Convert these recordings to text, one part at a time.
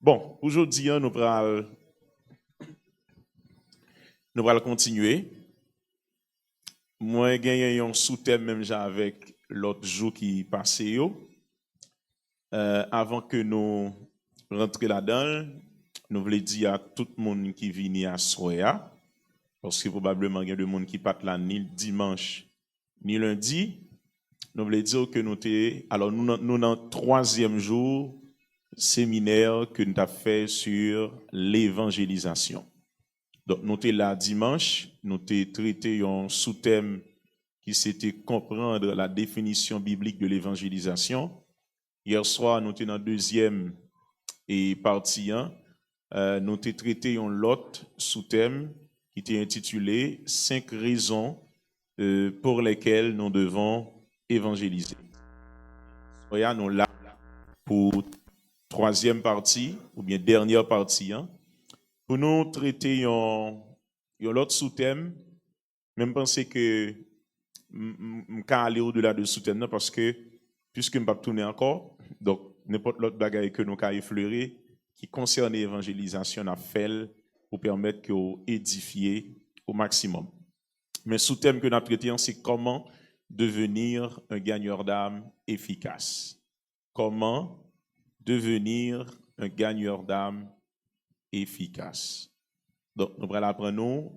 Bon, aujourd'hui, nous allons continuer. Moi, j'ai gagné un sous-thème même avec l'autre jour qui passait. Avant que nous rentrions là-dedans, nous voulons dire à tout le monde qui vient à Soya, parce que probablement il y a des gens qui partent là ni le dimanche ni lundi. Nous voulons dire que nous dans le troisième jour séminaire que nous avons fait sur l'évangélisation. Donc, nous sommes là dimanche, nous avons traité un sous-thème qui c'était comprendre la définition biblique de l'évangélisation. Hier soir, nous sommes dans la deuxième partie. Nous avons traité un autre sous-thème qui était intitulé « 5 raisons pour lesquelles nous devons évangéliser ». Nous sommes là pour troisième partie, ou bien dernière partie, pour nous traiter un autre sous-thème. Même penser que je peux aller au-delà de sous-thème parce que, puisque je ne peux pas tourner encore, donc n'importe l'autre bagaille que nous avons effleuré qui concerne l'évangélisation, on a fait pour permettre qu'on édifie au maximum. Mais le sous-thème que nous avons traité, c'est comment devenir un gagneur d'âme efficace. Comment devenir un gagneur d'âme efficace. Donc, nous allons apprendre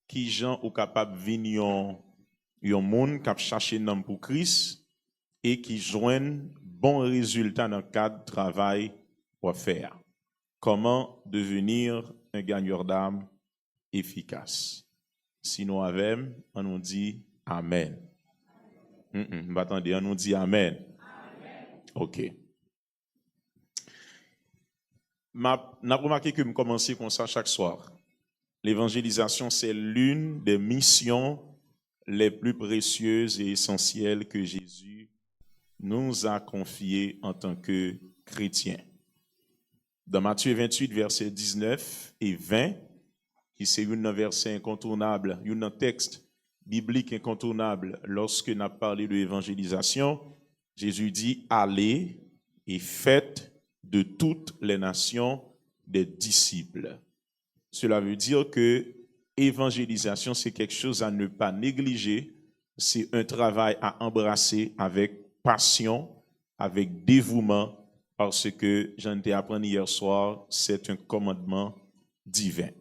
qui gens sont capables de venir un monde qui cherche un homme pour Christ et qui joignent bon résultat dans le cadre de travail pour faire. Comment devenir un gagneur d'âme efficace. Si nous avons, on nous dit Amen. Attendez, on nous dit Amen. OK. N'a remarqué que je commence comme ça chaque soir. L'évangélisation, c'est l'une des missions les plus précieuses et essentielles que Jésus nous a confiées en tant que chrétiens. Dans Matthieu 28, versets 19 et 20, qui c'est un verset incontournable, un texte biblique incontournable lorsque nous avons parlé de l'évangélisation, Jésus dit « Allez et faites de toutes les nations des disciples ». Cela veut dire que l'évangélisation, c'est quelque chose à ne pas négliger, c'est un travail à embrasser avec passion, avec dévouement, parce que j'en ai appris hier soir, c'est un commandement divin.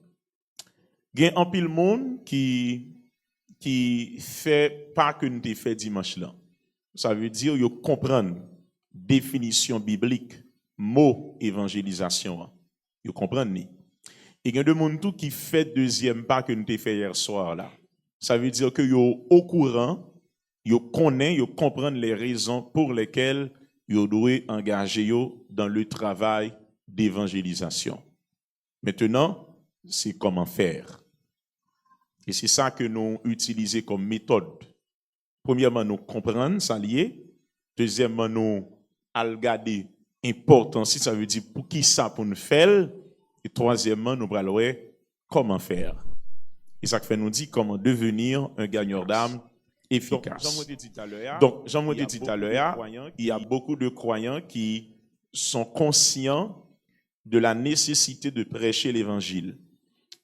Il y a un pile monde qui fait pas que nous avons fait dimanche là. Ça veut dire qu'ils comprennent définition biblique, mot évangélisation. Ils comprennent. Et il y a des gens qui fait deuxième pas que nous avons fait hier soir là. Ça veut dire qu'ils sont au courant, ils connaissent, ils comprennent les raisons pour lesquelles ils doivent engager dans le travail d'évangélisation. Maintenant, c'est comment faire. Et c'est ça que nous utilisons comme méthode. Premièrement, nous comprendre, ça lié. Deuxièmement, nous regarder important, si ça veut dire pour qui ça pour nous faire. Et troisièmement, nous allons voir comment faire. Et ça fait nous dit comment devenir un gagneur d'âme efficace. Donc, Jean Maudit dit tout à l'heure, il y a beaucoup de croyants qui sont conscients de la nécessité de prêcher l'évangile.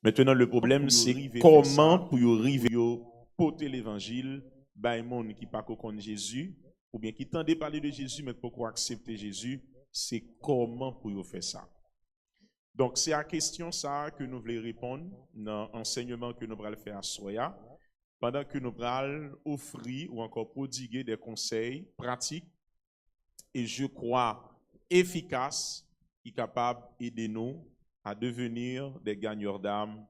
Maintenant, le problème, c'est comment pour arriver à porter l'évangile à un monde qui pas connaît Jésus, ou bien qui tendait parler de Jésus, mais pourquoi accepter Jésus, c'est comment pour faire ça. Donc, c'est à la question ça que nous voulons répondre dans l'enseignement que nous allons faire à Soya, pendant que nous allons offrir ou encore prodiguer des conseils pratiques et je crois efficaces qui sont capables d'aider nous à devenir des gagneurs d'âme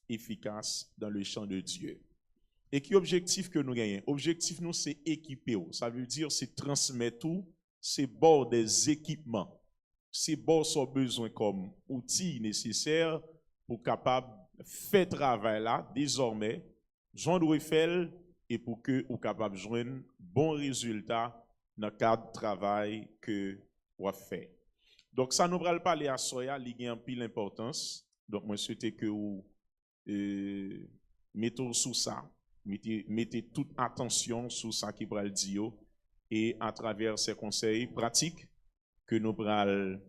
efficaces dans le champ de Dieu. Et qui objectif que nous gagnons? Objectif nous, c'est équiper. Ça veut dire c'est transmettre tout, c'est bord des équipements. C'est bord son besoin comme outil nécessaire pour capable faire travail là désormais, Jean doit faire et pour que vous capable joindre bon résultat dans le cadre de travail que vous fait. Donc ça nous va parler à Soya, il y a un pile d'importance. Donc moi souhaite que vous mettez sous ça, mettez toute attention sur ça qui va le dire et à travers ces conseils pratiques que nous allons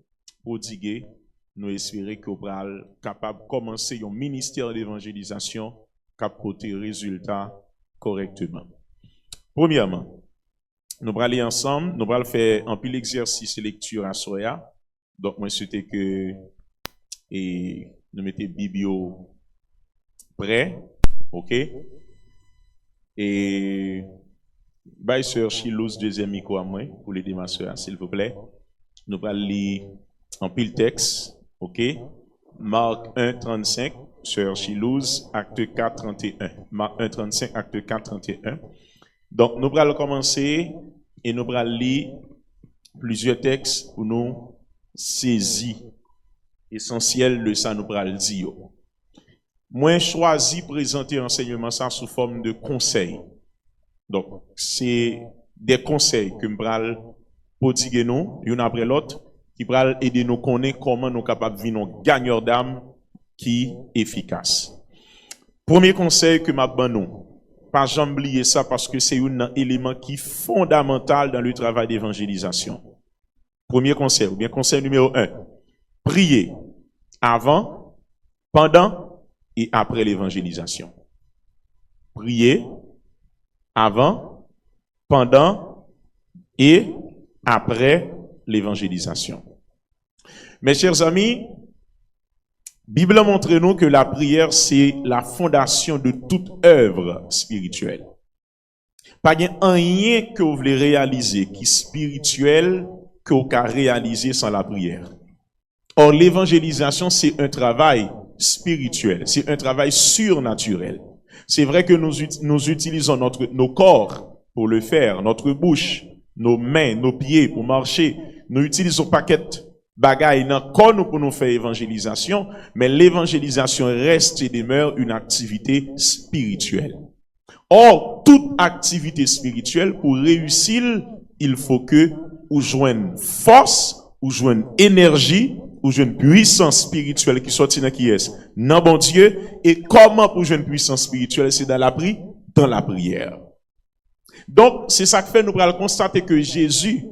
prodiguer, nous espérons qu'on sera capable de commencer un ministère d'évangélisation qui a porté résultat correctement. Premièrement, nous allons aller ensemble, nous allons faire un peu l'exercice lecture à Soya. Donc, moi, c'était que nous mettons Biblio prêt, ok? Et bye, sœur Chilouz, deuxième micro à moi, pour l'aider ma sœur, s'il vous plaît. Nous allons lire un peu le texte, ok? Marc 1, 35, sœur Chilouz, acte 4, 31. Marc 1, 35, acte 4, 31. Donc, nous allons commencer et nous allons lire plusieurs textes pour nous saisir l'essentiel de ça, nous allons dire. Moi, choisi présenter l'enseignement ça sous forme de conseils. Donc, c'est des conseils que nous allons prodiguer nous, l'un après l'autre, qui vont aider nous à connaître comment nous sommes capables de vivre gagneurs d'âme qui est efficace. Premier conseil que m'a donné nous. Pas jamais oublier ça parce que c'est un élément qui est fondamental dans le travail d'évangélisation. Premier conseil, ou bien conseil numéro 1. Prier avant, pendant et après l'évangélisation. Prier avant, pendant et après l'évangélisation. Mes chers amis, Bible montre nous que la prière, c'est la fondation de toute œuvre spirituelle. Pas rien que vous voulez réaliser qui est spirituel que vous pouvez réaliser sans la prière. Or, l'évangélisation, c'est un travail spirituel, c'est un travail surnaturel. C'est vrai que nous utilisons nos corps pour le faire, notre bouche, nos mains, nos pieds pour marcher. Nous utilisons paquet bagaille dans corps pour nous faire évangélisation, mais l'évangélisation reste et demeure une activité spirituelle. Or, toute activité spirituelle, pour réussir, il faut que vous joignez force, vous joignez énergie, vous joignez puissance spirituelle qui sortit dans qui est dans bon Dieu. Et comment pour joindre puissance spirituelle, c'est dans la prière. Donc, c'est ça que fait, nous allons constater que Jésus,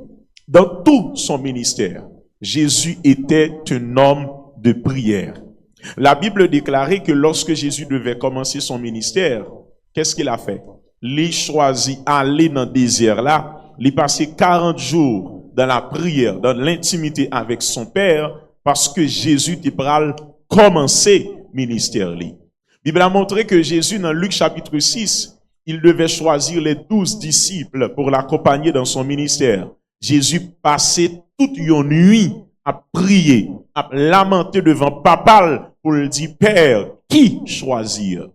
dans tout son ministère, Jésus était un homme de prière. La Bible déclarait que lorsque Jésus devait commencer son ministère, qu'est-ce qu'il a fait? Il choisit aller dans le désert là, il passé 40 jours dans la prière, dans l'intimité avec son Père, parce que Jésus était prêt à commencer le ministère. La Bible a montré que Jésus, dans Luc chapitre 6, il devait choisir les 12 disciples pour l'accompagner dans son ministère. Jésus passait toute une nuit à prier, à lamenter devant Papa pour lui dire, Père, qui choisir?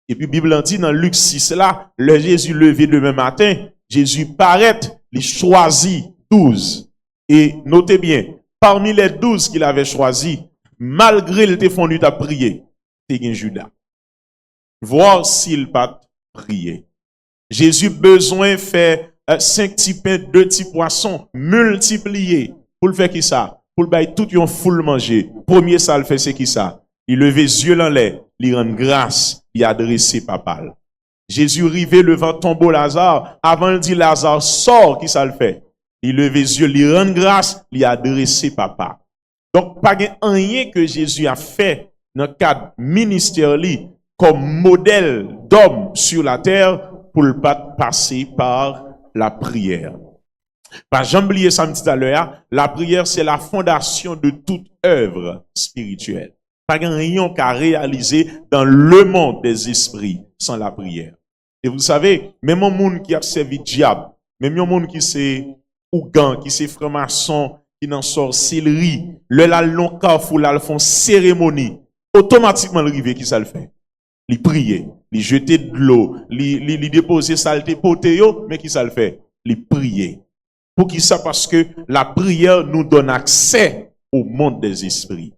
Et puis, la Bible dit dans Luc 6 là, le Jésus levé demain matin, Jésus paraît, il choisit 12. Et notez bien, parmi les 12 qu'il avait choisis, malgré le défendu à prier, c'est Judas. Voir s'il pas prier. Jésus besoin faire 5 petits pains, 2 petits poissons, multipliés. Pour le faire qui ça? Pour le bailler tout yon foule manger. Premier ça le fait c'est qui ça? Il levait les yeux dans l'air, il rend grâce, il adressait papa. Jésus rivait devant tombeau Lazare, avant il dit Lazare sort, qui ça le fait? Il levait les yeux, il rend grâce, il adressait papa. Donc pas rien que Jésus a fait dans le cadre ministère comme modèle d'homme sur la terre pour le pas passer par la prière. Pas jamais oublier ça me dit à l'heure, la prière c'est la fondation de toute œuvre spirituelle. Pas rien qu'à réaliser dans le monde des esprits sans la prière. Et vous savez, même un monde qui a servi diable, même un monde qui c'est ougan, qui c'est franc-maçon, qui n'en sorcellerie, le la long carrefour là, le font cérémonie, automatiquement le rivé qui ça le fait. Il prier, il jeter de l'eau, il déposer saleté potéo, mais qui ça le fait? Il prier. Pour qui ça? Parce que la prière nous donne accès au monde des esprits.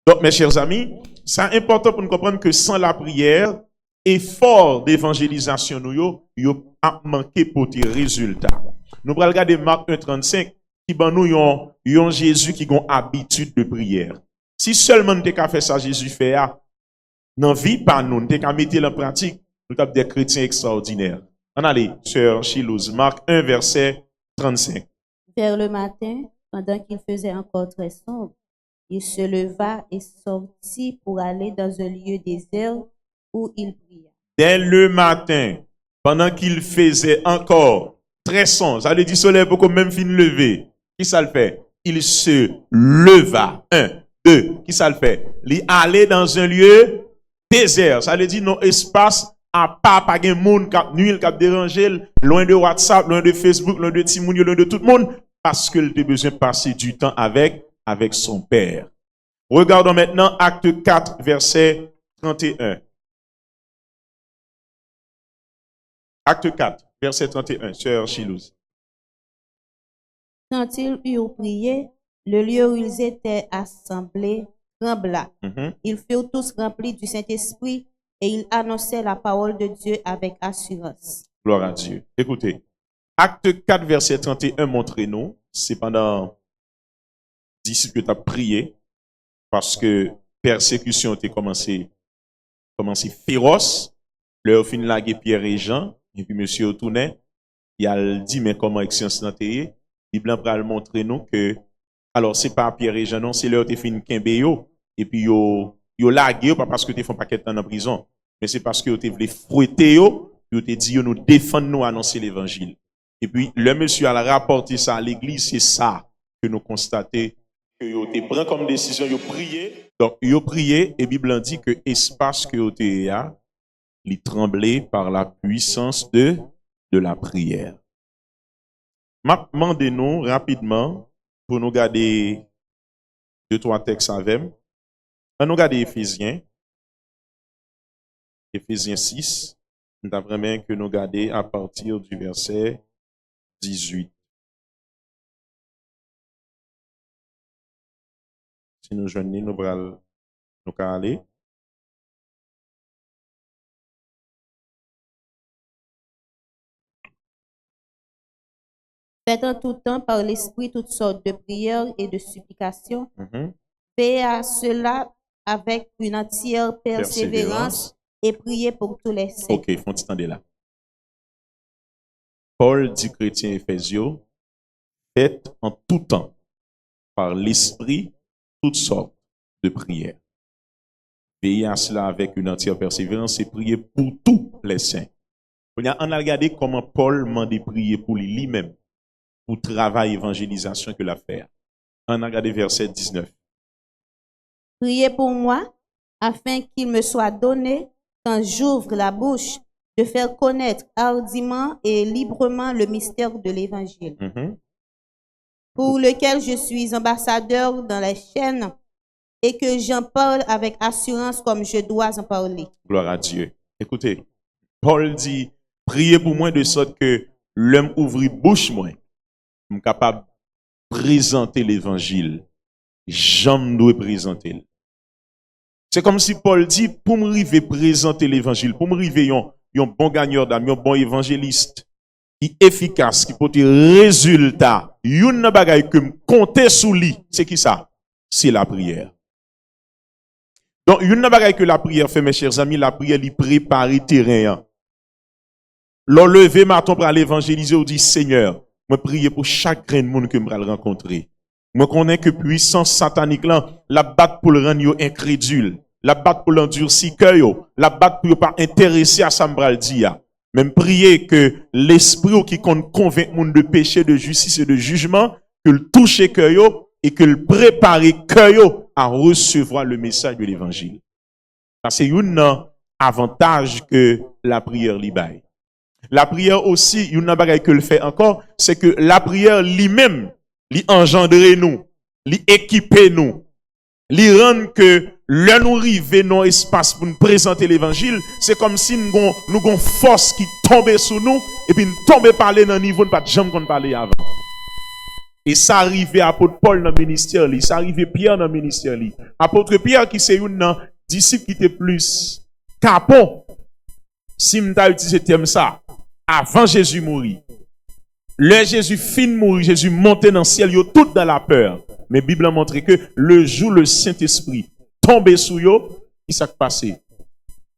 Donc, mes chers amis, c'est important pour nous comprendre que sans la prière, effort d'évangélisation nous a manqué pour des résultats. Nous allons regarder Marc 1,35 qui nous yon Jésus qui a habitude de prière. Si seulement nous avons fait ça, Jésus fait dans la vie, pas nous avons mettre en pratique, nous avons des chrétiens extraordinaires. On allait, sœur Chilouz, Marc 1, verset 35. Vers le matin, pendant qu'il faisait encore très sombre, Il se leva et sortit pour aller dans un lieu désert où il pria. Dès le matin, pendant qu'il faisait encore très sombre, ça veut dire soleil pour même fin lever. Qui ça le fait? Il se leva. 1, 2. Qui ça le fait? Il allait dans un lieu désert. Ça veut dire non espace à pas de monde qui nuit, qui déranger, loin de WhatsApp, loin de Facebook, loin de Timounio, loin de tout le monde, parce qu'il a besoin de passer du temps avec son père. Regardons maintenant acte 4, verset 31. Acte 4, verset 31, sœur Chilouz. Quand ils eurent prié, le lieu où ils étaient assemblés trembla. Ils furent tous remplis du Saint-Esprit et ils annonçaient la parole de Dieu avec assurance. Gloire à Dieu. Écoutez, acte 4, verset 31, montrez-nous, c'est pendant disciples que tu as prié, parce que persécution a commencé féroce, leur fin laguer Pierre et Jean, et puis monsieur retournait, il a dit, mais comment expérience n'enteye? Bible va montrer nous que, alors c'est pas Pierre et Jean, non, c'est leur te fin kembe yo, et puis yo lagué, pas parce que te font pas quelqu'un en prison, mais c'est parce que te voulait fouetter yo te dit, yo nous défendre nous annoncer l'évangile. Et puis, le monsieur a rapporté ça à l'église, c'est ça que nous constatons, que yo te prend comme décision, yo prié. Donc, yo prié, et Bible dit que espace que yo te a, il tremblait par la puissance de la prière. Demandez-nous rapidement, pour nous garder 2-3 textes avec, on nous garder Éphésiens 6, nous avons vraiment que nous garder à partir du verset 18. Si nous joignons, nous allons aller. Faites en tout temps par l'Esprit toutes sortes de prières et de supplications. Veillez à cela avec une entière persévérance et priez pour tous les saints. Ok, faut t'entendre là. Paul dit chrétien Éphésiens, faites en tout temps par l'Esprit toutes sortes de prières. Veillez à cela avec une entière persévérance et priez pour tous les saints. On a regardé comment Paul m'a dit prier pour lui-même, pour travail évangélisation que l'a fait. On a regardé verset 19. Priez pour moi, afin qu'il me soit donné, quand j'ouvre la bouche, de faire connaître hardiment et librement le mystère de l'Évangile, pour lequel je suis ambassadeur dans les chaînes et que j'en parle avec assurance comme je dois en parler. Gloire à Dieu. Écoutez, Paul dit, priez pour moi de sorte que l'homme ouvre bouche moi, je suis capable de présenter l'Évangile. J'en dois présenter. C'est comme si Paul dit, pour me arriver présenter l'Évangile, pour me arriver un bon gagneur d'âme, un bon évangéliste, qui est efficace, qui peut te résultat, une bagaille que me compter sous lui, c'est qui ça? C'est la prière. Donc, une bagaille que la prière fait, mes chers amis, la prière lui prépare le terrain. L'on levé matin pour aller évangéliser, on dit, Seigneur, moi prier pour chaque grain de monde que je vais rencontrer. Moi connais que puissance satanique là, la batte pour le rendre incrédule, la batte pour l'endurcir cœur, la batte pour pas intéresser à ça m'bral dia. Même prier que l'esprit qui convainc monde de péché, de justice et de jugement, que le touche cœur et que le prépare cœur à recevoir le message de l'évangile. Ça c'est un avantage que la prière li baille. La prière aussi, une bagaille que le fait encore, c'est que la prière lui-même, lui engendre nous, lui équiper nous, lui rendre que là nous arriver dans l'espace pour nous présenter l'évangile, c'est comme si nous avons force qui tombe sur nous et puis nous tombe parler dans un niveau pas de jamais qu'on parlait avant. Et ça arrivait à apôtre Paul dans le ministère, ça arrivait Pierre dans le ministère. Apôtre Pierre qui c'est un disciple qui était plus capon, si m'ta utilisé terme ça, avant Jésus mourir. Le Jésus fin mourir, Jésus monté dans le ciel, yo tout dans la peur. Mais la Bible a montré que le jour le Saint-Esprit tombé sur yo, qui s'est passé?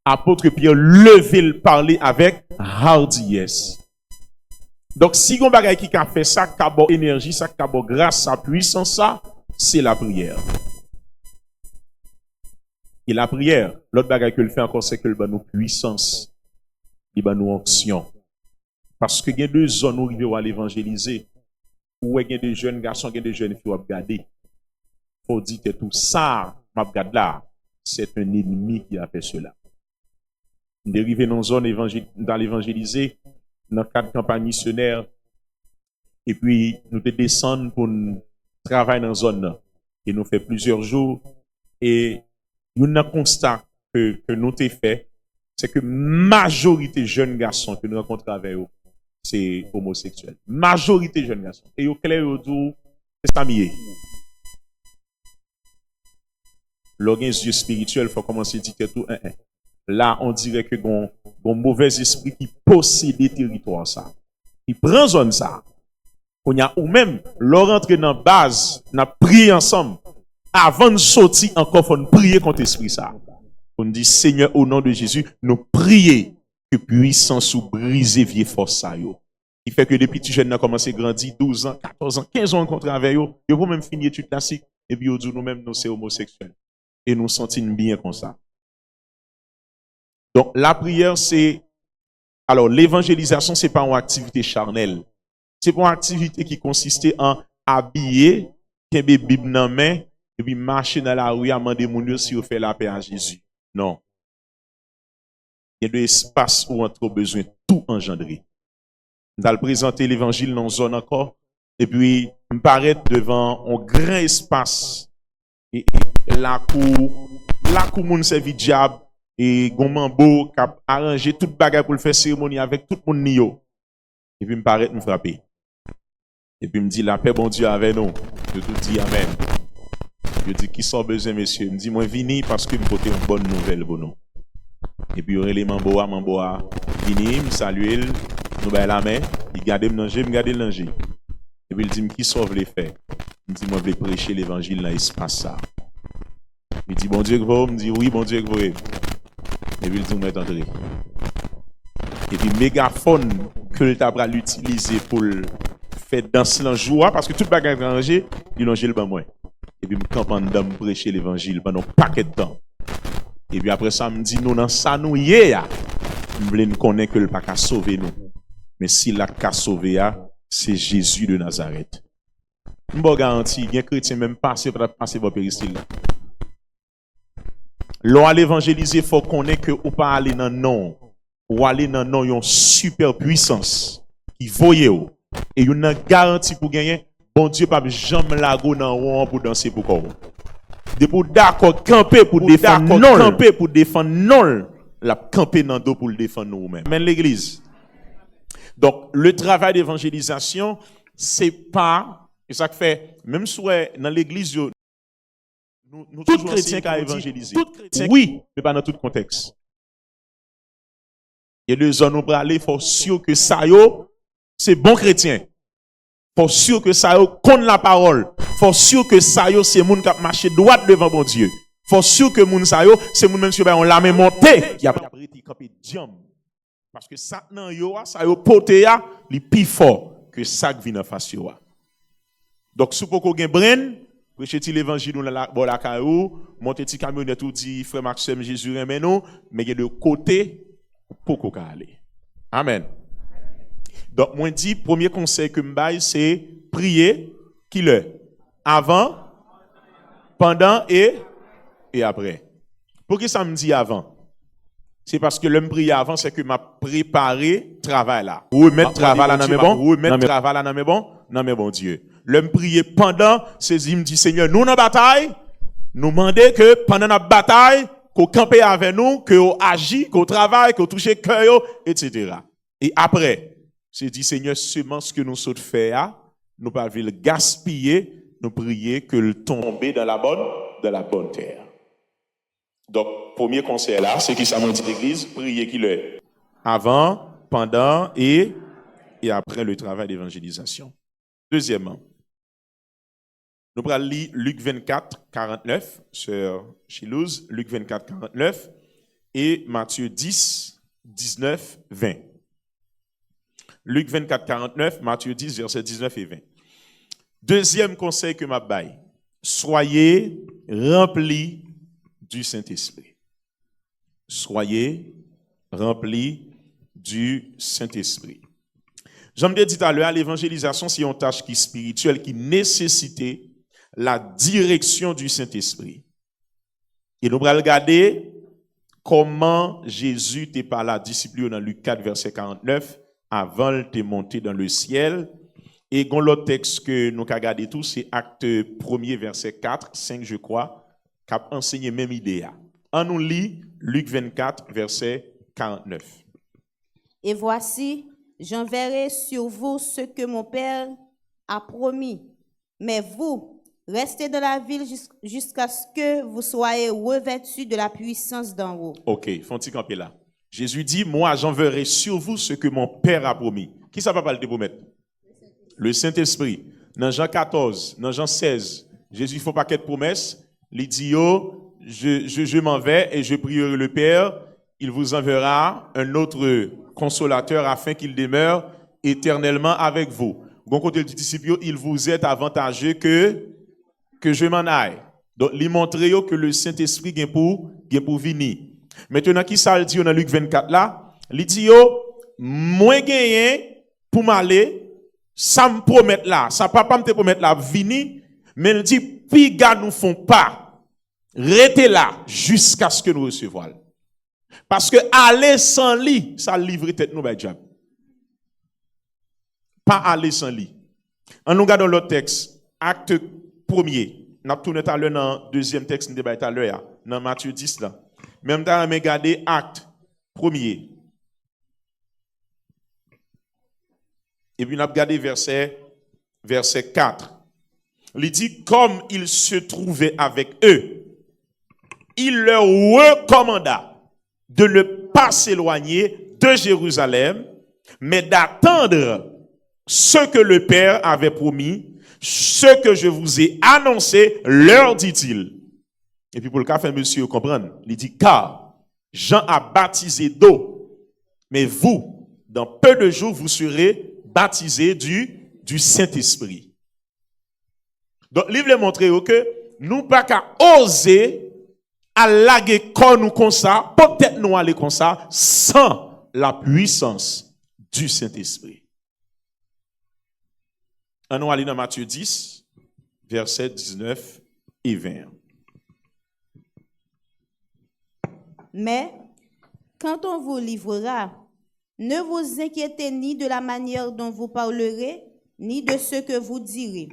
Apôtre Pierre levé le parler avec hardiesse. Donc si on bagaille qui a fait ça, kabo énergie, ça kabo grâce, sa puissance, ça, c'est la prière. Et la prière, l'autre bagage que le fait encore, c'est que le ban nous puissance, il ban nous onction. Parce que il y a deux zones où il va l'évangéliser, où il y a des jeunes garçons, il y a des jeunes filles qui vont regarder. Faut dire que tout ça, m'a regarde là, c'est un ennemi qui a fait cela. Dérivé dans zone dans l'évangéliser, dans le cadre de campagne missionnaire, et puis nous te descendre pour travailler dans la zone. Et nous fait plusieurs jours. Et nous avons constat que nous avons fait, c'est que majorité jeunes garçons que nous rencontrons avec eux, c'est homosexuel. Majorité jeunes garçons. Et au clair, c'est ça mieux. L'organisme yeux spirituel, il faut commencer à dire que tout. Là, on dirait que un mauvais esprit qui possède des territoires, ça. Il prend zone ça. On y a ou même, leur entrer dans la base, on a prié ensemble. Avant de sortir, encore, faut prier contre l'esprit ça. On dit, Seigneur, au nom de Jésus, nous prions que puissance ou briser vieille force ça, yo. Il fait que depuis petits jeunes ont commencé à grandir, 12 ans, 14 ans, 15 ans rencontrés avec eux, ils vont même finir études classiques, et puis ils disent nous-mêmes, nous, c'est homosexuels. Et nous sentons bien comme ça. Donc, la prière, c'est, alors, l'évangélisation, c'est pas une activité charnelle. C'est pas une activité qui consistait en habiller, qu'un Bible dans la main, et puis marcher dans la rue à demander mon Dieu si vous faites la paix à Jésus. Non. Il y a de l'espace où on a besoin de tout engendrer. On va présenter l'évangile dans une zone encore, et puis, me paraître devant un grand espace, et là où moun servi diable, et Gomambo qui a arrangé toute bagarre pour le faire cérémonie avec tout le monde nio. Et puis me paraît me frapper. Et puis me dit la paix bon Dieu avec nous. Je tout dis amen. Je dis qui sont besoin monsieur, me dit moi vini parce que me porter une bonne nouvelle pour nous. Et puis aurait les Mamboa vini me saluer, nous ba la main, il garder me danger, me garder le danger. Et puis il dit qui sauve les faits. Il dit moi je vais prêcher l'évangile dans l'espace ça. Il dit bon Dieu que vous, me dit oui bon Dieu que vous. Et puis il dit on est entré. Et puis mégaphone que le tabra l'utiliser pour faire danser la joie parce que toute bagarre rangée, il longe le ban moi. Et puis me campant dedans me prêcher l'évangile pendant un paquet de temps. Et puis après ça me dit nous dans ça nous hier, me voulons connaître que le pas qu'à sauver nous. Mais si la qu'a sauver c'est Jésus de Nazareth. M'bo garanti, il y a chrétien même passer par péristyle là. L'on à l'évangéliser, faut connaître que ou pas aller dans non, ou aller dans non une super puissance qui voyait ou et une garantie pour gagner. Bon Dieu pas jamais lago dans rond pour danser pour quoi. De pour d'accord camper pour défendre non, camper pour défendre non, la camper dans dos pour le défendre nous-mêmes. Mais l'église. Donc le travail d'évangélisation, c'est pas et ça fait même si dans l'église nous tout chrétien qui a évangélisé. Oui, mais pas dans tout contexte. Il y a des zones où il faut sûr que ça yo, c'est bon chrétien. Faut sûr que ça yo connaît la parole. Faut sûr que ça yo c'est moun qui a marché droit devant bon Dieu. Faut sûr que moun ça yo c'est moun même si on l'a même monté qui a prêté camper diam. Parce que ça nan yo ça yo poté ya, li pi fort que ça qui vient en face yo. Donc si pour qu'on gen brain prêcher l'évangile dans la caillou, monter ti camionnette ou dit frère Maxime Jésus aime nous, mais il y a de côté pour qu'on aller. Amen. Donc moi dit premier conseil que m'baille c'est prier qui le avant, pendant et après. Pour que ça me dit avant? C'est parce que l'homme prier avant c'est que m'a préparé travail là. Ou mettre travail là dans mes bon, ou mettre travail là dans mes bon, non mais bon Dieu. L'homme prier pendant, c'est il me dit Seigneur, nous dans bataille, nous demander que pendant notre bataille, qu'on campe avec nous, qu'on agit, qu'on travaille, qu'on touche cœur, etc. Et après, c'est dit Seigneur, seulement ce que nous sommes faire, nous pas le gaspiller, nous prier que le tombe dans la bonne terre. Donc, premier conseil là, c'est qui ça m'a dit l'église, prier qui le avant, pendant et après le travail d'évangélisation. Deuxièmement, nous allons lire Luc 24, 49, sur Chilouse, Luc 24, 49, et Matthieu 10, 19, 20. Luc 24, 49, Matthieu 10, versets 19 et 20. Deuxième conseil que m'a baille, soyez remplis du Saint-Esprit. Soyez remplis du Saint-Esprit. J'en ai dit tout à l'heure, l'évangélisation, c'est une tâche qui est spirituelle, qui nécessite la direction du Saint-Esprit. Et nous allons regarder comment Jésus était par la discipline dans Luc 4, verset 49, avant de monter dans le ciel. Et l'autre texte que nous avons regardé tout, c'est Acte 1er, verset 4, 5, je crois, qui a enseigné même idée. On nous lit Luc 24, verset 49. Et voici, j'enverrai sur vous ce que mon Père a promis. Mais vous, restez dans la ville jusqu'à ce que vous soyez revêtus de la puissance d'en haut. Ok, font-ils camper là. Jésus dit, moi j'enverrai sur vous ce que mon Père a promis. Qui ça va parler de promettre? Le Saint-Esprit. Dans Jean 14, dans Jean 16, Jésus fait un paquet de promesses. Il dit, oh, je m'en vais et je prierai le Père. Il vous enverra un autre consolateur afin qu'il demeure éternellement avec vous. Bon côté du disciple, il vous est avantageux que je m'en aille. Donc, il montre que le Saint-Esprit vient pour venir. Maintenant, qui ça le dit dans Luc 24 là? Il dit, moi gagné pour m'aller, ça me promet là, ça papa me te promet là, venir, mais il dit, puis gars nous font pas, restez là jusqu'à ce que nous recevions. Parce que aller sans lit, ça livre tête nous, diable. Pas aller sans lit. En nous regardant l'autre texte, acte 1er, nous avons tourné tout à l'heure dans le deuxième texte, nous débat tout à l'heure, dans Matthieu 10 là. Même temps, on a regardé acte 1er. Et puis, on a regardé verset 4. Il dit, comme il se trouvait avec eux, il leur recommanda de ne pas s'éloigner de Jérusalem, mais d'attendre ce que le Père avait promis, ce que je vous ai annoncé, leur dit-il. Et puis pour le cas, fait monsieur comprendre, il dit, car Jean a baptisé d'eau, mais vous, dans peu de jours, vous serez baptisés du Saint-Esprit. Donc, il veut montrer que nous pas qu'à oser à laguer comme nous comme ça, peut-être nous aller comme ça, sans la puissance du Saint-Esprit. On va aller dans Matthieu 10, versets 19 et 20. Mais, quand on vous livrera, ne vous inquiétez ni de la manière dont vous parlerez, ni de ce que vous direz.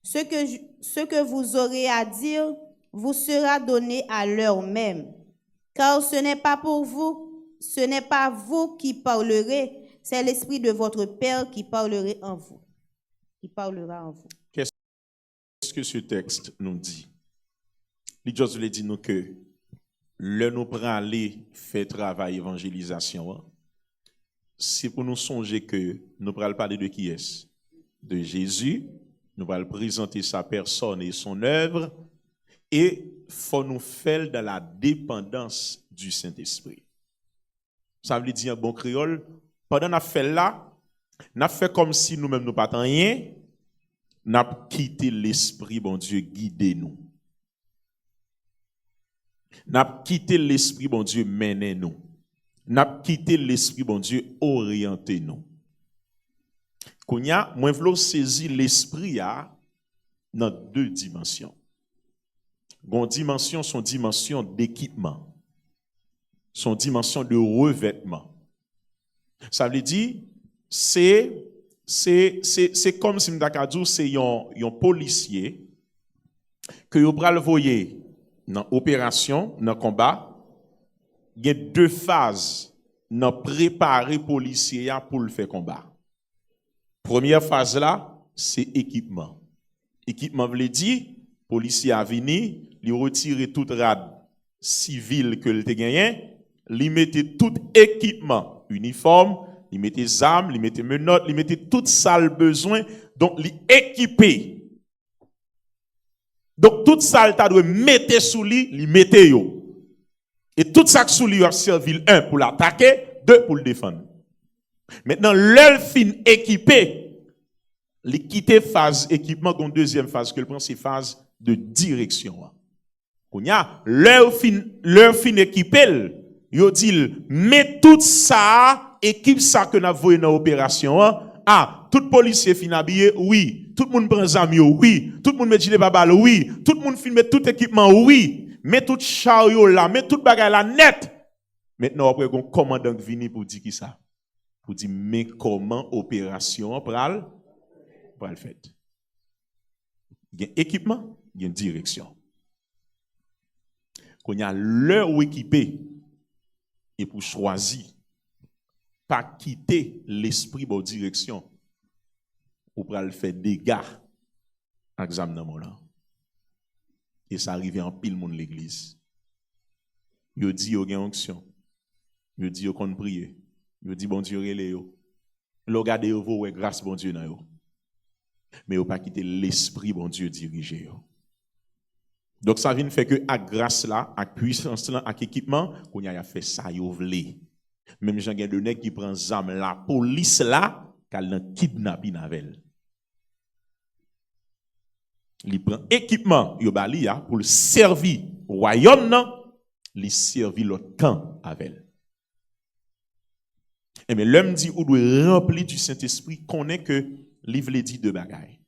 Ce que vous aurez à dire vous sera donné à l'heure même. Car ce n'est pas vous qui parlerez, c'est l'Esprit de votre Père qui parlera en vous. Qu'est-ce que ce texte nous dit? Il dit nous que le nous prend aller faire travail évangélisation, c'est pour nous songer que nous allons parler de qui est-ce? De Jésus, nous allons présenter sa personne et son œuvre, et il faut nous faire dans la dépendance du Saint-Esprit. Ça veut dire, bon créole, pendant qu'on fait là, nous fait comme si nous-mêmes nous pas rien, nous avons quitté l'Esprit, bon Dieu, guidez nous. Nous avons quitté l'Esprit, bon Dieu, menez nous. Nous avons quitté l'Esprit, bon Dieu, orientez nous. Kounya, moi, je veux saisir l'Esprit dans deux dimensions. Une dimension, son dimension d'équipement. Son dimension de revêtement. Ça veut dire, c'est comme si m'dakadou c'est un policier que vous pral voyer dans opération, dans combat. Il y a deux phases dans préparer policier pour le faire combat. Première phase là, c'est équipement. Équipement veut dire policier a venu, il retire toute rade civile que le te gagné, il mettait tout équipement, uniforme, il mettait armes, il mettait menottes, il mettait tout ça le besoin, donc il équipé. Donc tout ça il doit mettre sous lui, il mettait yo. Et tout ça sous lui a servi un pour l'attaquer, deux pour le défendre. Maintenant l'œil fin équipé, il quitte phase équipement, une deuxième phase que le prend c'est phase de direction. Kounya, leur fin équipé, yo dit, mais tout ça, équipe ça que n'a voyé dans l'opération, tout policier fin habillé, oui. Tout le monde prend zami, oui. Tout le monde met gilet babal, oui. Tout le monde filme tout équipement, oui. Mais tout chariot là, mais tout bagage là net. Maintenant, après, un commandant qui vient pour dire qui ça? Pour dire, mais comment opération pral fait? Il y a équipement, il y a une direction. Quand il y a l'heure où équipé, et pour choisir, pas quitter l'esprit de direction, ou pral faire dégâts à l'examen là. Et ça arrive en pile monde l'église. Yo dit yo gen onction. Yo dit yo kon prier. Yo dit bon Dieu relé yo. Lo gade yo vo ouais grâce bon Dieu nan yo. Mais yo pas quitter l'esprit bon Dieu diriger yo. Donc ça vient fait que à grâce là, à puissance là, à équipement, qu'on y a fait ça yo vle. Même Jean gen de nèg qui prend zam la police là, qu'elle nan kidnapping avec. Il prend équipement yo bali ya pour servir royaume nan, li servi l'autre camp avec. Et mais l'homme dit ou doit remplir du Saint-Esprit, connaît que livre les dit de bagaille.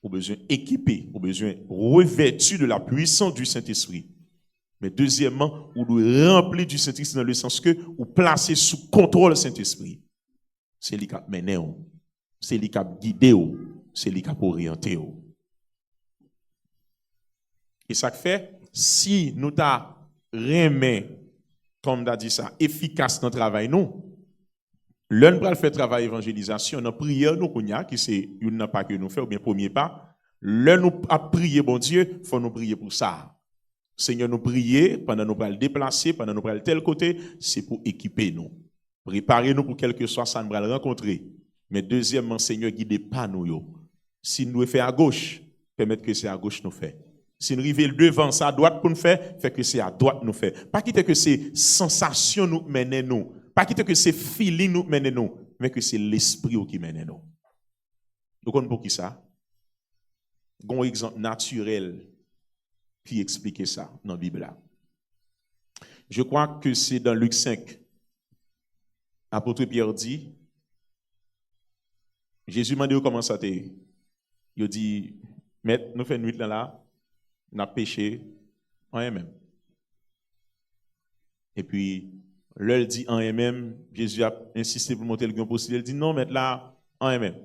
Ou besoin équipé, ou besoin revêtu de la puissance du Saint-Esprit. Mais deuxièmement, ou doit remplir du Saint-Esprit dans le sens que ou placer sous contrôle le Saint-Esprit. C'est lui qui a mené, c'est lui qui a guidé, c'est lui qui a orienté. Et ça fait, si nous t'a remis, comme t'a dit ça, efficace dans le travail, nous, l'un pral fait travail évangélisation, dans prière, nous, qui c'est une pas que nous fait, ou bien premier pas, l'un nous a prié, bon Dieu, faut nous prier pour ça. Seigneur, nous prier, pendant nous pral déplacer, pendant nous pral tel côté, c'est pour équiper nous. Préparer nous pour quelque soit ça nous pral rencontrer. Mais deuxièmement, Seigneur, guidez pas nous, yo. Si nous fait à gauche, permettre que c'est à gauche nous fait. Si nous arrivons devant, c'est à droite pour nous faire, fait que c'est à droite nous fait. Pas quitter que c'est sensation nous mène nous. Pas quitter que c'est feeling nous mène nous, mais que c'est l'esprit qui mène nous. Vous comprenez pour qui ça? Un exemple naturel qui explique ça dans la Bible. Je crois que c'est dans Luc 5. Apôtre Pierre dit, Jésus m'a dit comment ça t'est. Il dit, maître, nous faisons nuit là, nous avons péché en même. Et puis, l'heure dit en même, Jésus a insisté pour monter le gain possible. Il dit non, maître là, en même.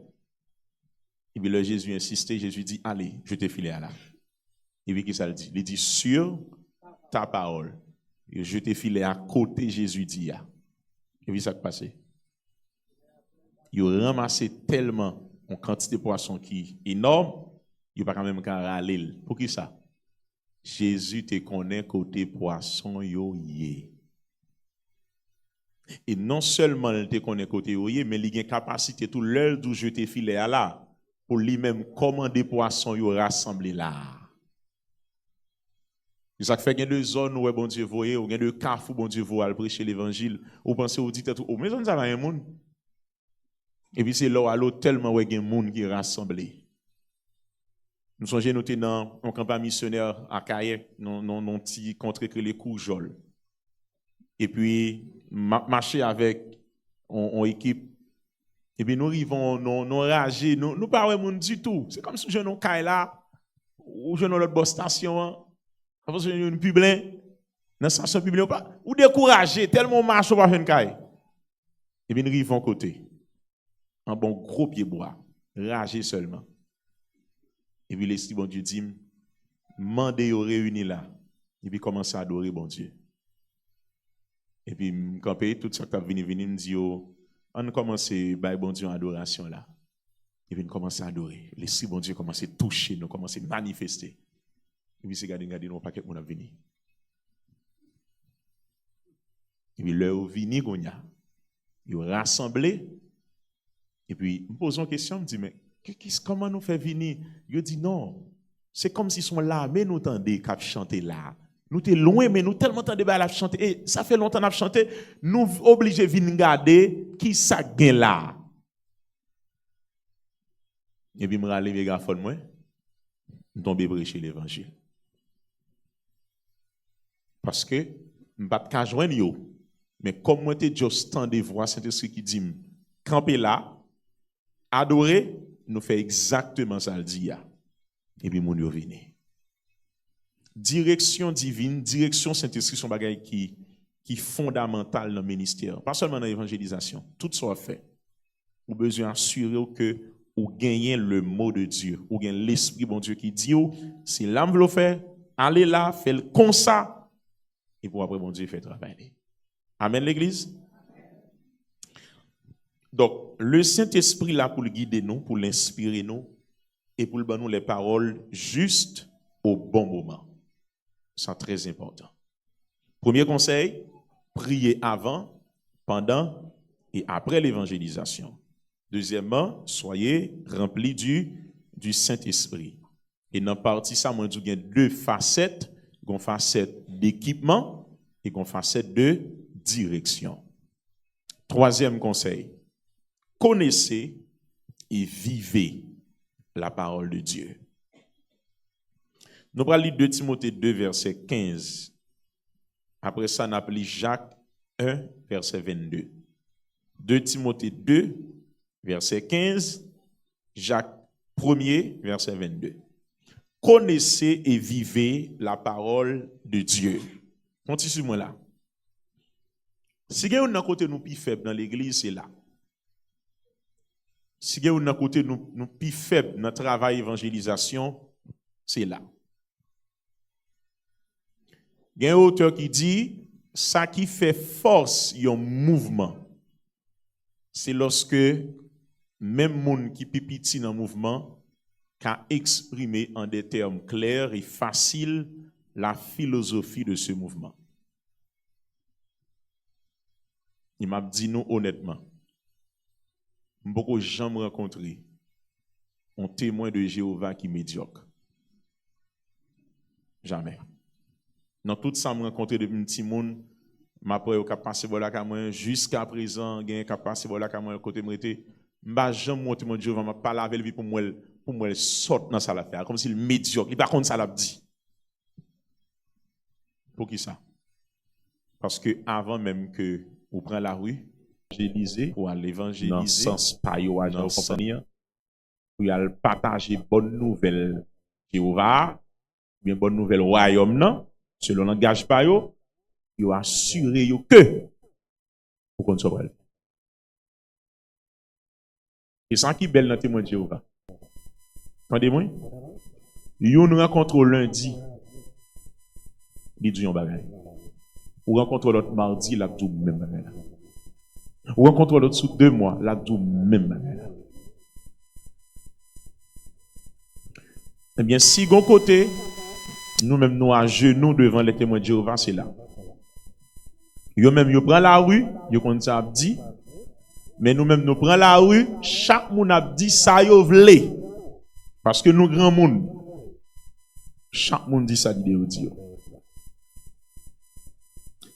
Et puis, là, Jésus a insisté, Jésus dit, allez, je te file à là. Et puis, qu'est-ce qu'il dit? Il dit, sur ta parole, je te file à côté, Jésus dit. Et puis, ça qui passe. Il a ramassé tellement une quantité de poissons qui est énorme, il n'a pas quand même qu'à râler. Pour qui ça? Jésus te connaît côté poisson yo yé. Et non seulement il te connaît côté yo yé, mais il a une capacité tout l'heure d'où je te filé à là pour lui-même commander poisson yo rassembler là. Ça fait qu'il y a deux zones où bon Dieu voyait, ou il y a deux carrefours où bon Dieu voit prêcher l'évangile, ou pensez ou dites tout, mais on ça va un monde. Et puis c'est là où à l'autre tellement où il y a un monde qui est rassemblé. Nous sommes nous dans un campagne missionnaire à Caille, non petit contre que les Courjol. Et puis marcher avec on équipe. Et puis nous arrivons non rager, nous pas monde du tout. C'est comme si je non Caille là ou je non l'autre boss station. Parce que une publin dans station publin ou décourager tellement marche pas faire Caille. Et puis nous arrivons côté. Un bon gros pied bois, rager seulement. Et puis l'esprit bon Dieu dit, mandez aux réunis là. Et puis commencez à adorer bon Dieu. Et puis quand tout ça qui a venu me dit, on commence à bon Dieu en adoration là. Et puis nous commençons à adorer. L'esprit bon Dieu commence à toucher, nous commence à manifester. Et puis c'est garder nous pas que mon a venu. Et puis l'heure vini gonya, ils rassemblé. Et puis nous posons une question, on dit mais comment nous fait venir? Il dit non. C'est comme s'ils sont là, mais nous tendez qu'à chanter là. Nous sommes loin, mais nous tellement tendez à chanter. Et ça fait longtemps qu'on chanté. Nous obligés de venir regarder qui ça gagne là. Et puis, je me râle les gars, moi. Nous tombons prêcher l'évangile. Parce que je ne vais pas joindre yo. Mais comme moi, je juste tant de voix, Saint-Esprit qui dit, camper là, adorer, nous fait exactement ça le dit. Et puis, mon yo vient. Direction divine, direction Saint-Esprit, sont bagaille qui fondamental dans le ministère. Pas seulement dans l'évangélisation. Tout soit fait. Vous avez besoin d'assurer que vous gagnez le mot de Dieu. Vous gagnez l'Esprit bon Dieu qui dit, si l'âme veut faire, allez là, faites comme ça. Et pour après, bon Dieu fait travailler. Amen, l'Église? Donc, le Saint-Esprit là pour le guider nous, pour l'inspirer nous, et pour nous les paroles justes au bon moment. C'est très important. Premier conseil, priez avant, pendant et après l'évangélisation. Deuxièmement, soyez remplis du Saint-Esprit. Et dans la partie ça, moi, il y a deux facettes, une facette d'équipement et une facette de direction. Troisième conseil, connaissez et vivez la parole de Dieu. Nous allons lire 2 Timothée 2, verset 15. Après ça, nous appelons Jacques 1, verset 22. 2 Timothée 2, verset 15. Jacques 1er, verset 22. Connaissez et vivez la parole de Dieu. Continue moi là. Si vous avez un côté nous plus faible dans l'église, c'est là. Si vous avez un côté nous plus faible dans le travail évangélisation, c'est là. Il y a un auteur qui dit, ça qui fait force un mouvement, c'est lorsque même monde qui est petit dans le mouvement can exprimer en des termes clairs et faciles la philosophie de ce mouvement. Il m'a dit nous honnêtement, beaucoup de gens me rencontré un témoin de Jéhovah qui est médiocre. Jamais. Dans tout ça, je rencontré depuis un petit monde, je suis passé par là jusqu'à présent, je suis passé par là côté m'étais, je jamais monté mon Jéhovah, je pas laver le pour moi sortir dans ça l'affaire comme s'il médiocre, il par contre ça l'a dit. Pour qui ça? Parce que avant même que vous preniez la rue, évangéliser pour aller évangéliser dans le sens payo à compagnie pour aller partager bonne nouvelle Jéhovah, bien bonne nouvelle royaume non, selon langage payo, yo assurer yo que pour qu'on soit vrai. Et ça qui belle dans témoin de Jéhovah. Entendez-moi? Yo nous rencontre lundi, il dit un bagage. Ou rencontre l'autre mardi, la tout même bagage. Ou rencontre l'autre sous 2 mois, la tout même bagage. Eh bien, si gon côté, nous-mêmes nous à genoux devant les témoins de Jéhovah, c'est là. Yo même yo prend la rue, yo kon ça dit, mais nous-mêmes nous prend la rue, chaque monde a dit ça yo vle. Parce que nous grand monde, chaque monde dit ça dit Dieu.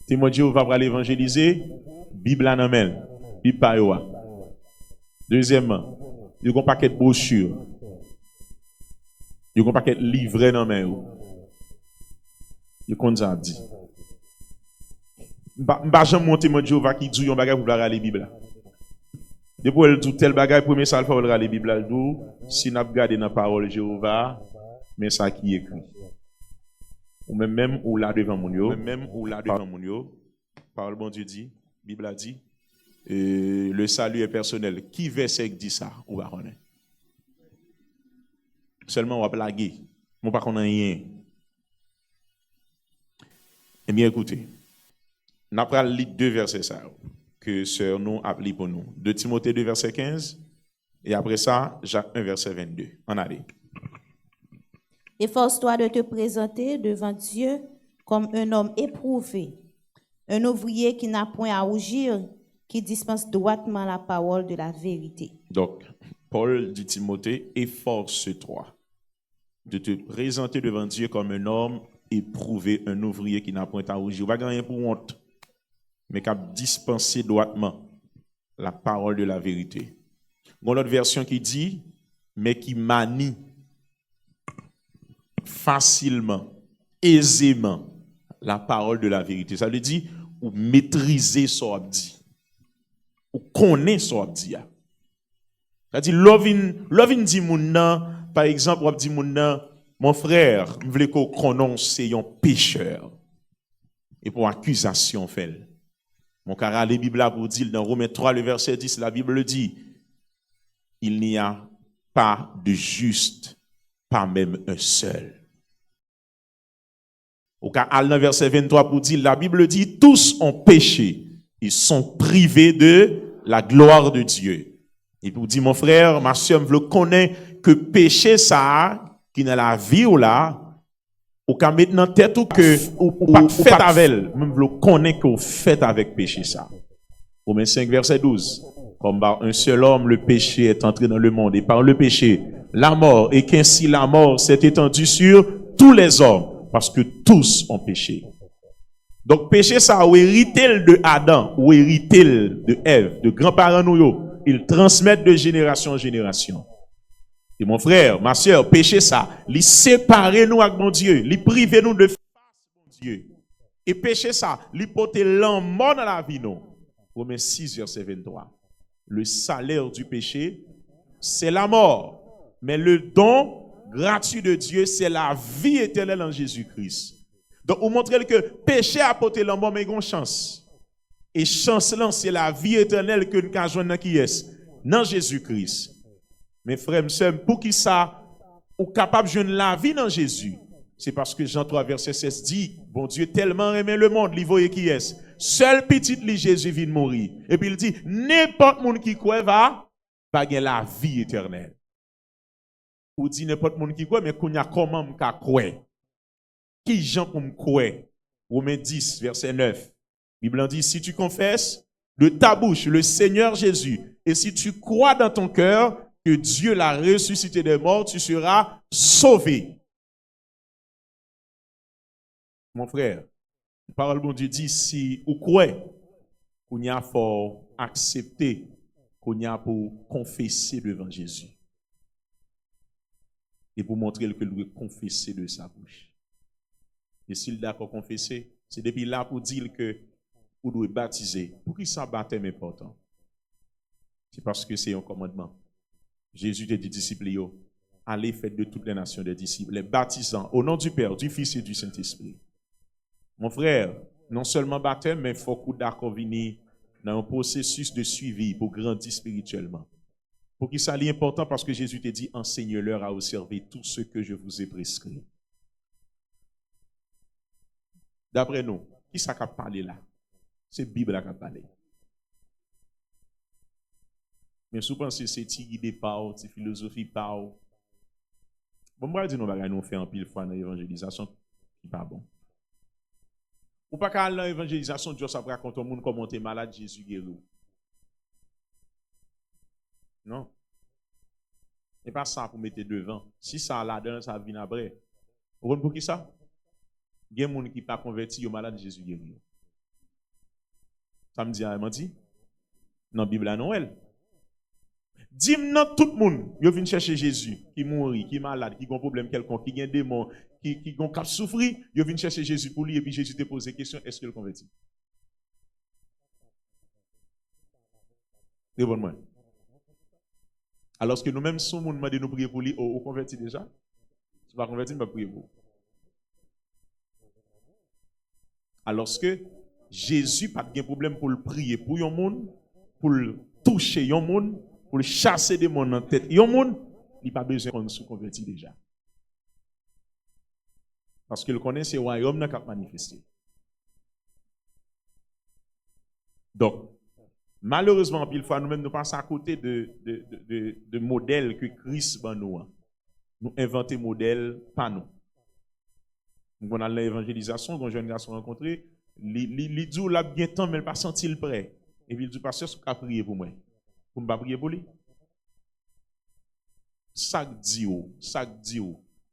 Témoin de Jéhovah va l'évangéliser, Bible en amène, Bible pa yo. Deuxièmement, il y a un paquet de brochures. Il y a un paquet de livrets dans main. Il y a un dit. M'ba jamais monter mon Jéhovah qui dit un bagage pour la la Bible. Depuis elle tout tel bagage premier ça faut la Bible là dou si n'a regarder dans parole Jéhovah mais ça qui écrit. Ou même ou là devant mon yo, parole bon Dieu dit, Bible a dit le salut est personnel. Qui verset dit ça ou pas connaître? Seulement on va blaguer. Moi pas connaît rien. Eh bien écoutez. N'a pas lire 2 versets ça que sœur nous a appelé pour nous. 2 Timothée 2 verset 15 et après ça Jacques 1 verset 22. En allez. Efforce-toi de te présenter devant Dieu comme un homme éprouvé, un ouvrier qui n'a point à rougir, qui dispense droitement la parole de la vérité. Donc, Paul dit Timothée, efforce-toi de te présenter devant Dieu comme un homme éprouvé, un ouvrier qui n'a point à rougir. Pas gagner pour honte, mais qui a dispensé droitement la parole de la vérité. Il y a une autre version qui dit, mais qui manie facilement, aisément la parole de la vérité. Ça veut dire, ou maîtriser ce qu'on dit. Ou connaître ce qu'on dit. C'est-à-dire, l'ovin dit moun nan, par exemple, ou dit moun nan, mon frère, je veux qu'on prononce c'est un pécheur. Et pour accusation fait. Mon cara la Bible pour dire dans Romains 3 le verset 10, la Bible dit, il n'y a pas de juste, pas même un seul. Au cas dans verset 23 pour dire, la Bible dit, tous ont péché, ils sont privés de la gloire de Dieu. Et pour dire, mon frère, ma soeur, je connais que péché ça, qui dans la vie ou là, ou qu'à maintenant tête ou que ou pas fait avec elle, même je connais que vous faites avec péché ça. Romains 5 verset 12. Comme par un seul homme le péché est entré dans le monde et par le péché la mort et qu'ainsi la mort s'est étendue sur tous les hommes parce que tous ont péché. Donc péché ça ou hérité de Adam ou hérité de Ève, de grands-parents nous, ils transmettent de génération en génération. Et mon frère, ma soeur, péché ça, li séparer nous avec mon Dieu, li priver nous de face mon Dieu. Et péché ça, li porter l'amour dans la vie nous. Romains 6 verset 23. Le salaire du péché, c'est la mort. Mais le don gratuit de Dieu, c'est la vie éternelle en Jésus-Christ. Donc, vous montrez que péché a porté l'amour, mais il y a une chance. Et chance là, c'est la vie éternelle que nous avons joindre dans qui est? Dans Jésus-Christ. Mes frères, pour qui ça, ou capable de joindre la vie dans Jésus? C'est parce que Jean 3, verset 16 dit, bon Dieu tellement aimé le monde, il voyait qui est. Seul petit li Jésus vient mourir. Et puis il dit, n'importe monde qui croit va gagner la vie éternelle. Ou dit n'importe monde qui croit, mais qu'on y a comment m'ka croire? Qui Jean pour me croire? Romains 10, verset 9. Bible dit, si tu confesses de ta bouche le Seigneur Jésus, et si tu crois dans ton cœur que Dieu l'a ressuscité des morts, tu seras sauvé. Mon frère, la parole de Dieu dit, si vous croyez, qu'on y a pour accepter, qu'on y a pour confesser devant Jésus. Et pour montrer que lui confesser de sa bouche. Et s'il est d'accord confesser, c'est depuis là pour dire que vous devez baptiser. Pour qui ça baptême est important? C'est parce que c'est un commandement. Jésus te dit, disciples, allez faites de toutes les nations des disciples, les baptisant au nom du Père, du Fils et du Saint-Esprit. Mon frère, non seulement baptême, mais il faut que d'accord venir dans un processus de suivi pour grandir spirituellement. Pour qu'il soit important parce que Jésus te dit, enseigne-leur à observer tout ce que je vous ai prescrit. D'après nous, qui ça qu'a parlé là? C'est la Bible qui a parlé. Mais si vous pensez que c'est guidé par, c'est philosophie par. Bon, moi, je dis, nous fait un pile fois dans l'évangélisation qui n'est pas bon. Ou pas qu'à l'évangélisation, Dieu ça raconte au monde comment tu es malade, Jésus guérit. Non. Et pas ça pour mettre devant. Si ça là-dedans, ça vient après. Vous comprenez pour qui ça? Il y a des gens qui ne sont pas convertis au malade, Jésus guérit. Ça me dit, elle dit? Dans la Bible à Noël. Dis-moi tout le monde, ils viennent chercher Jésus, qui mourit, qui est malade, qui a un problème quelconque, qui a un démon, qui a un souffrir, ils viennent chercher Jésus pour lui, et puis Jésus te pose la question, est-ce qu'il est converti? Réponds-moi. Alors que nous-mêmes, si nous demandons de nous prier pour lui, on convertit déjà? Si tu ne pas converti, on va prier pour. Alors que Jésus n'a pas de problème pour le prier pour un monde, pour le toucher un monde, pour chasser des démons dans la tête. Il n'y a pas besoin qu'on se convertit déjà. Parce qu'il connaît ce royaume qui a manifesté. Donc, malheureusement, il faut nous-mêmes nous passer à côté de modèles que Christ va nous. Nous inventer modèles, pas nous. On a l'évangélisation, quand un jeune garçon rencontré, il dit là bien temps, mais il n'a pas senti le prêt. Et puis il dit, pasteur, ce qu'a prié pour moi. Pour ne pas prier pour lui. Ça dit,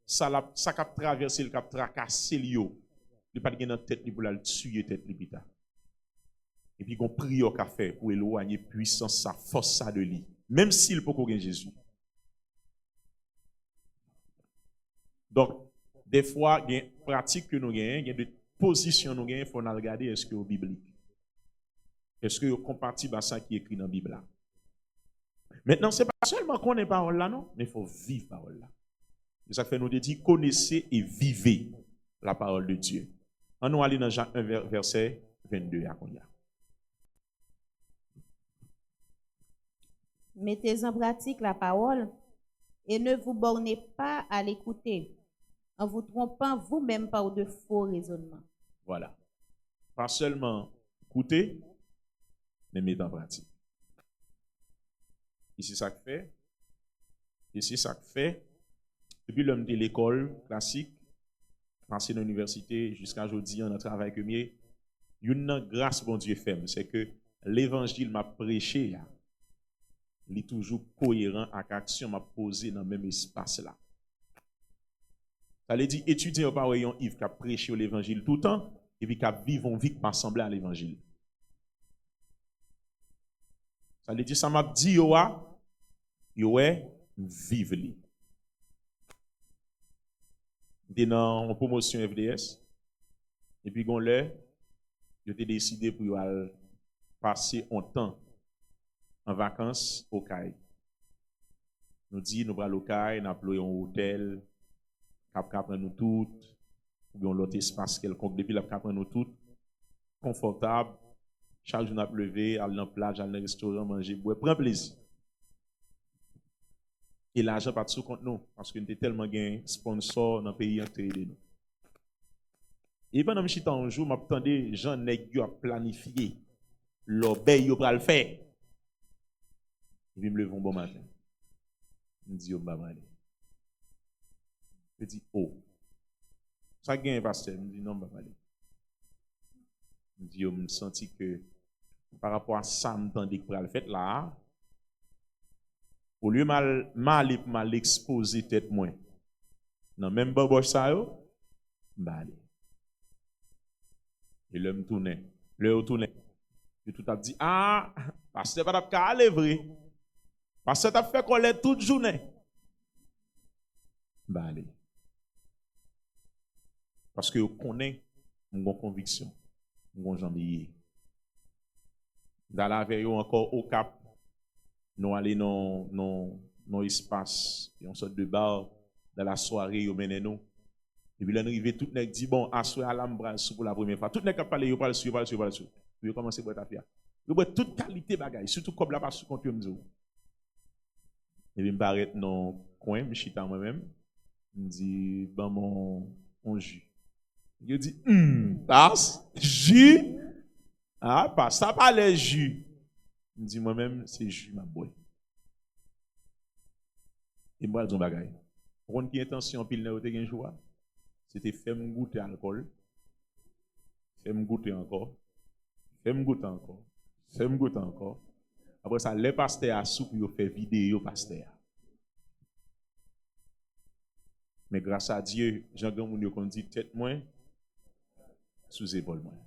ça cap traverser, le cap tracasser, il n'a pas de tête pour la tuer tête libita. Et puis qu'on prie au café pour éloigner puissance, sa force, ça de lui. Même s'il peut pas Jésus. Donc, des fois, il y a une pratique que nous gagnons, il y a de position nous gagnons, il faut regarder est-ce que c'est biblique. Est-ce que c'est compatible à ça qui est écrit dans la Bible là. Maintenant, ce n'est pas seulement qu'on ait parole là, non, mais il faut vivre parole là. Et ça fait nous dire connaissez et vivez la parole de Dieu. On nous aller dans Jean 1 verset 22 à Konya. Mettez en pratique la parole et ne vous bornez pas à l'écouter en vous trompant vous-même par de faux raisonnements. Voilà. Pas seulement écouter, mais mettre en pratique. Et c'est ça que fait. Et c'est ça que fait. Depuis l'homme de l'école classique, passé dans l'université jusqu'à aujourd'hui, on a travaillé que mieux. Une grâce, bon Dieu, fait, c'est que l'évangile m'a prêché, il est toujours cohérent avec l'action m'a posé dans le même espace là. Ça veut dire étudier au parole Yves qui a prêché l'évangile tout le temps et puis qui a vivre une vie qui m'a semblé à l'évangile. Ça veut dire ça m'a dit yo vive li. J'étais dans une promotion FDS et puis gon là j'ai décidé pour passer un temps en vacances au Caille. Nous dit nous allons au Caille, nous appelons un hôtel, cap prendre nous toutes, ou bien l'autre espace quelconque depuis la cap prendre nous toutes confortable. Chaque jour nous lever, aller dans la plage, aller dans le restaurant, manger, boire, prendre plaisir. Et l'argent pas sous compte nous parce que nous était tellement gain sponsor dans le pays entier de nous. Et pendant que je suis un jour, m'attendais Jean nèg yo a planifié l'obéi yo pral faire. Il me lève un bon matin. Il me dit, oh, aller. Je dis, oh. Ça gagne, pasteur. Il me dit, non, je aller. Il me dit, je me senti que par rapport à ça, je me que pour le fait là, au lieu de mal exposer tête moins, dans même baboche ça, je vais aller. Et l'homme tourne. L'homme tourne. Et tout a dit, ah, pasteur, pas de aller vrai. Parce que tu as fait colère toute journée. Bah allez. Parce que vous connaissez mon conviction, mon jambier. Dans la veille encore au Cap, nous allons dans l'espace, une sorte de bar, dans la soirée, nous menons. Et puis là, nous arrivons, tout le monde dit, bon, assoyez à l'ambra pour la première fois. Tout le monde qui parle, il parle sur. Vous commencez à boire ta fière. Vous boire toute qualité bagaille, surtout comme là, pas sous compte de et puis, je m'arrête dans le coin, je suis moi-même. Je me dis, ben, mon jus. Il dit, passe, jus. Ah, pas ça, pas les jus. Je me dis, moi-même, c'est jus, ma boy. Et moi, je dis, bagaille. Pour une intention, pile n'a pas joie. C'était faire me goûter alcool. Faire me goûter encore. Faire me goûter encore. Faire me goûter encore. Après ça, les pasteurs à soupe, ils fait vidéo pasteur. Mais grâce à Dieu, Jean Gamoun qu'on dit tête moins, sous épaule moins.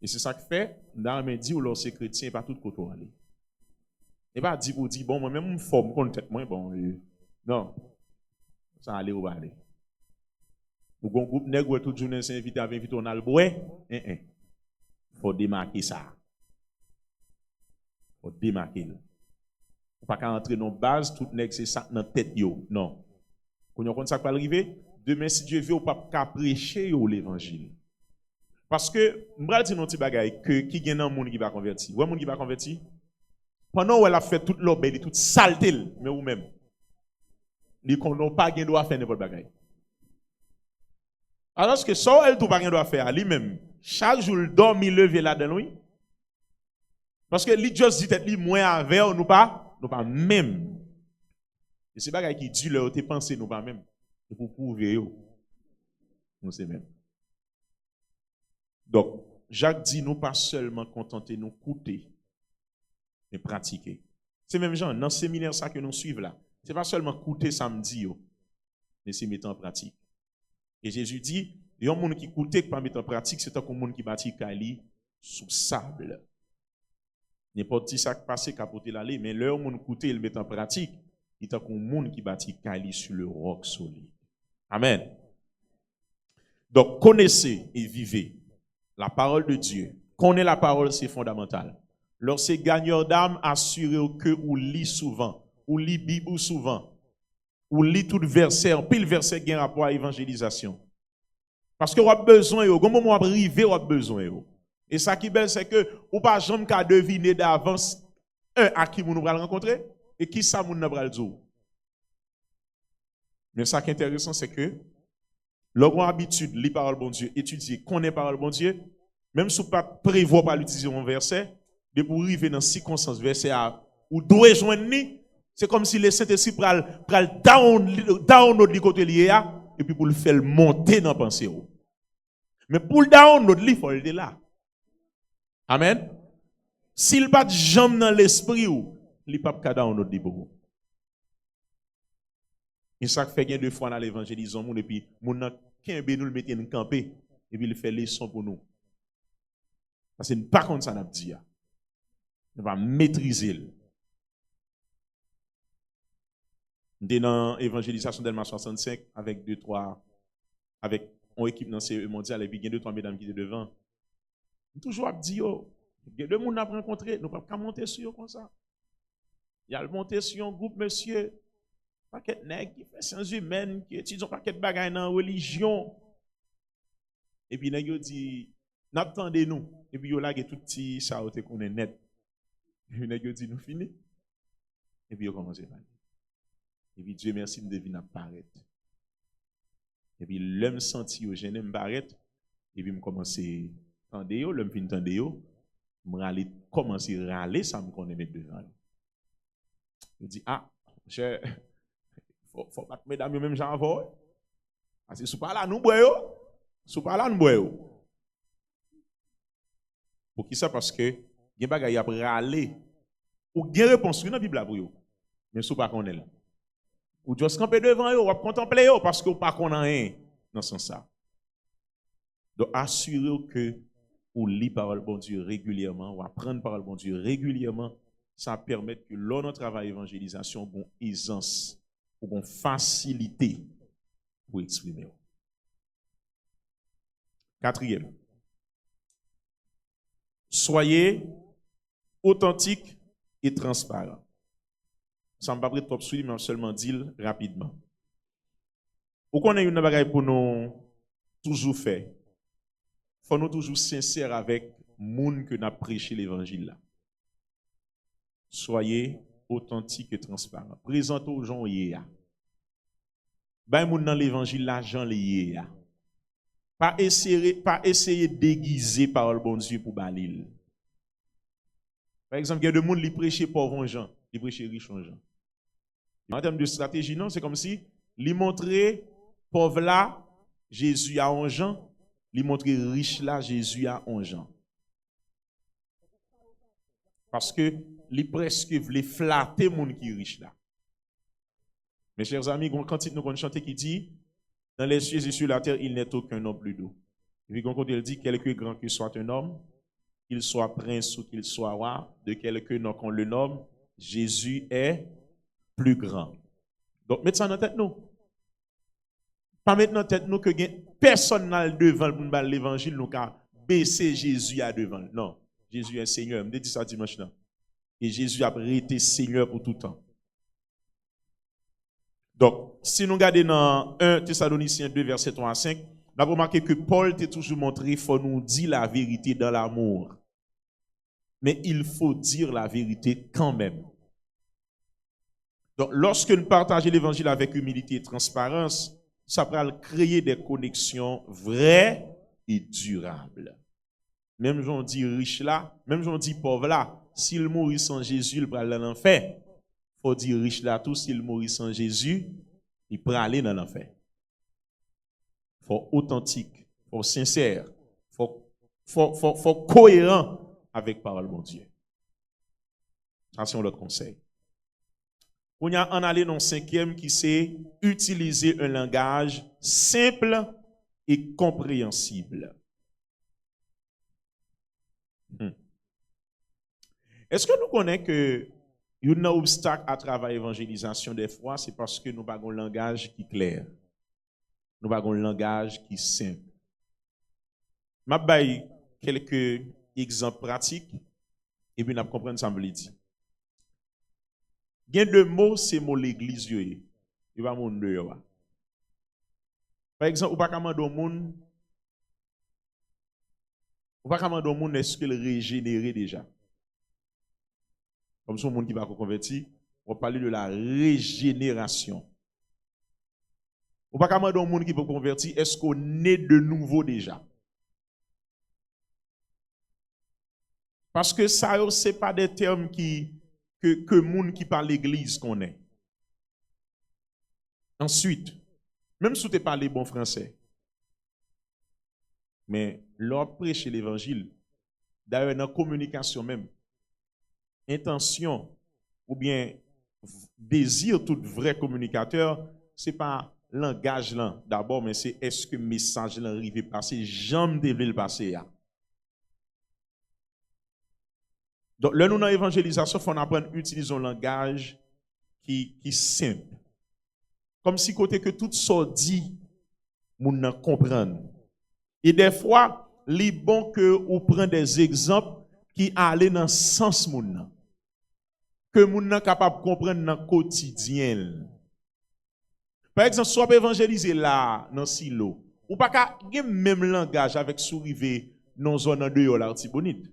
Et c'est ça que fait, dans le dit où l'on c'est chrétien, pas tout côté aller. Et pas dit pour dire, bon, moi-même, une forme contre tête moins, bon, non. Ça aller ou pas aller. Ou un groupe nègre toute journée s'invite à inviter on a le bois, faut démarquer ça. Faut démarquer. Faut pas qu'entrer dans base tout nèg c'est ça dans tête yo. Non. Quand on ça va arriver, demain si Dieu veut ou pas qu'à prêcher l'évangile. Parce que m'bral di non ti bagay que qui gen nan moun qui va converti. Ouais moun qui va converti. Pendant où elle a fait toute l'obéi, toute saleté mais ou même. Li qu'on pas gen droit faire n'importe bagay. Alors que ça elle tout pas gen droit faire lui-même. Chaque jour il dort, il lever là dedans lui. Parce que li juste dit tête li moins avec nous pas même. Et c'est bagay qui dit leur te penser nous pas même. Et pour prouver yo. Nous c'est même. Donc Jacques dit nous pas seulement contenter nous écouter mais pratiquer. C'est même genre dans le séminaire ça que nous suivons là. C'est pas seulement écouter samedi yo, mais c'est mettre en pratique. Et Jésus dit, il y a un monde qui écoute qui pas mettre en pratique, c'est un monde qui bâtit Kali sous sable. N'importe qui ça qui passe capoter l'aller, mais leur monde écoute il met en pratique, il est un monde qui bâtit Kali sur le roc solide. Amen. Donc, connaissez et vivez la parole de Dieu. Connaître la parole, c'est fondamental. Lorsque gagneur d'âme, assurez que vous lisez souvent, ou lit Bible souvent, ou lit tout verset, en pile verset qui a rapport à l'évangélisation. Parce que vous avez besoin, au moment où vous arrivez, vous avez besoin. Et ça qui est belle, c'est que vous pas jamais qu'à deviner d'avance à qui vous nous allons rencontrer et qui ça vous nous allons dire. Mais ça qui est intéressant, c'est que lorsqu'on a l'habitude de lire la parole de Dieu, étudier, connaître la parole de Dieu, même si vous ne pouvez pas prévoir par l'utiliser un verset, de pour arriver dans circonstance verset ou doit joindre, c'est comme si le Saint-Esprit pral download du côté lié et puis pour le faire monter dans la pensée. Mais pour le download, il faut être là. Amen. S'il pas de jambe dans l'esprit, il ne peut pas download du beaucoup. Et ça fait bien deux fois dans l'évangélisation, et puis mon nous le mettre en campé, et puis il fait leçon pour nous. Parce que par contre ça n'a pas dit. On va maîtriser. Dans l'évangélisation d'Elma 65, avec avec une équipe dans CE mondial, et puis il y a 2-3 mesdames qui étaient devant. Toujours à dire, il y a deux personnes à rencontrer, nous ne pouvons pas monter sur eux comme ça. Il y a le monter sur un groupe, monsieur, paquet de nègres qui fait sciences humaines, qui étudie un paquet de bagages dans la religion. Et puis, il dit, n'attendez-nous. Et puis, il y a tout petit ça qu'on est net. Et puis, il dit, nous finissons. Et puis, il commence à parler. Et puis, Dieu merci, nous devons apparaître. Et puis, l'homme senti au gêné me paraître. Et puis, je commence à tendre, l'homme fin tendre, je commence à râler, ça me connaît mettre devant. Je dis, faut pas que mesdames même j'en vois. Parce que si pas là, nous boyons. Si pas là, nous boyons. Pour qui ça? Parce que, il y a des bagages à râler. Ou il y a une réponse dans la Bible pour vous. Mais si pas qu'on est là. Ou juste camper devant eux, ou contempler eux, parce que vous pas qu'on a rien dans ce sens. Donc, assurez-vous que vous lisez la parole de bon Dieu régulièrement, ou apprendre la parole de bon Dieu régulièrement, ça permet que lors de notre travail d'évangélisation, vous avez une aisance, ou une facilité pour exprimer. Quatrième, soyez authentique et transparent. Ça ne va pas être trop suivi, mais seulement dire rapidement. Ou qu'on ait une bagaille pour nous toujours faire. Il faut nous toujours sincères avec les gens que nous prêché l'évangile là. Soyez authentique et transparent. Présentez aux gens hier. Ben moun dans l'évangile là, gens lié. Pas essayer de déguiser par le bon Dieu pour balil. Par exemple, il y a des gens qui prêchent pauvres gens, qui prêchent riches gens. En termes de stratégie, non, c'est comme si ils montraient pauvre là, Jésus a un gens, ils montraient riche là, Jésus a un gens. Parce que ils presque voulaient flatter les gens qui sont riches là. Mes chers amis, quand nous chantons qui dit, dans les cieux et sur la terre, il n'est aucun homme plus doux. Et puis quand il dit, quelque grand que soit un homme, qu'il soit prince ou qu'il soit roi, de quelque nom qu'on le nomme, Jésus est plus grand. Donc, mettez ça dans la tête nous. Pas mettre dans la tête nous que personne n'a devant l'évangile, nous qu'à baisser Jésus à devant. Non, Jésus est Seigneur. Je me dis ça dimanche là. Et Jésus a été Seigneur pour tout temps. Donc, si nous regardons dans 1 Thessaloniciens 2, verset 3 à 5, nous avons remarqué que Paul t'a toujours montré qu'il faut nous dire la vérité dans l'amour. Mais il faut dire la vérité quand même. Donc, lorsque nous partageons l'évangile avec humilité et transparence, ça va créer des connexions vraies et durables. Même si on dit riche là, même si on dit pauvre là, s'il mourit sans Jésus, il va aller dans l'enfer. Il faut dire riche là tout, s'il mourit sans Jésus, il peut aller dans l'enfer. Il faut authentique, il faut sincère, il faut cohérent avec la parole de Dieu. Ça, c'est notre conseil. On a en allé dans le 5e qui c'est utiliser un langage simple et compréhensible. Est-ce que nous connaissons que il y a un obstacle à travers l'évangélisation des fois, c'est parce que nous n'avons pas un langage qui est clair. Nous n'avons pas un langage qui est simple. m'a bail quelques exemples pratiques et puis n'a comprendre ça me le dit. Gain de mots c'est mot l'église yo. Il va mon dehors. Par exemple, ou pas commander au monde est-ce qu'il régénéré déjà. Comme son monde qui va convertir, on va parler de la régénération. Ou pas commander au monde qui va convertir, est-ce qu'on est de nouveau déjà. Parce que ça, ce n'est pas des termes que monde qui parle l'église connaît. Ensuite, même si tu parles bon français, mais l'ordre prêcher l'évangile, d'ailleurs dans la communication même, intention ou bien désir tout vrai communicateur, ce n'est pas langage là d'abord, mais c'est est-ce que le message là arrive à passer, jamais devait le passer. Donc, là, nous, dans l'évangélisation, il faut apprendre à utiliser un langage qui est simple. Comme si côté que tout ça dit, nous comprendre. Et des fois, il est bon que vous preniez des exemples qui allaient dans le sens moun. Que nous sommes capables de comprendre dans le quotidien. Par exemple, soit évangéliser là, dans le silo, ou pas qu'à même langage avec sourivé dans la zone de l'Artibonite.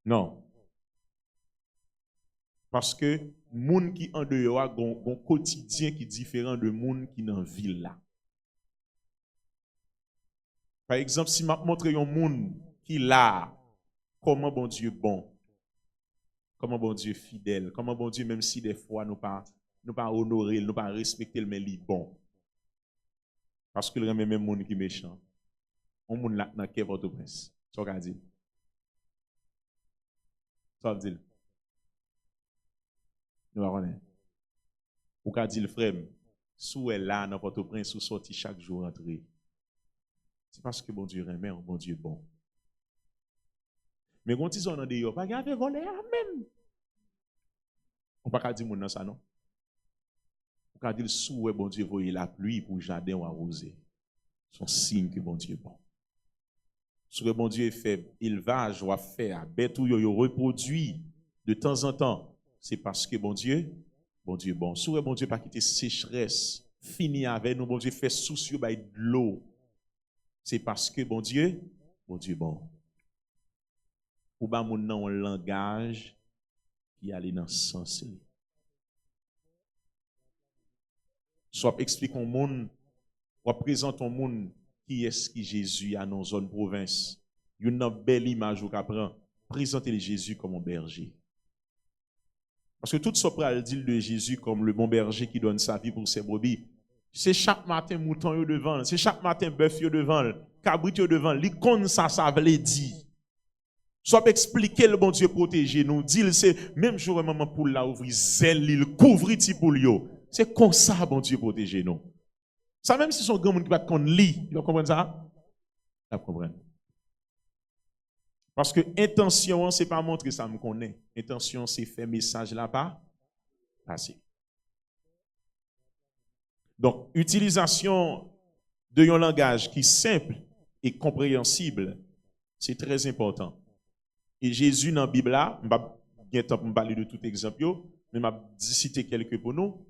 Non. Parce que moun qui en dehors a un quotidien qui est différent de moun qui dans la ville là. Par exemple, si je montre un moun qui là, comment bon Dieu bon, comment bon Dieu fidèle, comment bon Dieu même si des fois nous pas honorer, nous pas respecter mais il bon. Parce que le même moun qui méchant. On moun là dans quel votre prince. Ça qu'a dit. Ça veut dire. Nous va connaître. Ou qu'a dit le frère, sous est là dans votre prince sous sorti chaque jour entrer. C'est parce que bon Dieu remet, bon Dieu bon. Mais quand ils ont dit, pas garder voler, amen. On pas dire mon ça non. On pas dire sous bon Dieu voyer la pluie pour jardin ou arroser. Son signe que bon Dieu est bon. Ce que bon Dieu est faible, élevage ou faire, bête ou yo reproduit de temps en temps, c'est parce que bon Dieu est bon. Ce que bon Dieu pas quitter sécheresse, fini avec nous, bon Dieu fait soucieux de l'eau. C'est parce que bon Dieu est bon. Ou ba moun nan un langage qui allait dans ce sens. Soit explique au monde, ou présente au monde qui est-ce qui Jésus a dans zone province. Une belle image ou qu'apprend présenter Jésus comme un berger. Parce que tout ce pral dit de Jésus comme le bon berger qui donne sa vie pour ses brebis. C'est chaque matin mouton yo devant, c'est chaque matin bœuf yo devant, cabrit yo devant, li kon ça veut dire. Soit expliquer le bon Dieu protéger nous, dit c'est même jour maman pour la ouvrir zèle, il couvre ti pour yo. C'est comme ça bon Dieu protéger nous. Ça même si son grand monde qui va qu'on lit, vous comprenez ça? Vous comprenez? Parce que intention c'est pas montrer ça me connaît. Intention c'est faire message là-bas passer. Donc, utilisation de un langage qui est simple et compréhensible, c'est très important. Et Jésus dans la Bible là, je vais pas parler de tout exemple, mais je vais citer quelques pour nous.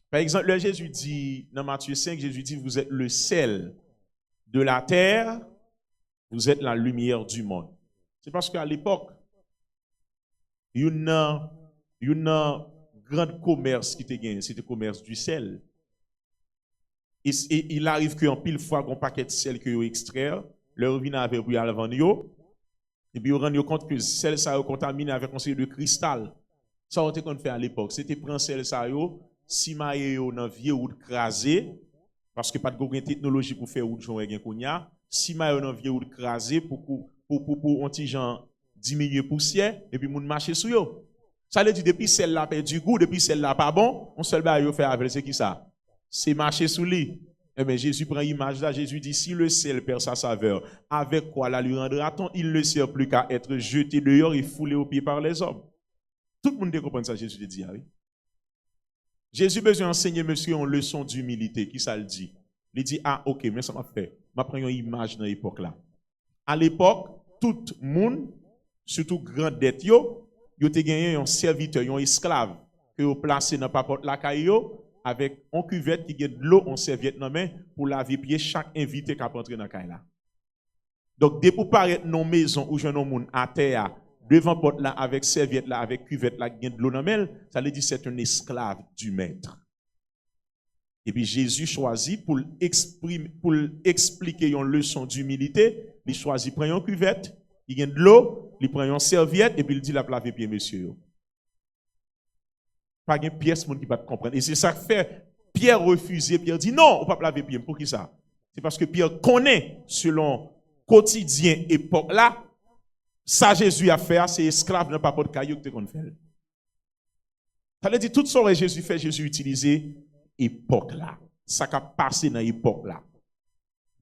Par exemple, là, Jésus dit, dans Matthieu 5, Jésus dit, vous êtes le sel de la terre, vous êtes la lumière du monde. C'est parce qu'à l'époque, il y a un grand commerce qui était gagné, c'était le commerce du sel. Et il arrive qu'en pile fois, un paquet de sel que vous extraire, leur vin avec vous à l'avant et puis vous rendez compte que sel ça est contaminé avec un série de cristal. Ça on qu'on fait à l'époque, c'était prendre sel ça yo, si maye yo dans vieux ou crasé parce que pas de technologie pour faire ou de joindre kounya, si maye dans vieux ou crasé pour un petit gens diminuer poussière et puis moun marcher sur yo. Ça veut dire depuis sel là perd du goût, depuis sel là pas bon, on seul ba yo faire avec c'est qui ça? C'est marcher sous lui. Eh bien, Jésus prend l'image là, Jésus dit, si le sel perd sa saveur, avec quoi la lui rendra-t-on? Il ne sert plus qu'à être jeté dehors et foulé aux pieds par les hommes. Tout le monde comprend ça, Jésus le dit, oui. Jésus besoin d'enseigner monsieur une leçon d'humilité, qui ça le dit? Il dit, ah ok, mais ça m'a fait. Je prends une image dans l'époque là. À l'époque, tout le monde, surtout grand dette, yo te gagné un serviteur, un esclave, que vous placez dans la porte la caillou avec un cuvette qui a de l'eau en serviette dans main pour laver pied chaque invité qui a entré dans la caille là. Donc, dès pour paraître dans maison où jeune monde à terre, devant porte là, avec serviette là, avec cuvette là, qui a de l'eau dans main, ça veut dire c'est un esclave du maître. Et puis Jésus choisit pour expliquer une leçon d'humilité, il choisit prend une cuvette, il gagne de l'eau, il prend une serviette et puis il dit la laver pied monsieur. Pas une pièce monde qui va comprendre. Et c'est ça que fait Pierre refusé, Pierre dit non, on ne peut pas laver pied. Pour qui ça? C'est parce que Pierre connaît selon quotidien époque là, ça Jésus a fait, c'est esclave dans pas de caillou que tu fait. Ça veut dire tout ce que Jésus fait, Jésus utilisé époque là. Ça a passé dans l'époque là.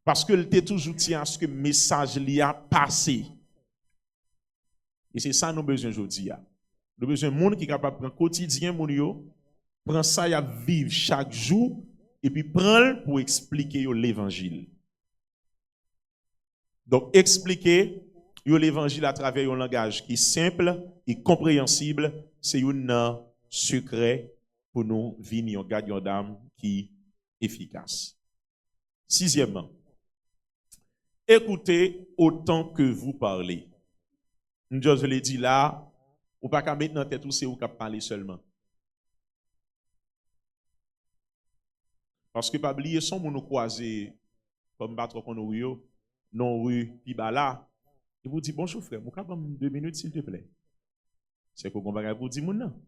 Parce que il toujours tient à ce que le message li a passé. Et c'est ça nous besoin aujourd'hui. Nous besoin de monde qui est capable de prendre quotidien mon yo, prendre ça et vivre chaque jour et puis prendre pour expliquer l'évangile. Donc expliquer l'évangile à travers un langage qui est simple et compréhensible, c'est un secret pour nous vivre un gardien d'âme qui est efficace. Sixièmement, écoutez autant que vous parlez. Je l'ai dit là, ou pas qu'à mettre dans tête ou c'est ou qu'à parler seulement. Parce que pas oublier son moun nous croiser comme pas trop qu'on yo non rue Pibala. Il vous dit bonjour frère, vous capable 2 minutes s'il te plaît. C'est qu'on va vous dire moun non.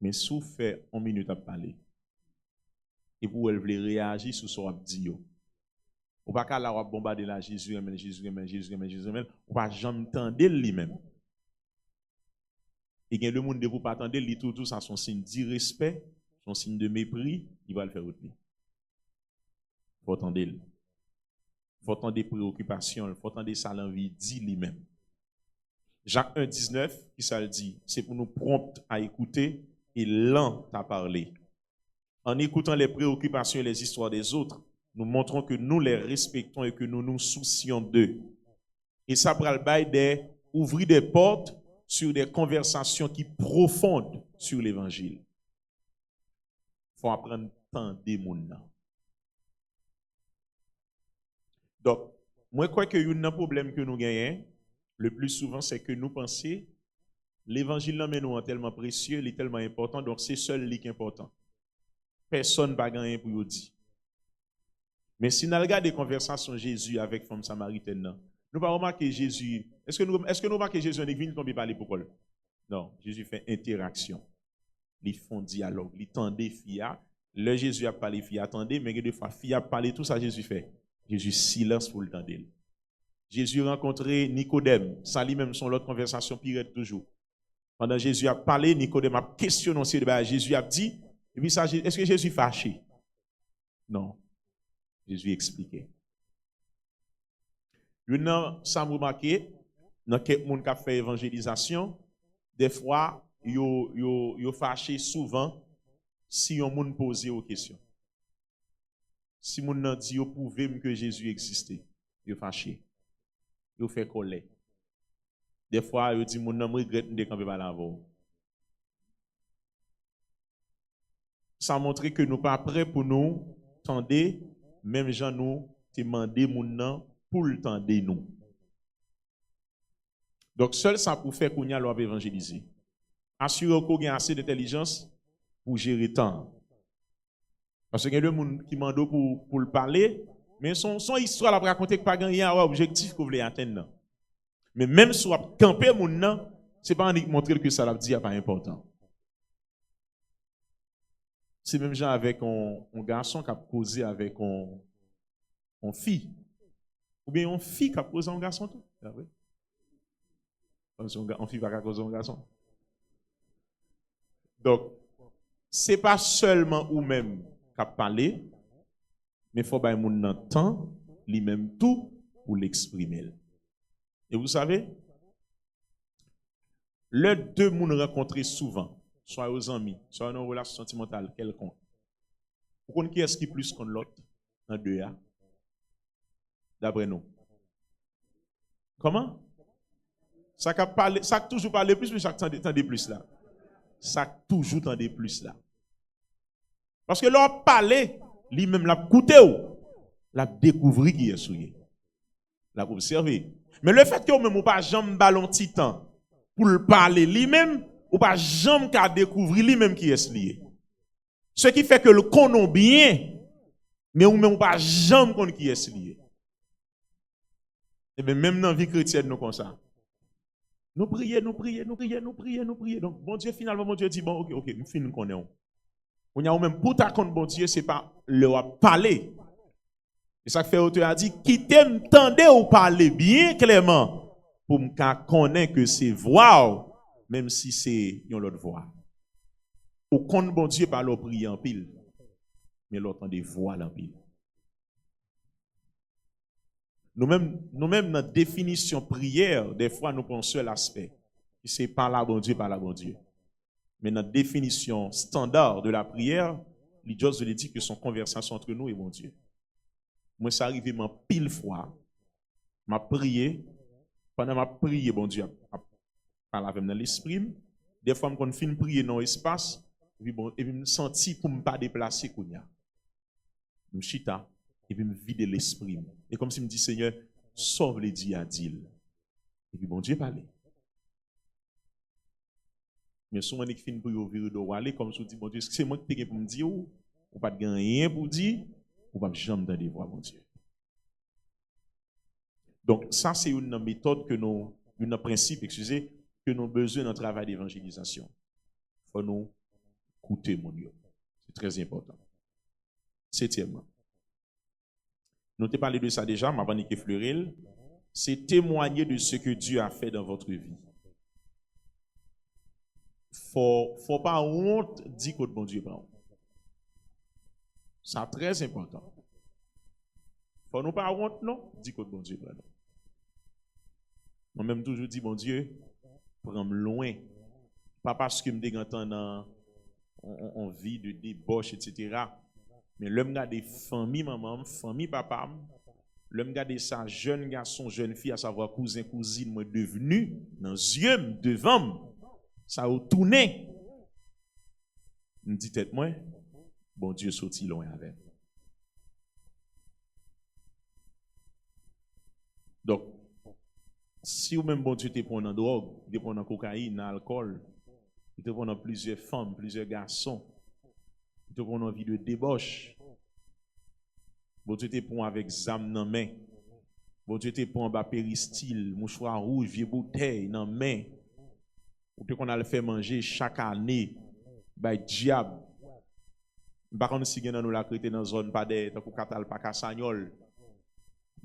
Mais sous fait 1 minute à parler. Et pour elle veut réagir sur ce qu'on dit yo. Ou pas qu'à la bombarder la Jésus amen Jésus amen Jésus amen Jésus amen, ou pas jamais entendre lui-même. Et bien le monde de vous pas attendre lui tout ça son signe d'irrespect, son signe de mépris, il va le faire retenir. Faut attendre lui. Faut attendre des préoccupations, faut attendre ça l'envie dit lui-même. Jacques 1:19 qui ça le dit, c'est pour nous prompt à écouter et lent à parler. En écoutant les préoccupations et les histoires des autres, nous montrons que nous les respectons et que nous nous soucions d'eux. Et ça prend le bail ouvrir des portes sur des conversations qui profondent sur l'évangile. Il faut apprendre tant des monde. Donc, moi, je crois que un problème que nous gagnons, le plus souvent, c'est que nous pensons l'évangile là, nous est tellement précieux, il est tellement important, donc c'est seul qui est important. Personne ne va gagner pour vous dire. Mais si nous regardons des conversations de Jésus avec femme samaritaine, nous ne pas remarquer Jésus. Est-ce que nous remarquons Jésus en église tomber par les paroles? Non, Jésus fait interaction. Ils font dialogue, ils tendent fia. Le Jésus a parlé fia, attendez, mais des fois fia a parlé, tout ça Jésus fait. Jésus silence pour le tendre. Jésus rencontré Nicodème, ça lui-même son l'autre conversation pire toujours. Pendant Jésus a parlé, Nicodème a questionné sur le Jésus a dit, et puis ça, est-ce que Jésus fâché? Non. Jésus expliquait. Ça m'a remarqué, dans quelques gens qui ont fait évangélisation, des fois, ils fâché souvent si un monde pose aux questions. Si mon nan dit vous pouvez que Jésus existait, vous fâché. Vous fait colère. Des fois, vous dit mon nan regrette de camper par l'avant. Ça montre que nous pas prêts pour nous tendre, même gens nous demander mon nan pour le tendre nous. Donc seul ça pour faire qu'on y a l'on évangéliser. Assurer qu'on a assez d'intelligence pour gérer le temps. Parce qu'il y a des gens qui demandent pour le parler, mais son histoire la raconter que pas gagner un objectif que vous voulez atteindre. Mais même si vous campez mon nom, c'est pas uniquement montrer que ça l'a dit pas important. C'est même genre avec un garçon qui a causé avec une fille. Ou bien une fille qui a causé un garçon tout. Une fille va causer un garçon. Donc, c'est pas seulement ou même qui parler, mais il faut que moun nan temps, lui-même tout pour l'exprimer. Et vous savez, les deux moun rencontrés souvent, soit aux amis, soit dans une relation sentimentale quelconque. Vous connaissez qui est-ce qui plus qu'on l'autre en deux a? D'après nous. Comment? Ça a toujours parlé plus, mais chaque temps de plus là. Ça a toujours temps de plus là. Parce que leur parler, lui-même l'a coûté ou l'a découvert qui est souillé. L'a observé. Mais le fait que même ou pas jamais ballon titan pour le parler lui-même, ou pas jamais qu'à découvrir lui-même qui est lié. Ce qui fait que le connaît bien, mais ou même ou pas jamais connaît qui est lié. Et bien même dans la vie chrétienne, nous comme ça. Nous prions. Donc, bon Dieu, finalement, bon Dieu dit, bon, ok, nous finissons nous connaissons. On y a même pour ta compte, bon Dieu, c'est pas le parler. Et ça fait auteur a dit, qui t'entendez ou parler bien clairement, pour me connaître que c'est voix, même si c'est une autre voix. Au compte, bon Dieu, pas le prier en pile, mais l'autre des voix en pile. Nous-mêmes, dans la définition prière, des fois, nous pensons à l'aspect. C'est par là, bon Dieu, par là, bon Dieu. Mais notre définition standard de la prière, l'idiote je l'ai dit que son conversation entre nous et mon Dieu. Moi, ça arrive ma pile fois, m'a prié, pendant ma prié, bon Dieu, parle avec dans l'esprit. Des fois, quand je finis prier dans l'espace, et puis me senti pour ne pas déplacer kounya. Je chita et puis me vider l'esprit. Et comme si me dit Seigneur, sauve les diadiles. Et puis bon Dieu parlait. Mais souvent, il finit pour ouvrir le aller comme si dit bon Dieu, c'est moi qui t'ai pour me dire ou pas de rien pour dire ou pas jamais dans des voix mon Dieu. Donc ça c'est une méthode que nous, un principe, excusez, que nous avons besoin dans le travail d'évangélisation. Il faut nous écouter mon Dieu. C'est très important. Septièmement. Nous t'ai parlé de ça déjà, ma Vanique Fleurel, c'est témoigner de ce que Dieu a fait dans votre vie. Faut pas honte dire que bon Dieu pas honte. C'est très important. Faut nous pas honte non, dire que bon Dieu pas honte. Moi même toujours dit bon Dieu, prends-moi loin. Pas parce que me dégantant en vie de débauche etc. Mais l'homme garde des familles maman, famille papa, l'homme garde sa jeune garçon, jeune fille à savoir cousin cousine moi devenu dans yeux devant ça a tourné. Me dit tête moi, bon Dieu sorti loin avec. Donc, si ou même bon Dieu te prend en drogue, te prend en cocaïne, en alcool, te prend en plusieurs femmes, plusieurs garçons, te prend en vie de débauche, bon Dieu te prend avec zam dans main, bon Dieu te prend en bas péristyle, mouchoir rouge, vieux bouteille dans main, ou te qu'on a le fait manger chaque année, by diable. Par contre, si nous la créé dans zone pas de, tant qu'on catal pas Cassagnol.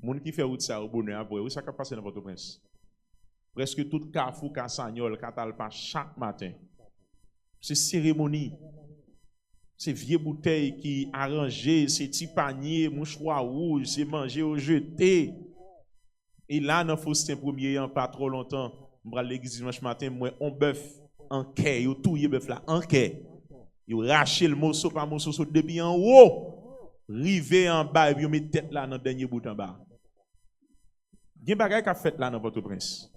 Moun qui fait route ça au bonheur après, où ça qui passe dans votre prince? Presque tout Carrefour Cassagnol, catal pas chaque matin. C'est cérémonie. C'est vieux bouteilles qui arrangées, c'est petits paniers, mouchoir rouge, c'est manger au jeté. Et là, dans Faustin premier, pas trop longtemps, je vais à l'église dimanche matin, moi, on bœuf en quai, yo touye bœuf là en quai. Yo raché le morceau par morceau depuis en haut, rivé en bas, et puis yo met tête là dans le dernier bout en bas. Gen bagay qu'a fait là dans votre prince.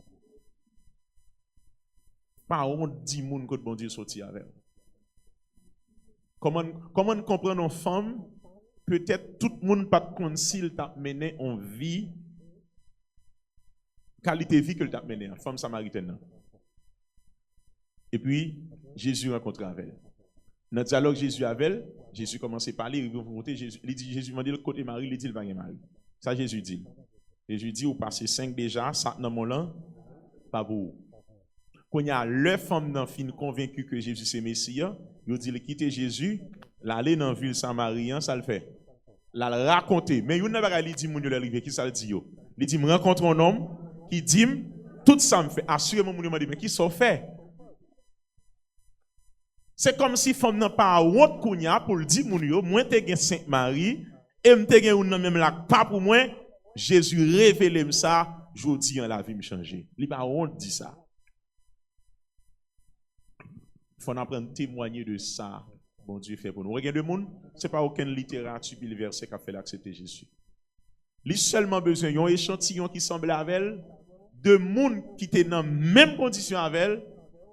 Pas honte 10 moun que bon Dieu sorti avec. Comment comprendre une femme? Peut-être tout le monde pas de concile t'a mené en vie, qualité de vie que t'a mené, femme samaritaine. Et puis Jésus rencontre avec elle. Dans le dialogue Jésus avec elle, Jésus commence à parler, il veut monter, Jésus m'a dit le côté Marie, il dit le va Marie. Ça Jésus dit. Jésus dit, vous passez 5 déjà, ça dans mon lan, pas vous. Quand il y a le femme dans fin convaincu que Jésus c'est Messie, il dit, quitter Jésus, l'aller dans la ville Samarien, ça le fait. La raconter. Mais il n'a pas dit, mon Dieu, l'arrivée, qui ça le dit, yo. Il dit, me rencontre un homme qui dit, tout ça me fait. Assurément, mon Dieu m'a dit, mais qui ça fait? C'est comme si femme n'a pas honte kounya pour le dire, mon Dieu, moi te gen Sainte Marie, et me te gen ou nan même la pas pour moi, Jésus révèle ça, jodi en la vie me changer. Il pas honte dit ça. Il faut apprendre à témoigner de ça. Bon Dieu fait pour nous. Regardez le monde, ce n'est pas aucune littérature puis le verset qui a fait l'accepter Jésus. Il a seulement besoin d'un échantillon qui semble avec elle, de monde qui était dans la même condition avec elle,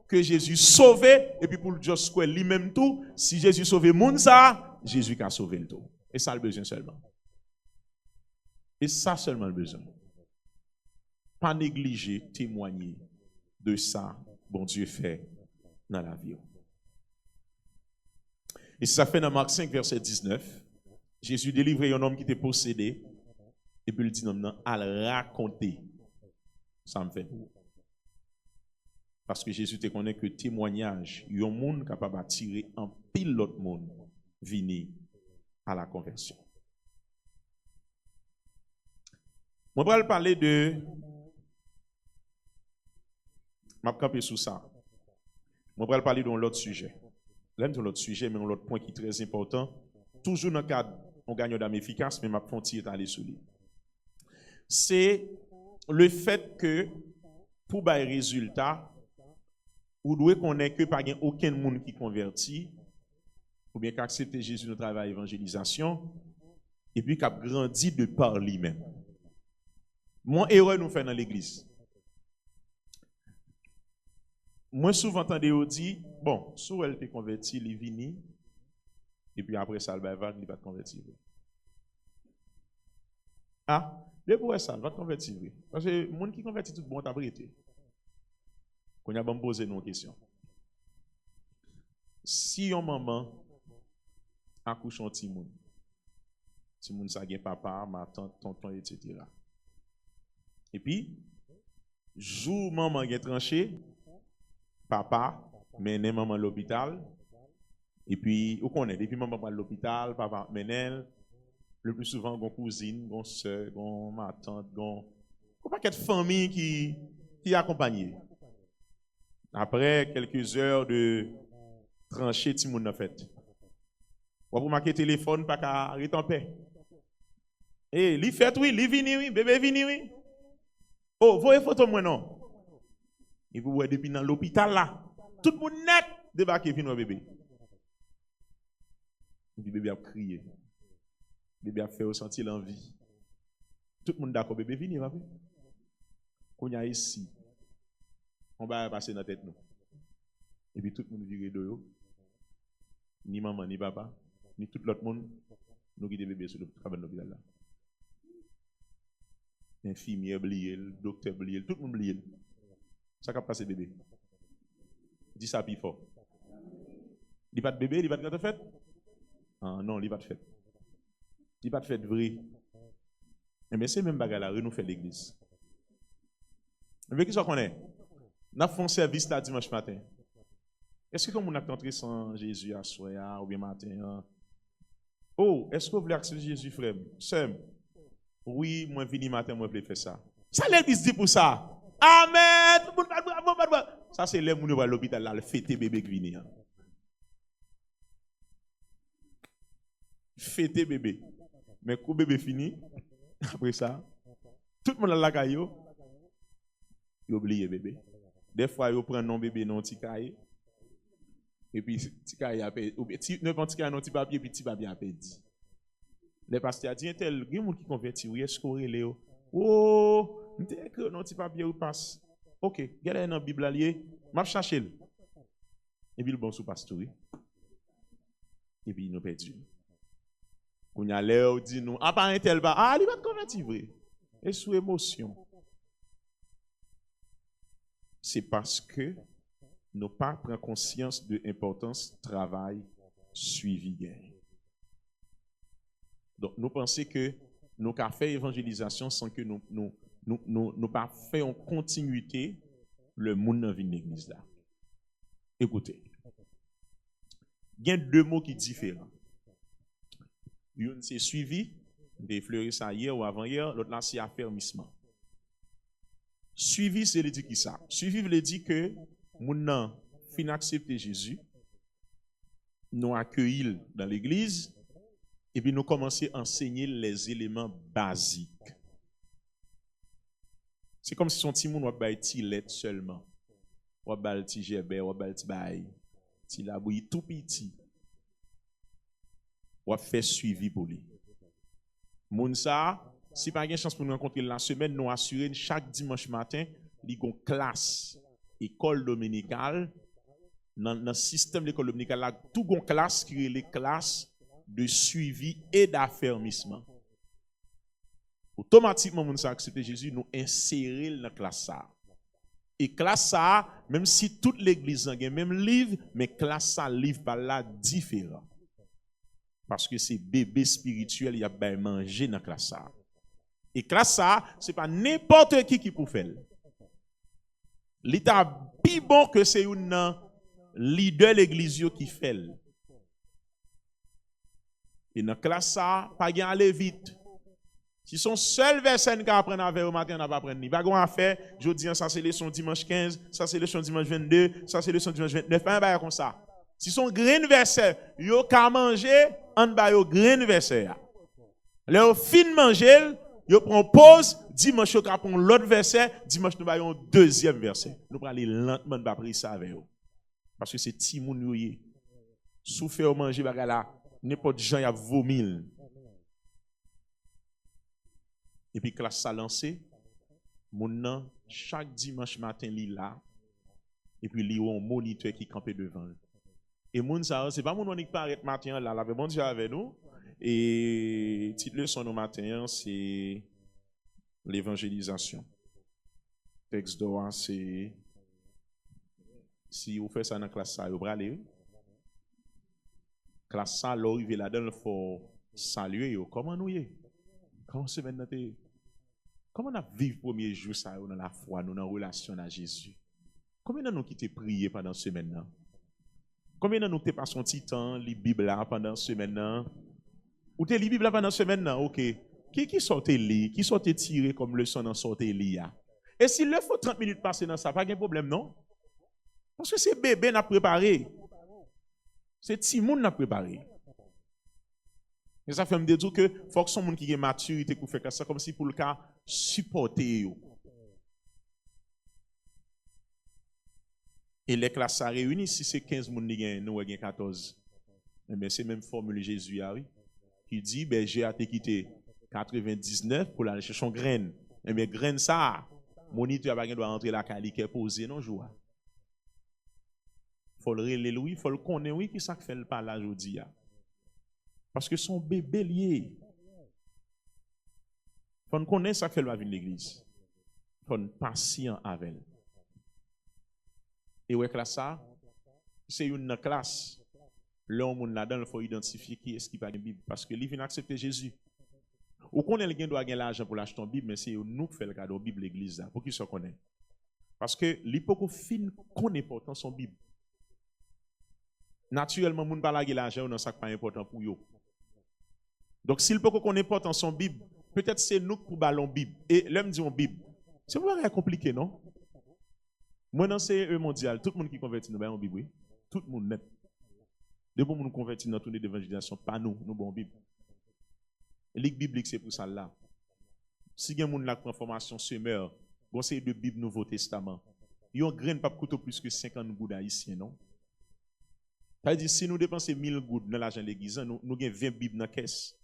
que Jésus sauvé, et puis pour le juste lui-même tout, si Jésus sauvé monde ça, Jésus qui a sauvé le tout. Et ça le besoin seulement. Et ça seulement le besoin. Pas négliger, témoigner de ça, bon Dieu fait dans la vie. Et ça fait dans Marc 5, verset 19, Jésus délivrait un homme qui était possédé, et puis il dit non, à le raconter. Ça me fait. Parce que Jésus te connaît que témoignage, il y a un monde capable d'attirer un pile l'autre monde venir à la conversion. On va parler de. Je vais camper sur ça. On va parler d'un autre sujet. Là, c'est un autre sujet, mais un autre point qui est très important. Toujours dans le cadre, on gagne d'âme efficace, mais je vais aller sur lui. C'est le fait que, pour les résultats, vous devez connaître que pas aucun monde qui convertit, ou bien qu'accepter Jésus dans le travail d'évangélisation, et puis qu'a grandi de par lui-même. Mon erreur nous fait dans l'église. Moi, souvent, entendez dire, bon, si elle est converti, il est venu, et puis après ça, il va te convertir. Ah, le pour ça, il va te convertir. Parce que les gens qui convertit tout le monde, t'as prêté. Qu'on a me poser une question. Si une maman accouche un petit monde ça gagne papa, ma tante, tonton, etc. Et puis, jour maman est tranché, papa mène maman à l'hôpital. Et puis, vous connaissez, depuis maman va à l'hôpital, papa mène elle. Le plus souvent, gon cousine, gon soeur, gon ma tante, gon paquet de famille qui accompagne. Après quelques heures de trancher, tout le monde a fait. Ou pour marquer téléphone, pas qu'à arrêter en paix. Eh, li fait oui, li vini oui, bébé vini oui. Oh, voyez photo moi non. Et vous voyez depuis dans l'hôpital là, tout le monde net débarqué vini bébé. Et puis bébé a crié. Bébé a fait ressentir l'envie. Tout le monde d'accord, bébé vini, va. Qu'on y a ici. On va passer dans la tête nous. Et puis tout le monde vire de yo. Ni maman, ni papa, ni tout l'autre monde, nous guidons bébé sur le cabane de l'hôpital là. Infirmière oublié, docteur oublié, tout le monde oublié. Ça va passer bébé. Dis ça plus fort. Il va de bébé, il va de fête? Ah non, il va de fête. Il va de fête vrai. Mais c'est même bagarre là, nous fait l'église. Mais qui soit qu'on est? Nous avons fait un service là dimanche matin. Est-ce que vous avez entré sans Jésus à soir ou bien matin? Oh, est-ce que vous voulez accepter Jésus, frère? Sem. Oui, moi, vini matin, moi, je voulais faire ça. Ça, l'église dit pour ça. Amen! Ça, c'est les gens qui vont à l'hôpital, là, le fêter bébé qui vient. Fêter bébé. Mais quand bébé fini, après ça, tout le monde a la caillou, il oublie bébé. Des fois, il prend non bébé, non petit caillou. Et puis, petit caillou a perdu. Ne pas petit caillou, non petit papier, puis petit papier a perdu. Le pasteur a dit, tel, il y a des gens qui convertissent, oui, est-ce qu'on est là? Oh, dès que non petit papier ou passe. Ok, regardez dans la Bible alliée, m'a cherché. Et puis le bon sous pasteur. Et puis il nous perdu. Quand il y a l'air, dit nous, ah, pas un tel bas, ah, il va te convertir, vrai. Et sous émotion. C'est parce que nous pas prendre conscience de l'importance travail suivi gain. Donc, nous pensons que nous avons fait évangélisation sans que nous pas fait en continuité le monde dans l'église là. Écoutez, il y a deux mots qui sont différents. Une c'est suivi, des fleuris ça hier ou avant-hier, l'autre là c'est affermissement. Suivi, c'est le dire qui ça? Suivi veut dire que nous fin accepter Jésus, nous accueillir dans l'église, et puis nous commencer à enseigner les éléments basiques. C'est comme si son petit monde va ti lettre seulement. Ou ba ti gebe, ou ba ti bay, ti la bouille tout petit. Ou faire suivi pour lui. Moun ça, si pas une chance pour nous rencontrer la semaine, nous assurer chaque dimanche matin, li gon classe école dominicale dans le système de l'école dominicale là tout gon classe qui est les classes de suivi et d'affermissement. Automatiquement moun sa accepter Jésus nous insérer dans classe ça. Et classe ça même si toute l'église a même livre mais classe ça livre par là différent. Parce que c'est bébé spirituel il y a bien manger dans classe ça. Et classe ça, c'est pas n'importe qui peut faire. L'état plus bon que c'est un leader de l'église qui fait. Et dans classe ça, pas gain aller vite. Si son seul verset qu'on apprend avec au matin, on n'a pas appris ni. Pas grand affaire, je dis ça c'est leçon dimanche 15, ça c'est leçon dimanche 22, ça c'est leçon dimanche 29, pas un bail comme ça. Si son grain verset, yo ka manger, on ba yo grain verset. Leur fin manger, yo prend pause, dimanche yo ka prend l'autre verset, dimanche nous ba yo deuxième verset. Nous pral aller lentement ba pris ça avec yo. Parce que c'est ti moun yo yé. Sou fait manger bagala, n'importe gens y a vomil. Et puis classe ça lancé, moun nan chaque dimanche matin li là et puis li un moniteur qui campait devant. Et moun ça c'est pas moun qui paraît matin là, la bon Dieu avec nous et petite leçon au matin c'est l'évangélisation. Texte d'or c'est si vous faites ça dans classe ça vous aller classe ça l'arrivé là-dedans faut saluer yo comment nous y comment semaine notre comment on a vécu premier jour ça dans la foi nous dans relation à Jésus combien de nous qui t'ai prié pendant semaine là combien de nous t'ai passé un petit temps li Bible là pendant semaine là ou t'ai li Bible là pendant semaine là OK qui sortait li qui sortait tiré comme leçon dans sortait li et s'il le faut 30 minutes passer dans ça pas de problème non parce que c'est bébé n'a préparé c'est petit monde n'a préparé. Et ça fait me dire que faut que son monde qui est maturité pour faire ça comme si pour le cas supporter yo. Et les classes ça réunit si c'est 15 monde qui nous gagne 14. Mais c'est même formule Jésus oui qui dit ben j'ai à te quitter 99 pour aller chercher son graine. Et mais graine ça moniteur pas doit rentrer la calique poser non jour. Faut le relever oui, faut le connaître oui qui ça fait le pas là aujourd'hui. Parce que son bébé lié. Faut connaître ça fait le venir l'église. Faut patient avec elle. Et ouais classe ça, c'est une classe. L'homme là-dedans, il faut identifier qui est-ce qui pas une Bible parce que lui vient accepter Jésus. Ou connaît le doit gagner l'argent pour l'acheter une Bible mais c'est nous qui fait le cadeau Bible l'église là pour qui se connaît. Parce que l'hypocrite fin connaît pourtant son Bible. Naturellement moun pas la l'argent non ça pas important pour yo. Donc s'il peut qu'on important son Bible, peut-être c'est nous pour ballon Bible et l'homme dit on Bible. C'est pas compliqué non? Moi dans CE mondial, tout le monde qui convertit nous ba en Bible, oui. Tout le monde net. De bon nous convertir dans tournée d'évangélisation pas nous bon Bible. Ligue biblique c'est pour ça là. Si gen moun la prend formation semeur, bon c'est de Bible Nouveau Testament. Yon grain pas coûte plus que 50 gouttes haïtiens non? C'est-à-dire, si nous dépensons 1000 gouttes dans l'argent de l'église, nous avons 20 Bibles dans la caisse.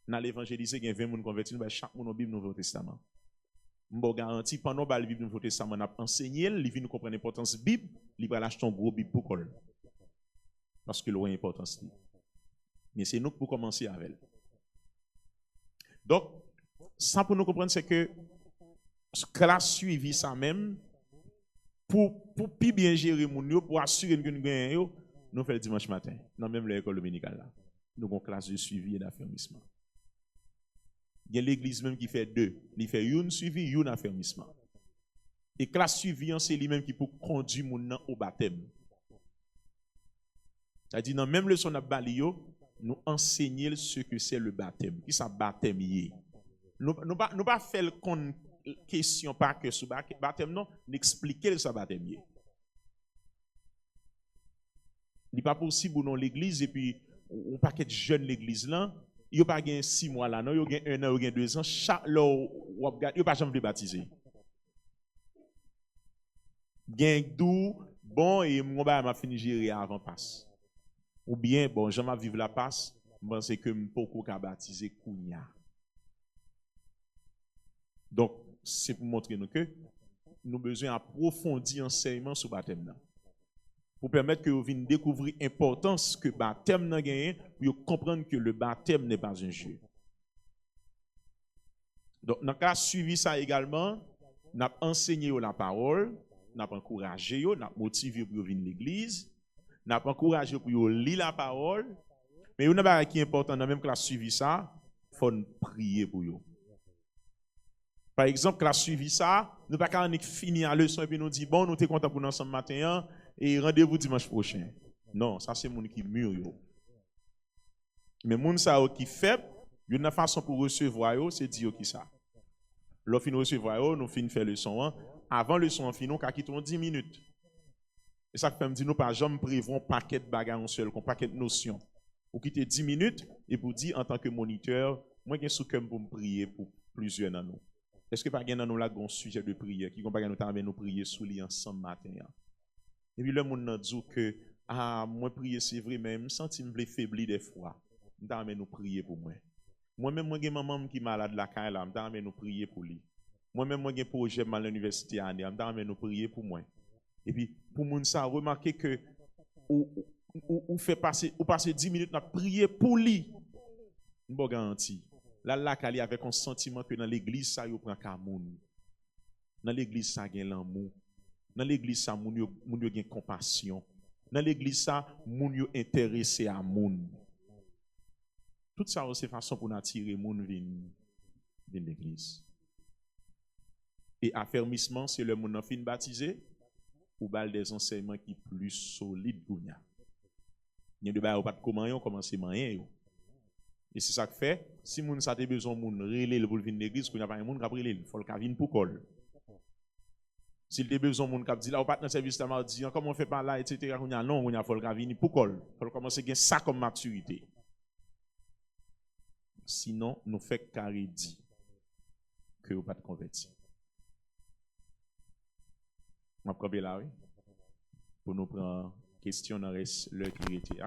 Dans l'évangélisé, nous avons 20 personnes converties, chaque monde a une Bible Nouveau Testament. Je vous garantis, pendant que la Bible Nouveau Testament a enseigné, il vient nous comprendre l'importance de la Bible, il va acheter un gros Bible pour coller. Parce que l'on a importance. Mais c'est nous pour commencer avec elle. Donc, ça pour nous comprendre, c'est que classe suivi ça même, pour plus bien gérer mon yo, pour assurer que nous gagnons, nous faisons le dimanche matin, dans même l'école dominicale là. Nous avons une classe de suivi et d'affermissement. Il y a l'église même qui fait deux. Il fait une suivi, une affermissement. Et classe suivi, c'est lui-même qui peut conduire mon nom au baptême. C'est-à-dire, dans même leçon de Balio, nous enseignons ce que c'est le baptême. Qui ça baptême y est. Nous pas faire une question pas que ce baptême, non, nous expliquer ce baptême y est. Il n'est pas possible dans l'église et puis on paquet de jeunes l'église là, il n'y a pas 6 mois là, non, il y a 1 an, il y a 2 ans, chaque là, il n'y a pas jamais baptisé. Gain doux, bon, et mon bah m'a fini gérer avant passe. Ou bien, bon, j'aime vivre la passe, je pense que je ne peux pas baptiser Kounia. Donc, c'est pour montrer nous que nous avons besoin d'approfondir l'enseignement sur le baptême. Pour permettre que vous veniez découvrir l'importance que le baptême a gagné, pour comprendre que le baptême n'est pas un jeu. Donc, dans le cas suivi ça également, nous avons enseigné la parole, nous avons encouragé, nous avons motivé pour venir à l'église, nous avons encouragé pour lire la parole. Mais il y a qui est important dans la même classe suivi ça, il faut prier pour eux. Par exemple, classe suivi ça, nous ne pouvons pas finir la leçon et puis nous dire bon, nous sommes contents pour nous ensemble matin et rendez-vous dimanche prochain. Non, ça c'est les gens qui mûr. Mais les gens qui faible, il y a une façon pour recevoir, c'est dire qui ça. Lorsque nous recevons, nous finissons faire le son. Avant le son, nous avons 10 minutes. Et ça fait me dire, nous pas jamais prévoir un paquet de bagages en seul, un paquet de notions. Vous quittez 10 minutes et vous dites, en tant que moniteur, moi, j'ai sous cœur pour me prier pour plusieurs dans nous. Est-ce que pas dans nous là un sujet de prière qui va nous permettre nous prier sous lui ensemble matin? Et puis le monde nous dit que, moi prier c'est vrai, mais je me sens me faibli des fois. Je vais nous prier pour moi. Moi-même, moi, j'ai maman qui est malade la caille là, je vais nous prier pour lui. Moi-même, moi, j'ai un projet à l'université, je vais nous prier pour moi. Et puis, pour moun ça, remarquez que ou fait passer 10 minutes à prier pour lui. Une bonne garantie. Là, Kali avec un sentiment que dans l'église, ça, il prend qu'à moun. Dans l'église, ça, il y a l'amour. Dans l'église, ça, moun yo gen compassion. Dans l'église, ça, moun yo intéressé à moun. Tout ça, c'est façon pour nous attirer moun vin l'église. Et affermissement, c'est le moun fin baptisé ou bal des enseignements qui plus solides pour nous. Il y a des bails pas de comment on commence moyen. Et c'est ça que fait, si moun sa te besoin moun relé pour venir l'église, qu'on y a pas un moun qui relé, il faut le venir pour col. S'il te besoin moun qui dit là ou pas dans service de mardi, comment on fait pas là etc. on y a non, on y a faut le venir pour col. Faut commencer gain ça comme maturité. Sinon, nous fait carré dit que vous pas de converti. On va prendre là, oui. Pour nous prendre question dans l'heure qui était.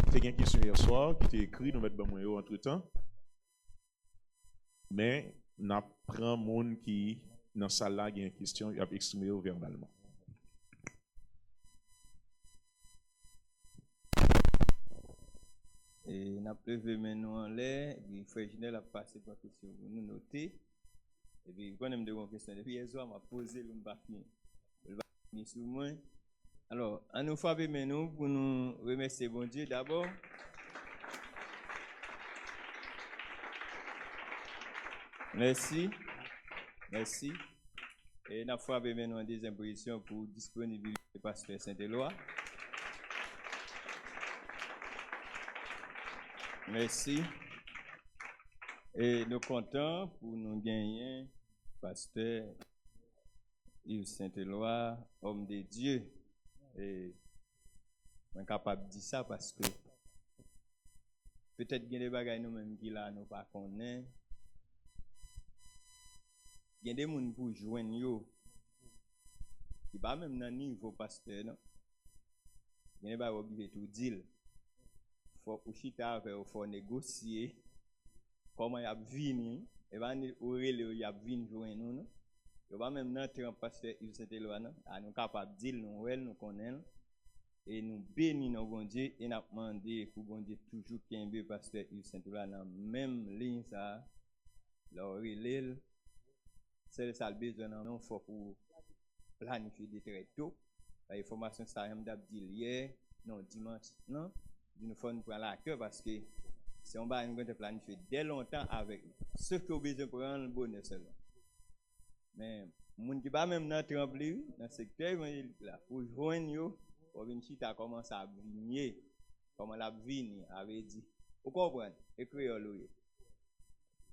C'est une question hier soir qui était écrite, nous mettons bon entre temps. Mais nous prenons monde qui dans la salle là, il y a une question, il a exprimé verbalement. Et nous avons levé maintenant en l'air, il faut que je passe par question pour nous noter. Et puis, quand on me demande une question, depuis hier soir, m'a posé le papier. Le papier sur moi. Alors, à nous frapper maintenant pour nous remercier bon Dieu d'abord. Merci. Merci. Et nous frappé maintenant en deuxième position pour disponibilité du pasteur Saint-Éloi. Merci. Et nous comptons pour nous gagner, pasteur Yves Saint-Éloi, homme de Dieu. Et je suis capable de dire ça parce que peut-être qu'il y a des bagages nous-mêmes qui là, nous ne connaissons pas. Il y a des gens pour joindre, qui ne sont pas même dans le niveau pasteur. Il y a des gens qui tout dire. Il faut négocier comment il y a venu, et va il y a venu joindre nous. Il va même notre pasteur Yves Saint-Éloi, nous sommes capables de dire nous connaissons et nous bénissons bon Dieu et nous demandons pour bon Dieu toujours qu'il y ait un pasteur Yves Saint-Éloi dans la même ligne ça, leur relève. C'est ça le besoin non faut pour planifier de très tôt. L'information ça m'a dit hier, non dimanche, non. Nous faut prendre la cœur parce que si on va nous planifier dès longtemps avec ce que vous besoin pour rendre le bonheur seulement. Mais moun qui pas même dans trembler dans le secteur évangélique là pour joindre yo pour venir chita commence à venir comment la venir avait dit. Vous comprenez? Écrire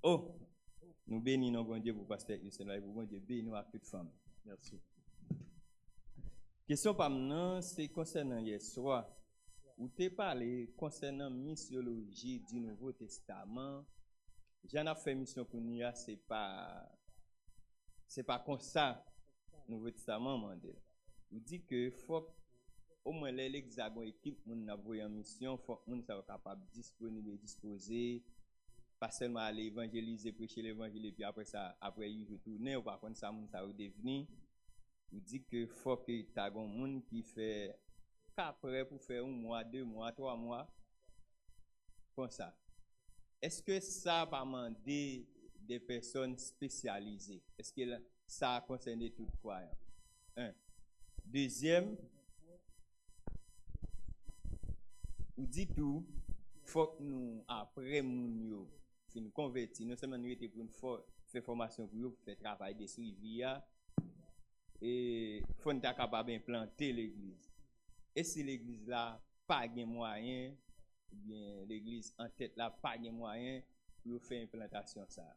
oh nous bénissons bon Dieu pour pasteur Hussein là pour bon Dieu bénir à toute femme. Merci. Question par maintenant c'est concernant hier soir. Ou t'es parlé concernant missiologie du Nouveau Testament. J'en ai fait mission pour nous, c'est pas comme ça, Nouveau Testament, Mandel. Il dit que faut au moins l'hexagone équipe, on a voyé en mission, faut qu'on soit capable disponible et disposer pas seulement aller évangéliser, prêcher l'évangile, et puis après ça, après il retourner, ou par contre, ça, ça va devenir. Il dit que faut que tu as un monde qui fait qu'après pour faire 1 mois, 2 mois, 3 mois, comme ça. Est-ce que ça va demander des personnes spécialisées? Est-ce que ça a concerné tout croyant? Un. Deuxième, vous dites tout, faut que nous, après nous, nous convertir, nous seulement nous étions pour une faire formation pour nous, faire travail de suivi, et il faut nous être capable d'implanter l'église. Et si l'église là, pas de moyens, ou bien l'église en tête là, pas de moyens pour faire implantation ça.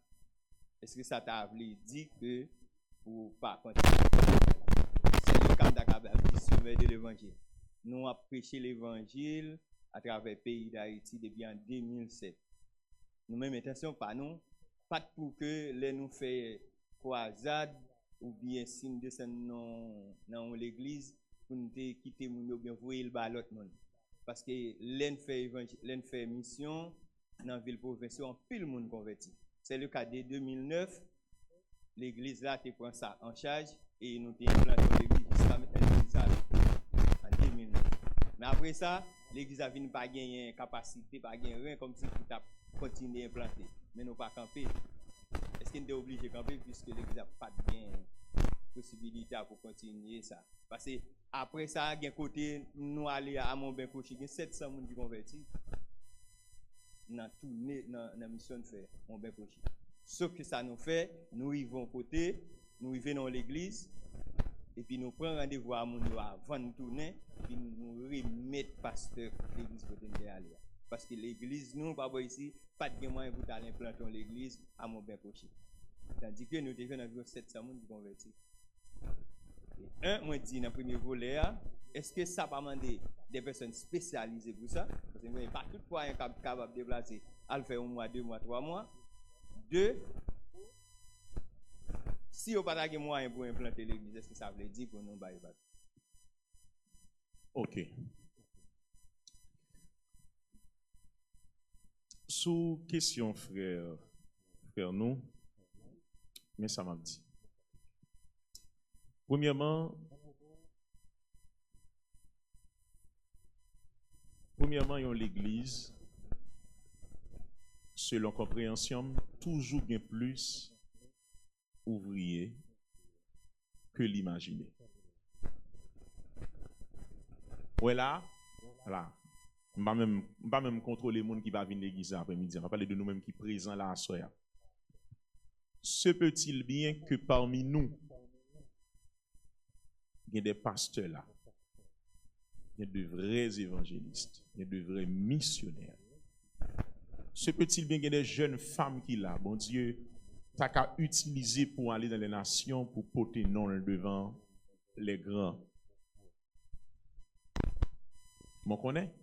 Est-ce que ça t'a dit que pour pas continuer? C'est le cas de l'évangile. Nous avons prêché l'évangile à travers le pays d'Haïti depuis en 2007. Nous-mêmes, attention, pas nous, pas pour que les nous fait croisade ou bien si nous descendons dans l'église pour nous quitter ou bien voyer le bas l'autre monde. Parce que l'en fait mission dans la ville provinciale, en pile monde converti. C'est le cas de 2009, l'église là te prend ça en charge et nous t'ai implanté l'église jusqu'à l'église en 2009. Mais après ça, l'église a venu pas gagner capacité, pas gagner rien comme si pour continuer à implanter. Mais nous pas camper. Est-ce qu'on est obligé de camper puisque l'église n'a pas de possibilité pour continuer ça? Parce que après ça, il y a un côté, nous aller à Montben-Cochi, il y a 700 personnes qui convertis dans la mission de faire Montben-Cochi. Ce que ça nous fait, nous arrivons côté, nous arrivons dans l'église, et puis nous prenons rendez-vous à mon avant de tourner, puis nous remettons pasteur l'église pour aller. Parce que l'église, nous, pas ici, pas de moyen pour aller implanter l'église à Montben-Cochi. Tandis que nous devons avoir 700 personnes qui convertis. Moi, dit dans le premier volet, est-ce que ça va demander des personnes spécialisées pour ça? Parce que pas tout fois capable de déplacer, à le faire 1 mois, 2 mois, 3 mois. 2, si on n'a pas de moyens pour implanter l'église, est-ce que ça veut dire pour nous bailler? Ok. Sous question, frère nous, mais ça m'a dit. Premièrement, l'église, selon compréhension, toujours bien plus ouvrier que l'imaginer. Voilà. On va même contrôler les gens qui va venir l'église après-midi. On va parler de nous-mêmes qui sont présents là à soir. Se peut-il bien que parmi nous, il y a des pasteurs là, il y a de vrais évangélistes, il y a de vrais missionnaires. Se peut-il bien qu'il y ait des jeunes femmes qui là, bon Dieu, t'as qu'à utiliser pour aller dans les nations, pour porter non devant les grands. M'en connaît?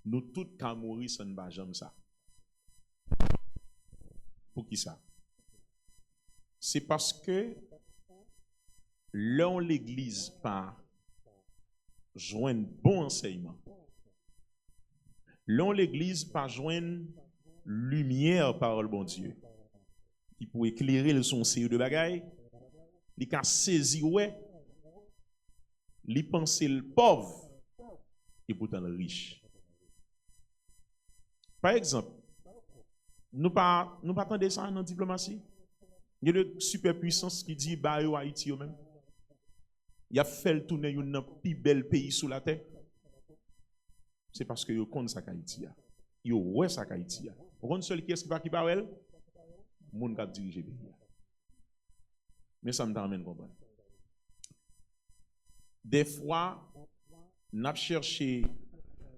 Nous tous qu'à mourir sans ne pas jamais ça. Pour qui ça? C'est parce que l'on l'église pas joindre bon enseignement. L'on l'église pas joindre lumière parole bon Dieu qui pour éclairer le son série de bagaille, il a saisi ouais, il penser le pauvre et pourtant le riche. Par exemple, nous pas attendre ça dans la diplomatie. Il y a une superpuissance qui dit bah yo Haïti yo même. Il a fait le tourner un plus bel pays sous la terre. C'est parce que yo connaît ça Haïti a. Yo ouais ça Haïti a. On seul qui est-ce qui va elle? Moun qui diriger pays. Mais ça me t'amène comprendre. Des fois, n'a cherché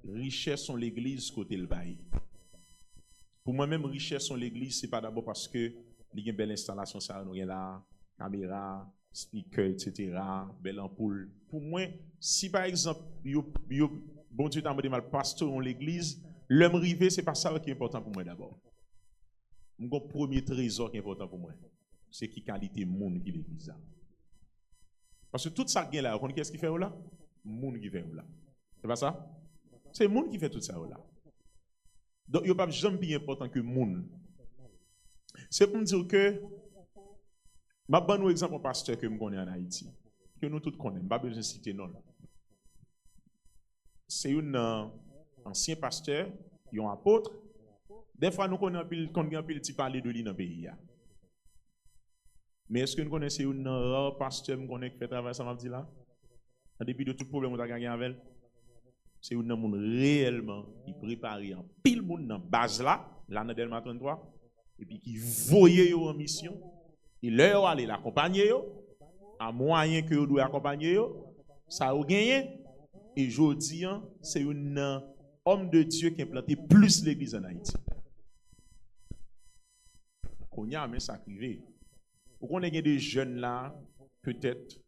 richesse en l'église côté le bail. Pour moi-même, richesse en l'église, c'est pas d'abord parce que il y a une belle installation, ça, nous là, caméra, speaker, etc., belle ampoule. Pour moi, si par exemple, bon Dieu t'a demandé mal pasteur en l'église, l'homme rivé, c'est pas ça qui est important pour moi d'abord. Mon premier trésor qui est important pour moi, c'est qui qualité monde qui l'église a. Parce que tout ça qui est là, qu'est-ce qui fait là? Monde qui fait là. C'est pas ça? C'est le monde qui fait tout ça là. Donc, il n'y a pas jamais plus important que le monde. C'est pour me dire que, je vais donner un exemple de pasteur que je connais en Haïti, que nous tous connaissons, je ne vais pas besoin de citer non. C'est un ancien pasteur, un apôtre. Des fois, nous connaissons un peu de parler de lui dans le pays. Mais est-ce que nous connaissons un pasteur qui fait travail ça m'a dit là? En dépit de tout problème que nous avons gagné avec elle, c'est un homme réellement qui prépare un pile monde dans base là, dans Delma 33, et puis qui voyait en mission, et leur aller l'accompagner, à moyen que vous devez accompagner, ça a gagné. Et je dis, c'est un homme de Dieu qui a implanté plus l'église en Haïti. Qu'on y a, mais ça privé. Vous connaissez des jeunes là, peut-être,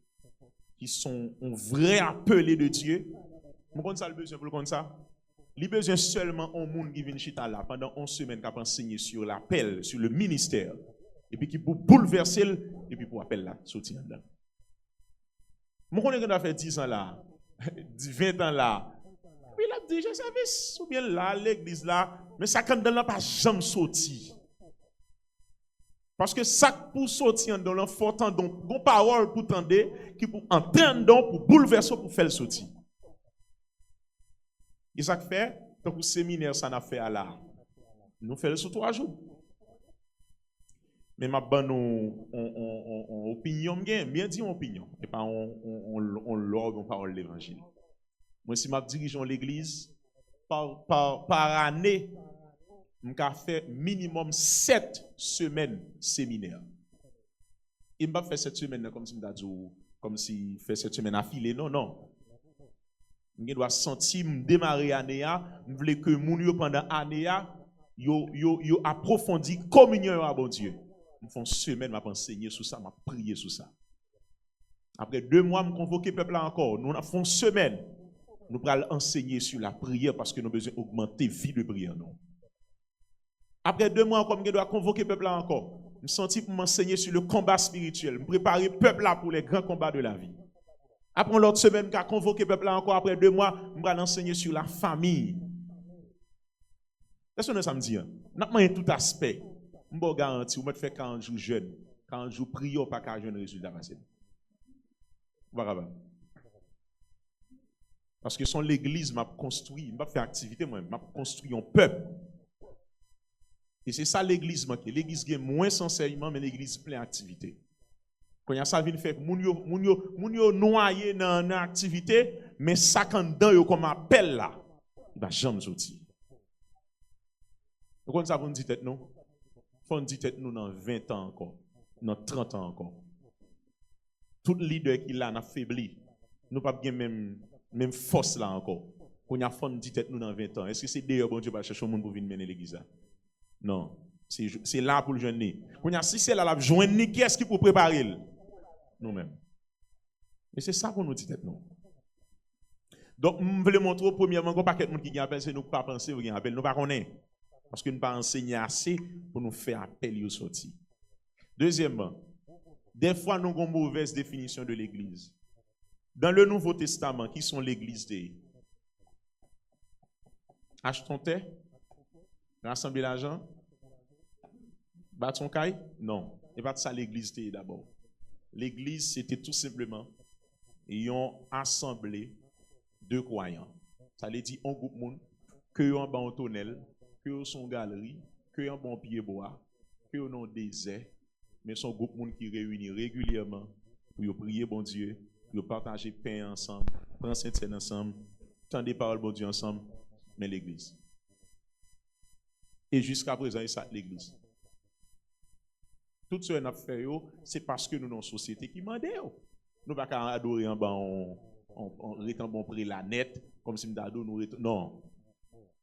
qui sont un vrai appelé de Dieu. Vous connaissez ça le besoin pour le ça? Il besoin seulement un monde qui vient chita là pendant 11 semaines qui a enseigné sur l'appel, sur le ministère. Et puis qui pour bouleverser, et puis pour appel là, sortir là. Vous connaissez qu'on a fait 10 ans là, 20 ans là. Puis il a déjà service, ou bien là, l'église là, mais ça quand dans là pas jamais sorti. Parce que ça pour sortir dans l'enfant, donc, une parole pour tendre, qui pour entendre, pour bouleverser, pour faire le sortir. Et ça fait, tant que le séminaire, ça n'a fait à là. Nous faisons sur 3 jours. Mais ma bonne opinion, bien dit opinion, et pas on l'orgue, on parle de l'évangile. Moi, si je dirige l'église, par année, je fait minimum 7 semaines séminaire. Il m'a fait 7 semaines comme si fait 7 semaines affilées. Non. Je dois sentir démarrer l'année, je voulais que mon yo pendant l'année, yo approfondi communion à bon Dieu. Je fais une semaine, je enseigner sur ça, je prier sur ça. Après 2 mois, je convoquer le peuple là encore. Nous avons une semaine, nous allons enseigner sur la prière parce que nous avons besoin d'augmenter la vie de prière. Non? Après 2 mois, comme je dois convoquer le peuple là encore, je me sens pour m'enseigner sur le combat spirituel, me préparer le peuple là pour les grands combats de la vie. Après l'autre semaine, je convoquer le peuple là encore, après 2 mois, je vais enseigner sur la famille. Est-ce que ça me dit? N'a pas tout aspect. Je vous garantis, vous me faites 40 jours jeune, 40 jours prions, pas 40 jours de résultat facile. Voilà. Parce que son l'église m'a construit, m'a fait activité, moi, m'a construit un peuple. Et c'est ça l'église manque. L'église qui est moins enseignement, mais l'église plein d'activité. Quand il y a ça, vient faire moun yo noyé dans l'activité, mais ça quand dedans yo comme appel là, il va jamais sortir. Vous connaissez ça pour nous dire tête nous? Faut nous dire tête nous dans 20 ans encore, dans 30 ans encore. Tout leader qui là n'a faibli, nous pas bien même force là encore. Quand il y a faut nous dire tête nous dans 20 ans. Est-ce que c'est d'ailleurs bon Dieu va chercher un monde pour venir mener l'église là? Non, c'est là pour le jeune. Si c'est là la joindre, qui est-ce qui peut préparer? Nous-mêmes. Et c'est ça qu'on nous dit, non. Donc, je veux montrer premièrement qu'on pas de monde qui appelle, c'est nous pas penser ou qui appelle, nous pas connaître. Parce que nous pas enseigner assez pour nous faire appel au sorti. Deuxièmement, des fois nous avons une mauvaise définition de l'église. Dans le Nouveau Testament, qui sont l'église des achetons-thé, rassembler l'argent, bâton caille? Non. Et pas de ça l'église d'abord. L'église, c'était tout simplement une assemblée de croyants. Ça veut dire un groupe de monde, que un bon tonnel, que son galerie, que un bon pied bois, que un désert, mais son groupe de monde qui réunit régulièrement pour prier bon Dieu, pour partager pain ensemble, prendre Sainte-Seine ensemble, tendre des paroles bon Dieu ensemble, mais l'église. Et jusqu'à présent, il ça l'église. Tout ce qu'on a fait, c'est parce que nous avons une société qui m'a dit. Nous ne pouvons pas adorer en bas, en bon prix la net, comme si nous adorons. Non.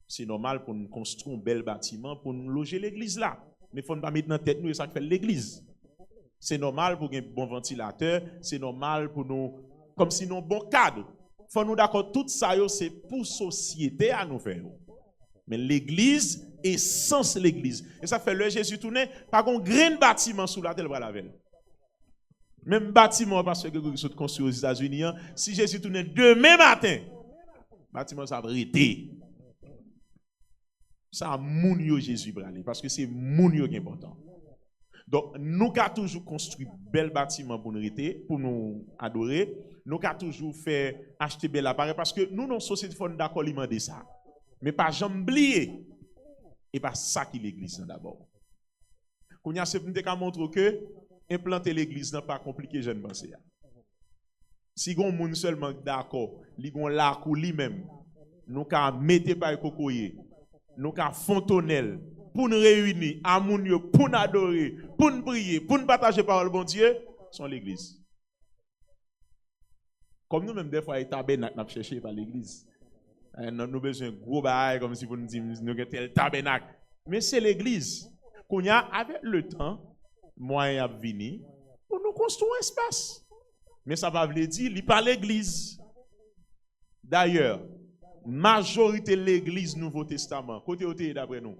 C'est normal pour nous construire un bel bâtiment, pour nous loger l'église là. Mais il ne faut pas mettre dans la tête nous et ça fait l'église. C'est normal pour un bon ventilateur, c'est normal pour nous, comme si nous avons un bon cadre. Il faut nous d'accord, tout ça, c'est pour la société à nous faire. Mais l'église, essence l'église. Et ça fait le Jésus tourné, par un grand bâtiment sous la terre, la veille. Même bâtiment, parce que vous êtes construit aux États-Unis, si Jésus tourné demain matin, bâtiment ça va arrêter. Ça moun yo Jésus bralé parce que c'est moun yo qui est important. Donc nous avons toujours construit bel bâtiment pour nous rester, pour nous adorer. Nous avons toujours fait acheter bel appareil parce que nous, dans la société, nous d'accord demander ça. Mais pas jamais oublier. Et pas ça qui l'église d'abord. Quand il y a ce qui montre que implanter l'église n'est pas compliqué, je ne pense pas. Si on moun seulement d'accord, li gon la kou lui-même, nous ka mettre par kokoye, nous ka fontonnel pour nous réunir à moun yo, pour nous adorer, pour nous prier, pour nous partager parole bon Dieu, sont l'église. Comme nous même des fois tabernacle n'a cherché par l'église. Nous avons besoin de gros bail comme si vous nous dites nous avons tel tabernacle, mais c'est l'église. Qu'on a avec le temps, moyen à venir pour nous construire un espace. Mais ça va veut dire, il n'est pas l'église. D'ailleurs, majorité de l'église Nouveau Testament, côté côté d'après nous.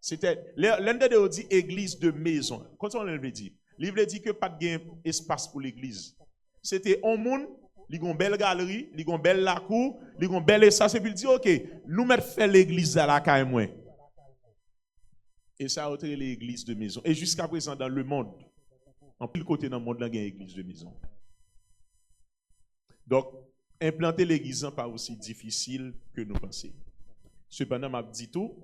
C'était, l'un de dit église de maison. Quand on veut dire, il veut dire que pas de espace pour l'église. C'était un monde, il y a une belle galerie, il y a une belle la cour, il y a une belle espace, et puis il dit, ok, nous mettons faire l'église à la caille moins. Et ça a été l'église de maison. Et jusqu'à présent, dans le monde, en plus côté dans le monde, il y a une église de maison. Donc, implanter l'église n'est pas aussi difficile que nous pensons. Cependant, je dis tout,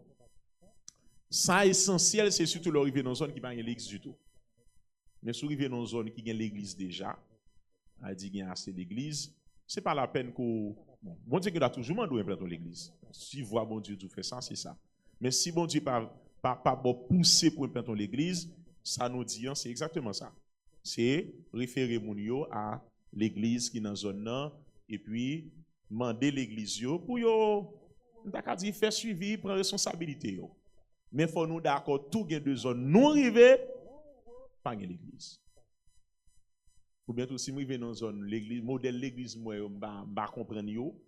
ça essentiel, c'est surtout l'arrivée dans une zone qui n'a pas l'église du tout. Mais si vous arrivez dans une zone qui a l'église déjà, a dit qu'il y a assez d'église, ce n'est pas la peine qu'on. Bon Dieu a toujours demandé d'implanter l'église. Si vous voyez bon Dieu tout fait ça, c'est ça. Mais si bon Dieu pas pousser pour implanter l'église, ça nous dit, c'est exactement ça. C'est référer mon yo à l'église qui est dans la zone et puis demander l'église pour yo, d'accord, dire faire suivi, prendre responsabilité yo. Mais il faut nous d'accord tout gain de zone nous arriver pas l'église. Ou bien tout si nous arriver dans zone l'église modèle l'église moi m'ba comprendre yo,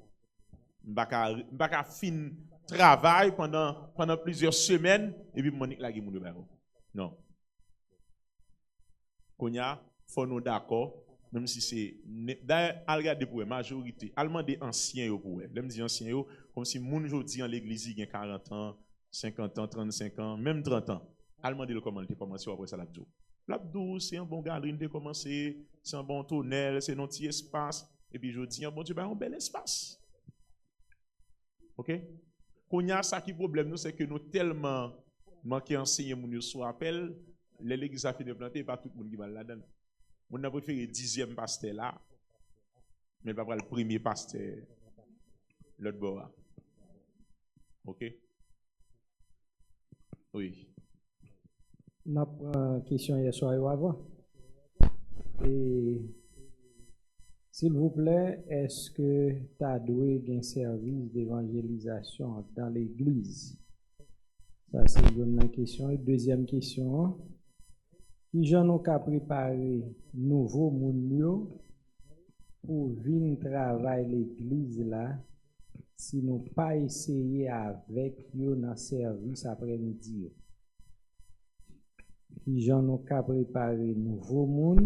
m'ba fin travail pendant plusieurs semaines et puis Monique la moun de baro. Non. Konya faut nous d'accord même si c'est d'ailleurs à regarder pour la majorité allemand des anciens yo pour l'aime dit anciens yo comme si moun jodi en l'église il y a 40 ans 50 ans 35 ans même 30 ans allemand le comment il commencé après ça l'abdou c'est un bon galerie de commencer c'est un bon tunnel c'est un petit espace et puis jodi bon Dieu un bel espace. OK konya ça qui problème nous c'est que nous tellement manqué enseigner moun yo sous appel l'église a fait de planter pas tout le monde qui va là-dedans. On a préféré 10e pasteur là, mais pas le premier pasteur l'autre bord. OK? Oui. On a une question hier soir avant. Et s'il vous plaît, est-ce que tu as doué un service d'évangélisation dans l'église? Ça, c'est une question. Deuxième question. Qui j'en ai qu'à préparer nouveau moun pour venir travailler l'église là, si nous pas essayer avec eux dans service après-midi. Qui j'en ai qu'à préparer nouveau moun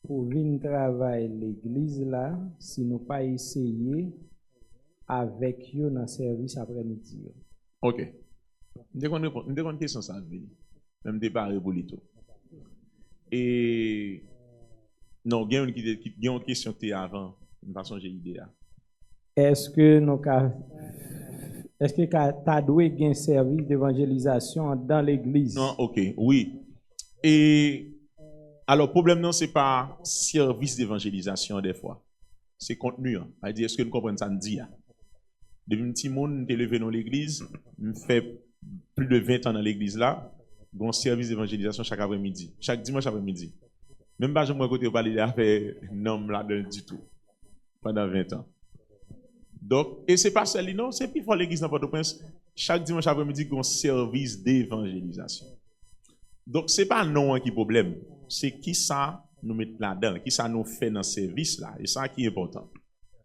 pour venir travailler l'église là, si nous pas essayer avec eux dans service après-midi. OK. Dès qu'on question ça venir. Même départ pour tout. Et non, il y a une question qui avant, une façon j'ai idée là. Est-ce que tu as doué un service d'évangélisation dans l'église? Non, OK, oui. Et alors problème non c'est pas service d'évangélisation des fois. C'est contenu. On dit est-ce que nous comprenons ça nous dit. Depuis un petit monde t'es levé dans l'église, me fait plus de 20 ans dans l'église là. Bon service d'évangélisation chaque après-midi, chaque dimanche après-midi. Même pas je me côté parler d'affaires non là-dedans du tout pendant 20 ans. Donc et c'est pas celle non, c'est plus fort l'église dans Port-au-Prince chaque dimanche après-midi bon service d'évangélisation. Donc c'est pas non qui problème, c'est qui ça nous met là-dedans, qui ça nous fait dans service là et ça qui est important.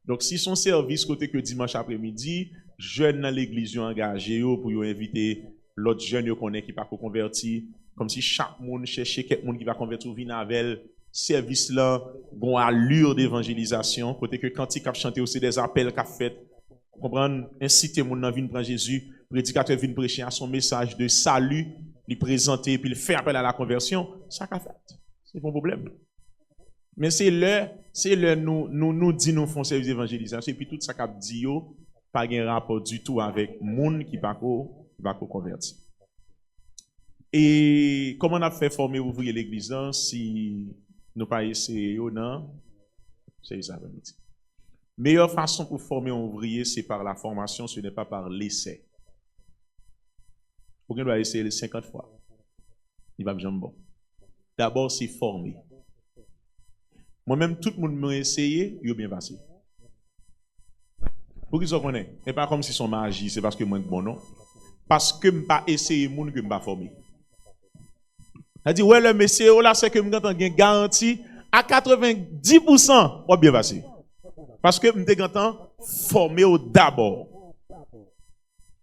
Donc si son service côté que dimanche après-midi, jeunes dans l'église engagés pour y inviter l'autre jeune yo connaît qui pas converti comme si chaque monde cherchait quelqu'un qui va convertir vinn avec service là gon allure d'évangélisation côté que quand il cap chanter aussi des appels qu'a fait comprendre inciter monde dans vinn prendre Jésus prédicateur vient prêcher à son message de salut, lui présenter, puis il fait appel à la conversion, ça qu'a fait. C'est pas un problème. Mais c'est le nous dit nous font service d'évangélisation, et puis tout ça qu'a dit yo, pas un rapport du tout avec monde qui va convertir. Et comment on a fait former ouvrier l'église si nous pas essayer non, c'est ça. Meilleure façon pour former un ouvrier, c'est par la formation, ce n'est pas par l'essai. Pour qu'on doit essayer les 50 fois. Il va jamais bon. D'abord, c'est former. Moi-même, tout le monde m'a essayé, il a bien passé. Pour qu'ils se connaissent, c'est pas comme si son magie, c'est parce que moi, bon, non. Parce que je n'ai pas essayé, je ne pas formé. C'est-à-dire, ouais, le monsieur, là, c'est que je suis garanti à 90%, on bien passé. Parce que je suis formé d'abord.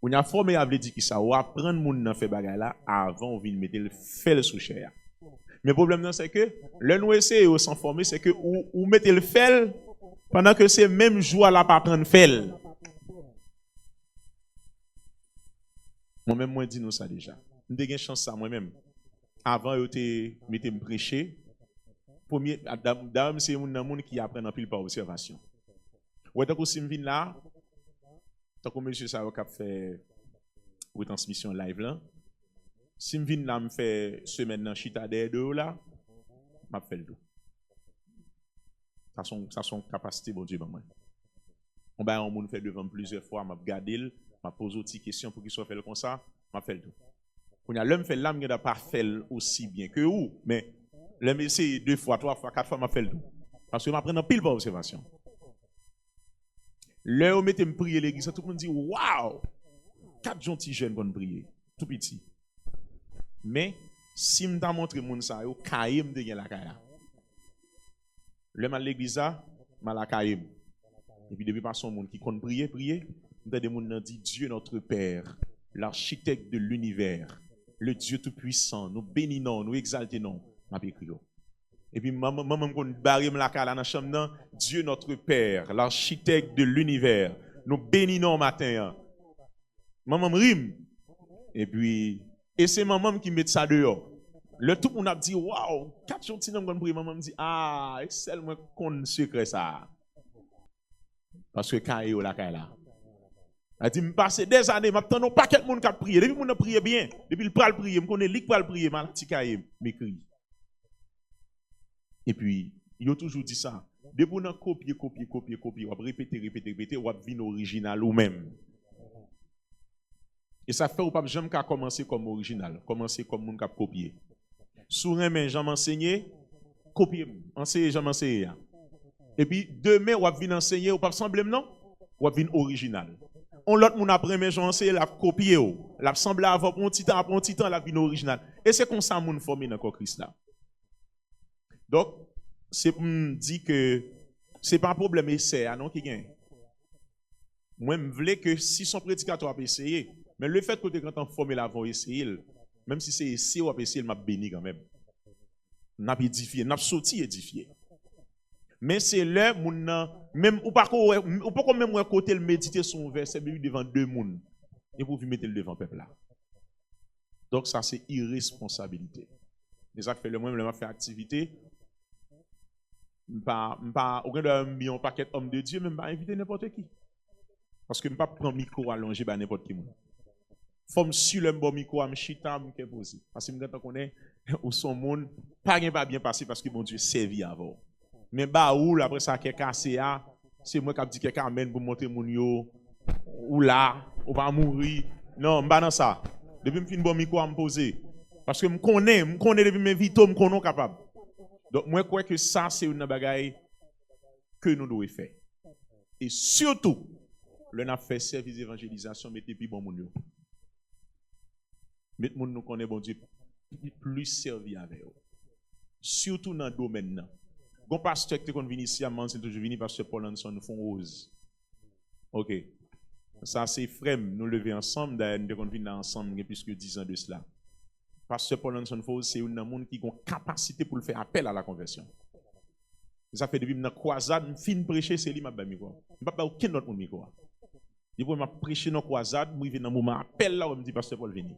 On a formé à dire que ça, ou apprendre moun nan fait bagay là avant on vient mettre le fel sous chair. Mais le problème c'est que le nous essayer sans former c'est que ou mettez le fel pendant que c'est même jour là pas prendre fel. Moi-même moi dis nous ça déjà. M'te gen chance ça moi-même. Avant yo te mette me prêcher. Premier dame c'est moun qui apprend en pile par observation. Ouais tant que si me vinn là tant que monsieur ça a fait retransmission live là si me vinn là me fait semaine dans chita de là m'a fait le tout ça son capacité bon Dieu ben moi on ba on fait devant plusieurs fois m'a regarder m'a poser autre question pour qu'il soit fait comme ça m'a fait le tout quand a l'homme fait là me pas fait aussi bien que ou mais l'homme essayer 2 fois 3 fois 4 fois m'a fait le tout parce que m'a prendre pile par observation. Là, on mettait me prier l'église, tout le monde dit waouh, 4 gentils jeunes vont prier, tout petit. Mais si me t'a montré moun ça yo, kaim de gen la kaya. Le mal l'église a, mal la kaim. Et puis depuis pas son monde qui compte prier, on des moun nan dit Dieu notre Père, l'architecte de l'univers, le Dieu tout puissant, nous bénissons, nous exaltons, m'a écrit. Et puis, maman, qu'on barre la kala dans la chambre, Dieu notre Père, l'architecte de l'univers, nous bénissons matin. Maman rime. Et puis, et c'est maman qui met ça dehors. Le tout, on a dit, waouh, 4 jours de temps, maman me dit, ah, c'est seulement qu'on secret ça. Parce que quand il y a la kala. Elle dit, me passer des années, maintenant, pas quel monde qui a prié. Depuis, on a prié bien. Depuis, le pral prier, je connais l'ik pral prier, malati kaye, m'écrit. Et puis, il a toujours dit ça. Depuis qu'on a copié, on va répéter, on va venir original ou même. Et ça fait ou pas jamais qu'à commencer comme original, commencer comme mon cap copier. Sous un j'en enseigné, copier, enseigner, j'en enseigné. Et puis demain on va venir enseigner, ou pas semblé non, on va venir original. On l'autre mon après mais j'en enseigné, la copier ou, la semblé avant un petit temps, la venir original. Et c'est comme ça mon formé dans le Christ là. Donc, c'est pour me dire que ce n'est pas un problème essai, non, qui gagne. Moi, je voulais que si son prédicateur a essayé, mais le fait que tu es formé là, vont essayer, même si c'est essayé ou essayé, il m'a béni quand même. N'a pas édifié, n'a pas sorti édifié. Mais c'est là, même, ou pas même côté le méditer son verset devant 2 personnes, et pour vous mettre le devant le peuple là. Donc, ça, c'est irresponsabilité. Et ça fait le moins, je fais activité. Aucun de un paquet homme de Dieu, même pas inviter n'importe qui. Parce que je ne peux pas prendre micro allongé par n'importe qui. Faut sur le bon micro, je suis chita, je poser. Parce que je connais où son monde, pas bien passé parce que mon Dieu servi avant. Mais bah ou après ça quelqu'un c'est moi qui dit quelqu'un amène pour monter mon yo ou là, on va mourir. Non, pas dans ça. Depuis que je finis bon micro à me poser parce que je connais depuis mes vito, je connais capable. Donc, moi, je crois que ça, c'est une bagaille que nous devons faire. Et surtout, le n'a fait service d'évangélisation, mettez plus bon monde. Mettez monde nous connaît bon Dieu plus servi avec eux. Surtout dans le domaine. Bon pasteur qui est venu ici à c'est toujours venu parce que Paul Anderson nous font rose. OK. Ça, c'est frère, nous lever ensemble, d'ailleurs, nous venir ensemble, il y a plus que 10 ans de cela. Pasteur Paul Anderson Faux, c'est un monde qui a une capacité pour faire appel à la conversion. Ça fait depuis que je croisade, je finis prêcher, c'est lui qui m'a micro. Je ne peux pas aucun autre micro. Il m'a prêché dans croisade, moi vient dans moment appel là, on me dit pasteur Paul venir.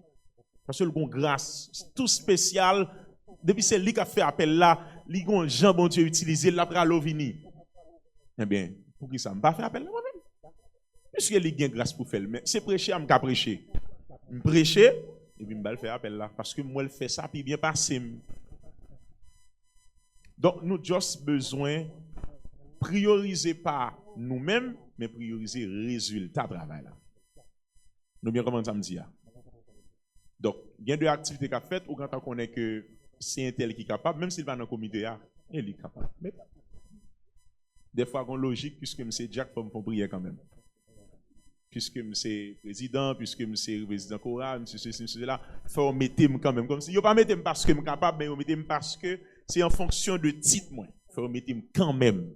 Parce que le gon grâce tout spécial depuis c'est lui qui a fait appel là, li gon Jean bon Dieu utilisé là pour aller venir. Eh bien, pour qui ça me pas fait appel là moi-même. Puisque il y a grâce pour faire, mais c'est prêcher, je vais prêcher. Je prêcher, et puis je vais faire appel là. Parce que moi, je fais ça, puis bien passé. Donc, nous avons juste besoin de prioriser pas nous-mêmes, mais prioriser le résultat du travail là. Nous bien comment ça me dit. Donc, il y a deux activités qu'a faites, ou quand on connaît que c'est un tel qui est capable, même s'il va dans le comité, il est capable. Mais, des fois, on logique, puisque c'est Jack pour me prier quand même. Puisque c'est président, puisque c'est président choral, monsieur ceci, monsieur cela, il faut mettre quand même. Comme si, il ne faut pas mettre parce que je suis capable, mais il faut mettre parce que c'est en fonction de titre. Il faut mettre quand même.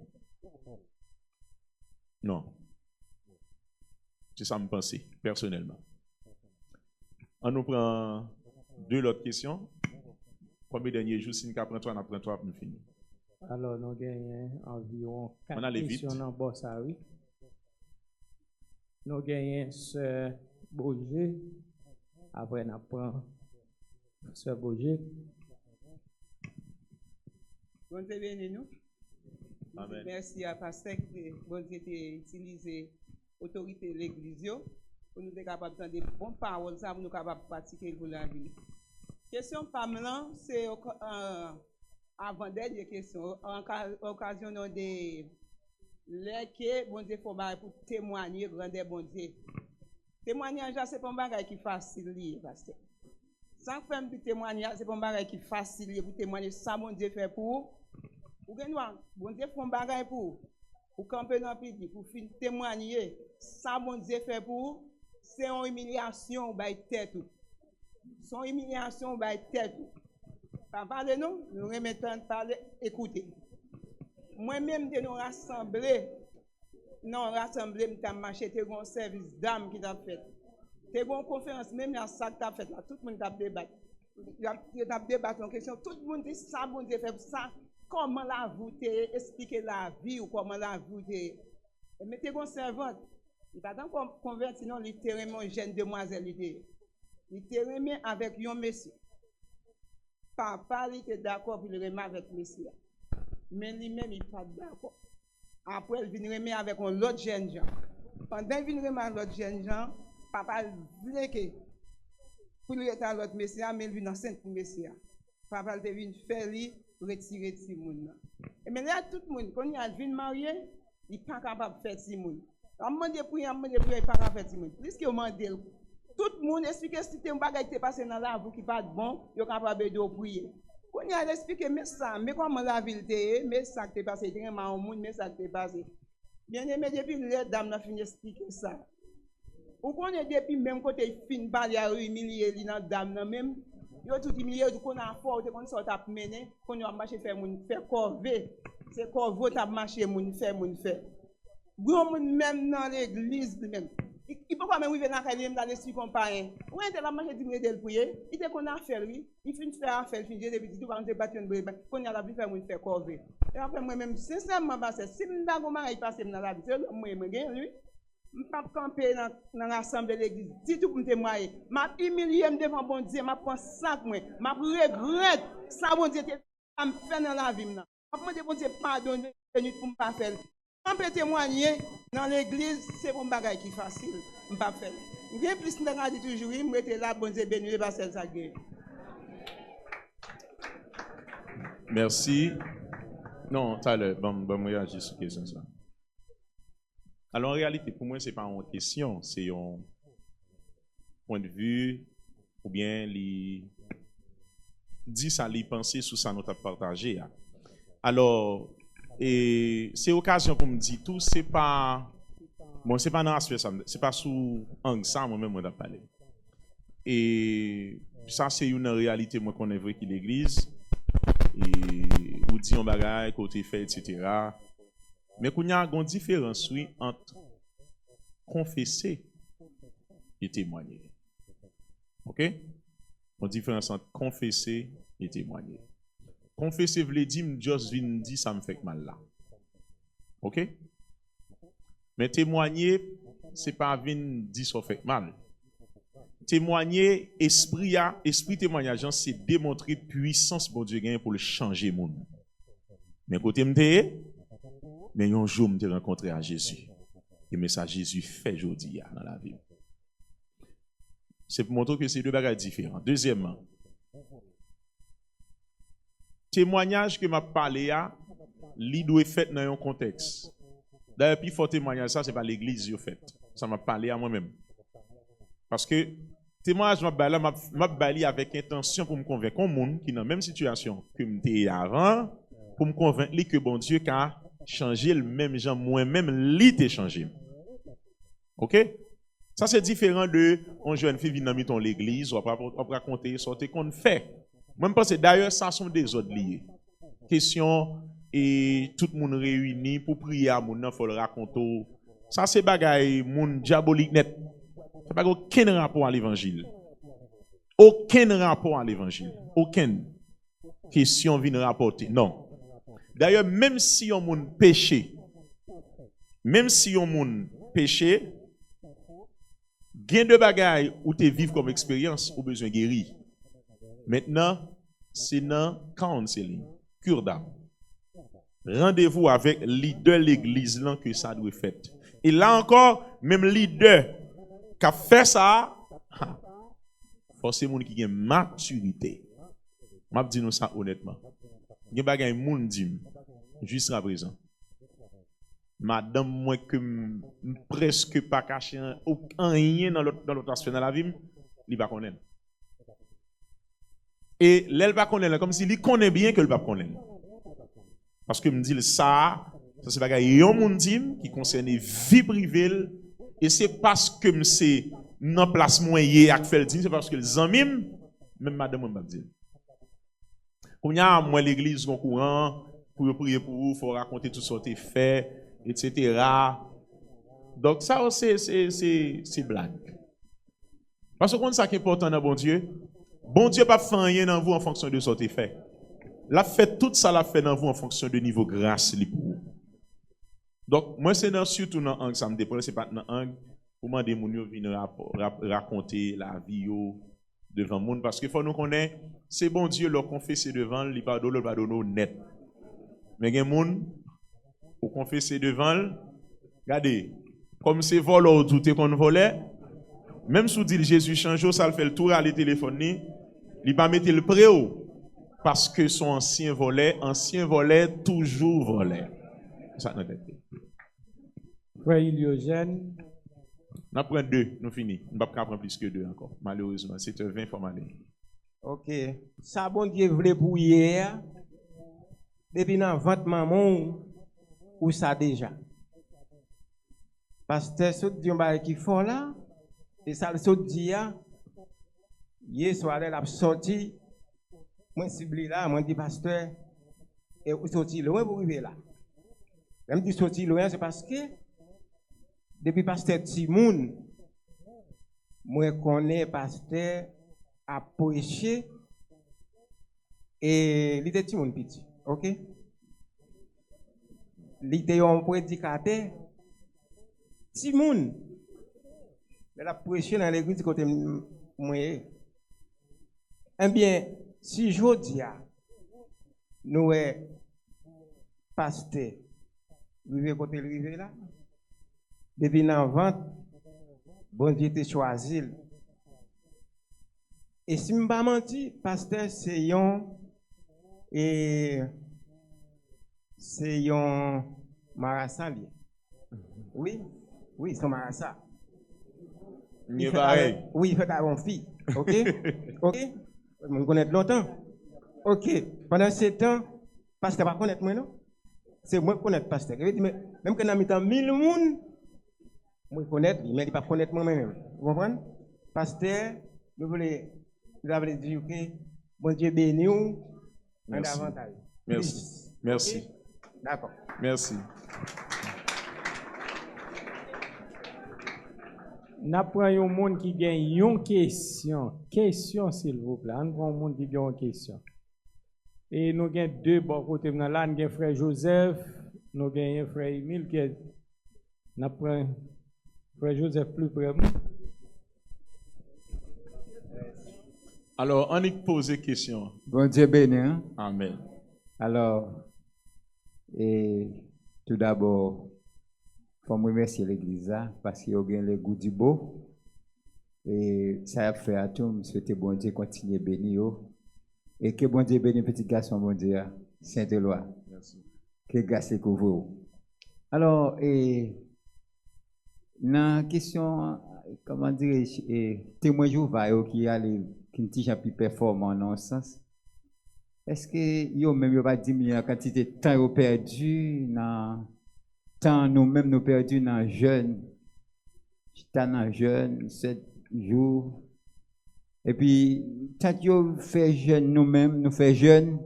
Non. C'est ça que je pense, personnellement. On nous prend deux autres questions. Premier dernier jour, si nous prenons trois, on prend trois pour nous finir. Alors, nous gagnons environ 4 questions dans Bossa, oui. Nous gagnons Sœur Bourget. Après, nous prenons Sœur Bourget. Bon Dieu bénisse nous. Amen. Merci à Pasteur qui bon Dieu utilisé l'autorité de l'Église pour nous être capables de dire bonnes paroles pour nous capables de pratiquer pour la vie. Question Pamela, c'est avant dernière question en occasion de que bon Dieu faut pour témoigner grandeur bon Dieu. Témoignage c'est pas un bagage qui facile lié pasteur. Sans faire un témoignage c'est pas un bagage qui facile pour témoigner ça bon Dieu fait pour ou bien bon Dieu fait un bagage pour camper dans le public pour témoigner ça bon Dieu fait pour c'est une humiliation by tête. Son humiliation by tête. Pas parler non, nous remettons parler écouter. Moi-même, de nous rassembler, non, rassembler, je marché, tu as un service d'âme qui t'a fait. Tu as une conférence, même dans ça que tu as fait, là, tout le monde t'a débattu. Tu as débattu en question, tout le monde dit ça, bon Dieu fait ça. Comment la vous expliquer la vie ou comment la vous mais tu es un servante. Il n'a pas converti, non, littéralement, une jeune demoiselle. Littéralement, avec un monsieur. Papa, il était d'accord pour le remettre avec le monsieur. Mais lui-même, il n'est pas d'accord. Après, il vient remettre avec un autre jeune gens. Pendant qu'il vient remettre avec l'autre jeune gens, papa voulait que pour lui être à l'autre monsieur, mais il vient enceinte pour monsieur. Papa il vient faire lui retirer Simon. Mais là, tout le monde, quand il vient marier, il n'est pas capable de faire Simon. On demande pour il n'est pas capable de faire Simon. Puisque on demande tout le monde explique que si tu as un bagage qui est passé dans la vie qui n'est pas bon, il est capable de prier. Quand il a expliqué, mais ça, mais comment la ville est, mais ça qui est passé, il y a un monde, mais ça qui est passé. Bien aimé, depuis les dames ont fini d'expliquer ça. Ou qu'on est depuis même côté fin parler à humilier les dames, même, il y a tout humilié, qu'on a fort, qu'on sort à mener, qu'on a marché faire corvée. C'est corvée, tu as marché, faire. Bon, même dans l'église, même. Il peut pas même venir dans l'esprit comparé. Ou est-ce que la marche dit de prier? Il dit qu'on a fait lui, il finit de faire affaire, il finit de dire qu'on va battre une bribe, qu'on a la vie faire faire corvée. Et après moi même sincèrement parce que si m'da go mari passer dans la vie, moi me gagne lui. M'pas camper dans l'assemblée de l'église. Dit tout pour me témoigner. M'a humilié devant bon Dieu, m'a prend sac moi, m'a regrette ça bon Dieu a me fait dans la vie là. M'a demandé bon Dieu pardonner pour me pas faire. On peut témoigner dans l'église, c'est un bagage qui est facile. Je ne peux pas faire. Bien plus, je dis toujours, je mets là, bon Dieu béni, parce que ça guérit. Merci. Non, Tyler, bon, réagir sur cette question. Alors, en réalité, pour moi, ce n'est pas une question, c'est un point de vue, ou bien, dit ça, les penser sur ça, nous avons partagé. Alors, et c'est l'occasion pour me dire tout, c'est pas bon, c'est pas dans l'aspect ça, c'est pas sous angle ça moi-même on a parlé. Et ça c'est une réalité moi qu'on est vrai qui l'église et ou dit on bagaille côté fait etc. Mais qu'on y a une différence oui entre confesser et témoigner. OK? Une différence entre confesser et témoigner. Confesser veut dire just vinn dit ça me fait mal là. OK? Mais témoigner c'est pas venir dire ça fait mal. Témoigner, esprit témoignage, c'est démontrer puissance bon Dieu gagne pour le changer monde. Mais côté m'te, mais un jour m'te rencontré à Jésus. Et mais ça Jésus fait aujourd'hui dans la vie. C'est pour montrer que c'est deux bagages différents. Deuxièmement, témoignage que m'a parlé à, li doit fait dans un contexte. D'ailleurs, plus fort témoignage ça c'est pas l'église qui fait. Ça m'a parlé à moi-même. Parce que témoignage m'a parlé avec intention pour me convaincre un monde qui est dans la même situation que m'étais avant pour me convaincre que bon Dieu a changé le même genre moi-même li t'ai changé. OK? Ça c'est différent de on jeune fille vient dans l'église on va raconter sortir qu'on fait. Moi je pense d'ailleurs ça sont des autres liés. Question et tout le monde réuni pour prier à moun nan faut le raconter. Ça c'est bagaille moun diabolique net. Ça n'a aucun rapport à l'évangile. Aucun rapport à l'évangile. Aucune question vient rapporter. Non. D'ailleurs, même si on moun péché, gain de bagaille ou te vivre comme expérience ou besoin guéri. Maintenant, c'est dans counseling, cure d'âme. Rendez-vous avec leader de l'église là que ça doit faire. Et là encore, même leader qui a fait ça, forcément qui a une maturité. Je dis nous ça honnêtement. Il y a des gens qui disent, jusqu'à présent, madame, moi que presque pas caché rien dans l'autre aspect de la vie, il va connaître. Et l'elle va connaître comme s'il connaît bien que le va connaître. Parce que me dit ça c'est pas un monde qui concerne vie privée et c'est parce que c'est dans place moyen ak fait c'est parce que les amis même madame m'a dit. Quand y a moi l'église au courant pour prier pour vous, faut raconter tout ce que fait etc. Donc ça c'est blague. Parce que ça qui est important dans bon Dieu pas fait rien dans vous en fonction de ce que fait. La fait tout ça la fait dans vous en fonction de niveau grâce li pour vous. Donc moi c'est surtout dans angle ça me dépend c'est pas dans angle pour demander moun yo venir raconter la vie yo devant monde parce que faut nous connaître c'est bon Dieu leur confesser devant li pardon le pardonner net. Mais gen moun pour confesser devant regardez comme c'est voleur douter qu'on volait même sous dit Jésus change ça le fait le tour à le téléphone il pas mettre le préau parce que son ancien volet toujours volait. Ça n'a pas été. Frère Iliogène. On prend 2, nous finissons. On ne va pas prendre plus que 2 encore. Malheureusement, c'est 20 fois malin. Ok. Ça, bon Dieu voulait pour hier. Depuis dans 20 maman ou ça déjà. Pasteur, ce Dieu qui font là. Et ça, le saut dit, hier soir, elle a sorti. Moi, ciblé là, moi, dit pasteur, et vous sorti loin pour arriver là. Même dit sorti loin, c'est parce que, depuis pasteur Timoun, moi, connais pasteur à prêcher, et il était Timoun petit, ok? Il était un prédicateur, Timoun, il a prêché dans l'église côté moi. Eh bien, si je dis, nous sommes pasteur, nous côté rivé là, depuis l'avant, bon Dieu t'a choisi. Et si je ne pas menti, pasteur, c'est un marassa. Oui, c'est un marassa. Oui, il fait à mon fille. Ok? Ok? Je connais longtemps. Ok. Pendant ce temps, pasteur ne connaît pas moi, non? C'est moi qui connais pasteur. Même quand on a 1000 personnes, moi je connais, mais il ne pas connaître moi-même. Vous comprenez? Pasteur, nous voulons dire que bon Dieu bénit nous en davantage. Merci. Merci. Okay? D'accord. Merci. Nous prenons un monde qui gagne une question. Question, s'il vous plaît. Nous prenons un monde qui gagne une question. Et nous avons 2 bons côtés. Nous avons frère Joseph, nous avons frère Emile. Nous prenons Frère Joseph, plus près. Alors, on y pose des questions. Bon Dieu béni. Hein? Amen. Alors, tout d'abord, il faut remercier l'église parce qu'il y a bien le goût du beau. Et ça a fait à tout, je souhaite bon Dieu continuer à bénir. Et que bon Dieu bénisse petit garçon, bon Dieu, Saint-Éloi. Merci. Que grâce couvre. Alors, dans la question, comment dirais-je, témoin Jéhovah qui a les qui ont pu performant dans ce sens, est-ce que yo même yo pas diminuer la quantité de temps perdu dans temps nous-mêmes nous perdu dans jeûne, dans jeûne 7 jours. Et puis tant yo fait jeûne nous-mêmes, nous fait jeûne,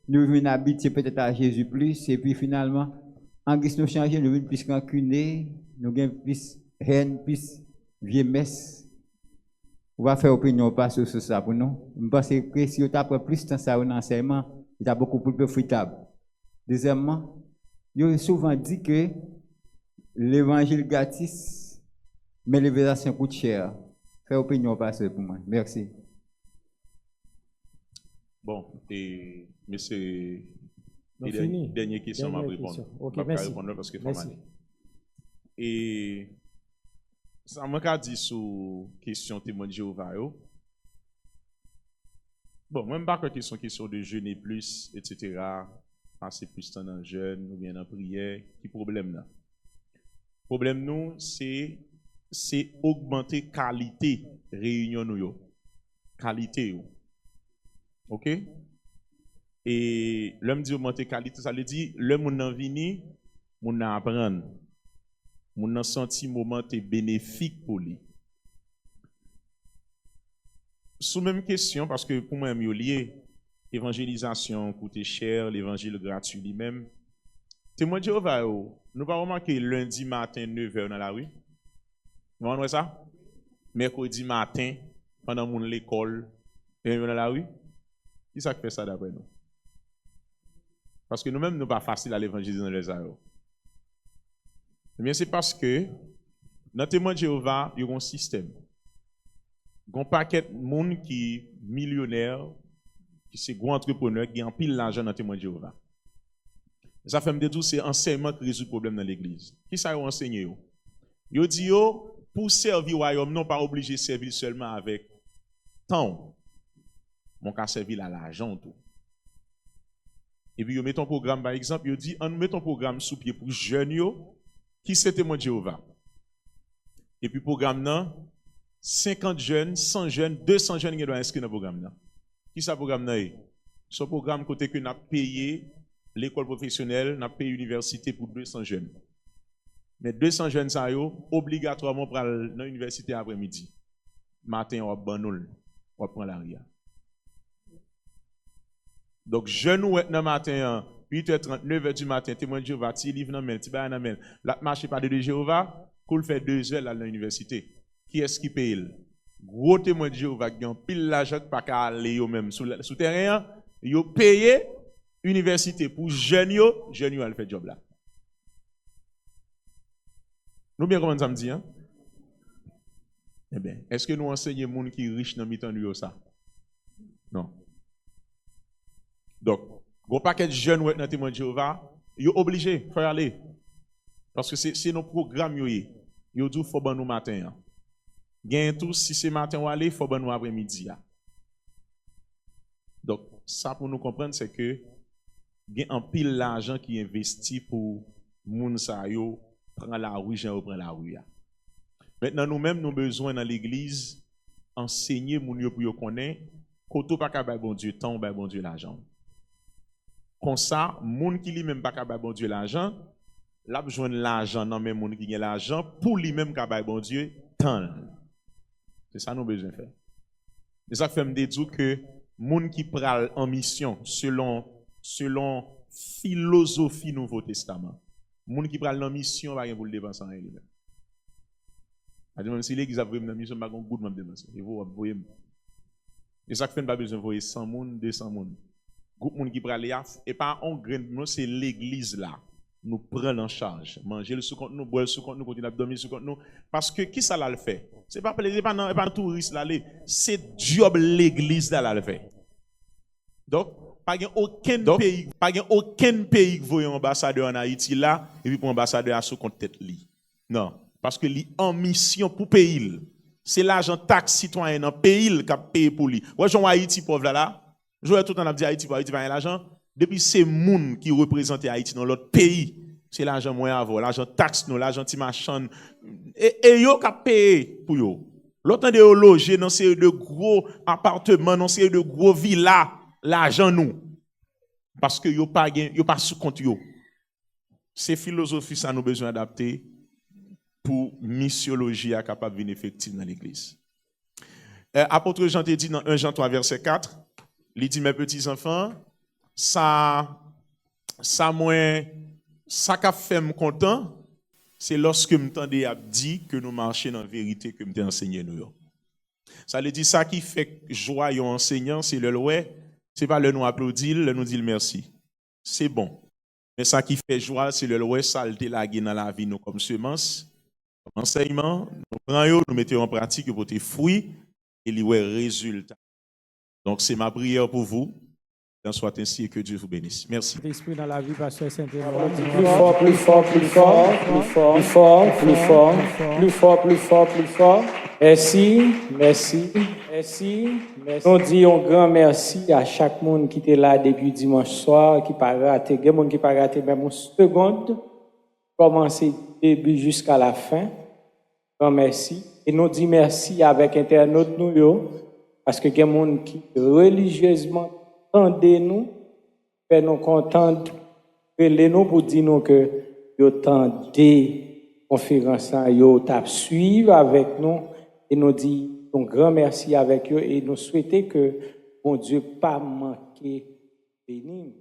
nous venons habiter peut-être à Jésus plus et puis finalement en guise nous changer, nous venons plus rancunier, nous gain plus haine, plus vieux messe. On va faire opinion pas sur ça pour nous. Je pense que si on apprend plus de temps ça en enseignement, il y a beaucoup plus profitable. Deuxièmement, il a souvent dit que l'évangile gratis, mais l'évangile coûte cher. Faire opinion pas pour moi. Merci. Bon, et monsieur, fini. Dernière question, Dernière m'a répondre. question. Ok, Je vais merci. répondre parce que faut Merci. m'aller. Et ça m'a dit sur question témoin de Jéhovah. Bon, même pas que question de jeûner plus, etc. Passer plus de temps dans le jeûne ou bien dans la prière. Qui problème là? Problème nous, c'est augmenter qualité réunion nous yo. Qualité yo. OK? Et l'homme dit augmenter qualité, ça veut dire le monde nan vini, moun nan apprendre. Moun nan senti moment est bénéfique pour lui. Sous même question, parce que pour moi, je lié, évangélisation coûte cher, l'évangile gratuit lui-même. Témoin de Jéhovah, nous pas remarquer lundi matin 9h dans la rue. Vous voyez ça? Mercredi matin, pendant mon l'école, dans la rue. Qui ça fait ça d'après nous? Parce que nous-mêmes, nous pas facile à l'évangéliser dans les aéros. Eh bien, c'est parce que dans témoin de Jéhovah, il y a un système. Il y a un paquet de monde qui est millionnaire, qui est gros entrepreneur, qui a pile l'argent dans témoin de Jéhovah. Ça fait me dire que c'est enseignement qui résout le problème dans l'église. Qui ça a enseigné? Il dit pour servir au royaume, non pas obligé de servir seulement avec temps. Mon cas servir à l'argent tout. Et puis, il met un programme, par exemple, il dit, on met un programme sous pied pour jeunes qui c'est témoin de Jéhovah. Et puis, programme là, 50 jeunes, 100 jeunes, 200 jeunes qui doivent inscrire dans le programme là. Qui ça programme là? Ce programme côté que nous avons payé l'école professionnelle, nous avons payé l'université pour 200 jeunes. Mais 200 jeunes, ça y est, obligatoirement pour aller dans l'université après-midi. Matin, on va banol, on va prendre la ria. Donc, jeunes ou dans matin, 8h30, 9h du matin, témoin de Jéhovah, ti livre dans main, ti ba dans main. La marche pas de Jéhovah, qu'on fait 2 heures là dans l'université. Qui est-ce qui paye? Gros témoin de Jéhovah qui ont pile l'argent pas qu'à aller eux même sous terrain, yo payé université pour jeunes yo elle fait job là. Nous bien comment ça me dit hein? Eh bien, est-ce que nous enseignons les gens qui sont riches dans mi-temps de ça? Non. Donc, gros paquet de jeunes dans le témoin de Jéhovah, ils sont obligés de faire aller. Parce que c'est nos programmes. Ils disent qu'il faut que nous matin. Gain tout, si c'est matin ou aller, il faut que nous après-midi. Donc, ça pour nous comprendre, c'est que il y a un pile d'argent qui est investi pour moun sa yo prendre la rue, gens prendre la rue. Maintenant, nous-mêmes, nous avons besoin dans l'église enseigner moun yo pour yo connaître koto pas ka bon Dieu temps, bon Dieu l'argent. Comme ça, moun qui lui même pas ka bon Dieu l'argent, l'a besoin de l'argent dans même moun qui a l'argent pour lui même ka bon Dieu temps. C'est ça nous besoin faire. Et ça fait me dire que moun qui pral en mission selon philosophie Nouveau Testament. Moun qui pral en mission va rien pour le dépenser en lui-même. Même si l'église a vraiment en mission, pas goût de dépenser. Et vous voyez. Et ça fait pas besoin de voyer 100 moun, 200 moun. Groupe moun qui pral et pas en grain, c'est l'église là. nous prendre en charge. Manger le sous compte nous, boire le sous compte nous, continuer à dormir sous compte nous. Parce que qui ça l'a le fait? C'est pas un touriste là, c'est job l'église là le fait. Donc, pas aucun pays qui voit un ambassadeur en Haïti là, et puis pour ambassadeur à sous compte tête li. Non, parce que li en mission pour pays. C'est l'argent taxe citoyen dans pays qui a payé pour lui. Ouais, j'en Haïti pauvre là. Je tout le temps dit Haïti pour Haïti pas l'argent. Depuis c'est moun qui représente Haïti dans l'autre pays, c'est l'argent moyen avoir, l'argent taxe nous, l'argent ti machin et yo qui a payé pour yo. L'autre de loger dans série de gros appartements, dans série de gros villas, l'argent nous. Parce que yo pas sous compte yo. C'est philosophie ça nous besoin adapter pour missiologie à capable venir effective dans l'église. Apôtre Jean te dit dans 1 Jean 3 verset 4, il dit mes petits enfants, ça qu'a fait me content, c'est lorsque m'tendais a dit que nous marchions dans la vérité que m't'ai enseigné nous. Ça veut dire ça qui fait joie aux enseignants, c'est le ouais, c'est pas le nous applaudir, le nous dire merci. C'est bon. Mais ça qui fait joie, c'est le ouais, ça le lagué dans la vie nous comme semence. Enseignement, nous prenons, nous mettons en pratique pour tes fruits et les résultats. Donc, c'est ma prière pour vous. Soit ainsi et que Dieu vous bénisse. Merci. L'esprit dans la vie, pasteur Saint-Émile. Plus fort, plus fort, plus fort, plus fort, plus fort, plus fort, plus fort, plus fort, plus fort. Merci, merci, merci, merci. On dit un grand merci à chaque monde qui était là depuis dimanche soir, qui pas raté, il y a des gens qui pas raté même une seconde, commencer début jusqu'à la fin. Grand merci. Et nous dit merci avec internautes nous, parce que il y a des gens qui religieusement tendez-nous, faites-nous contents, faites-nous pour dire nous que vous tendez conférence, vous suivez avec nous et nous dit un grand merci avec eux et nous souhaitons que mon Dieu pas manquer béni.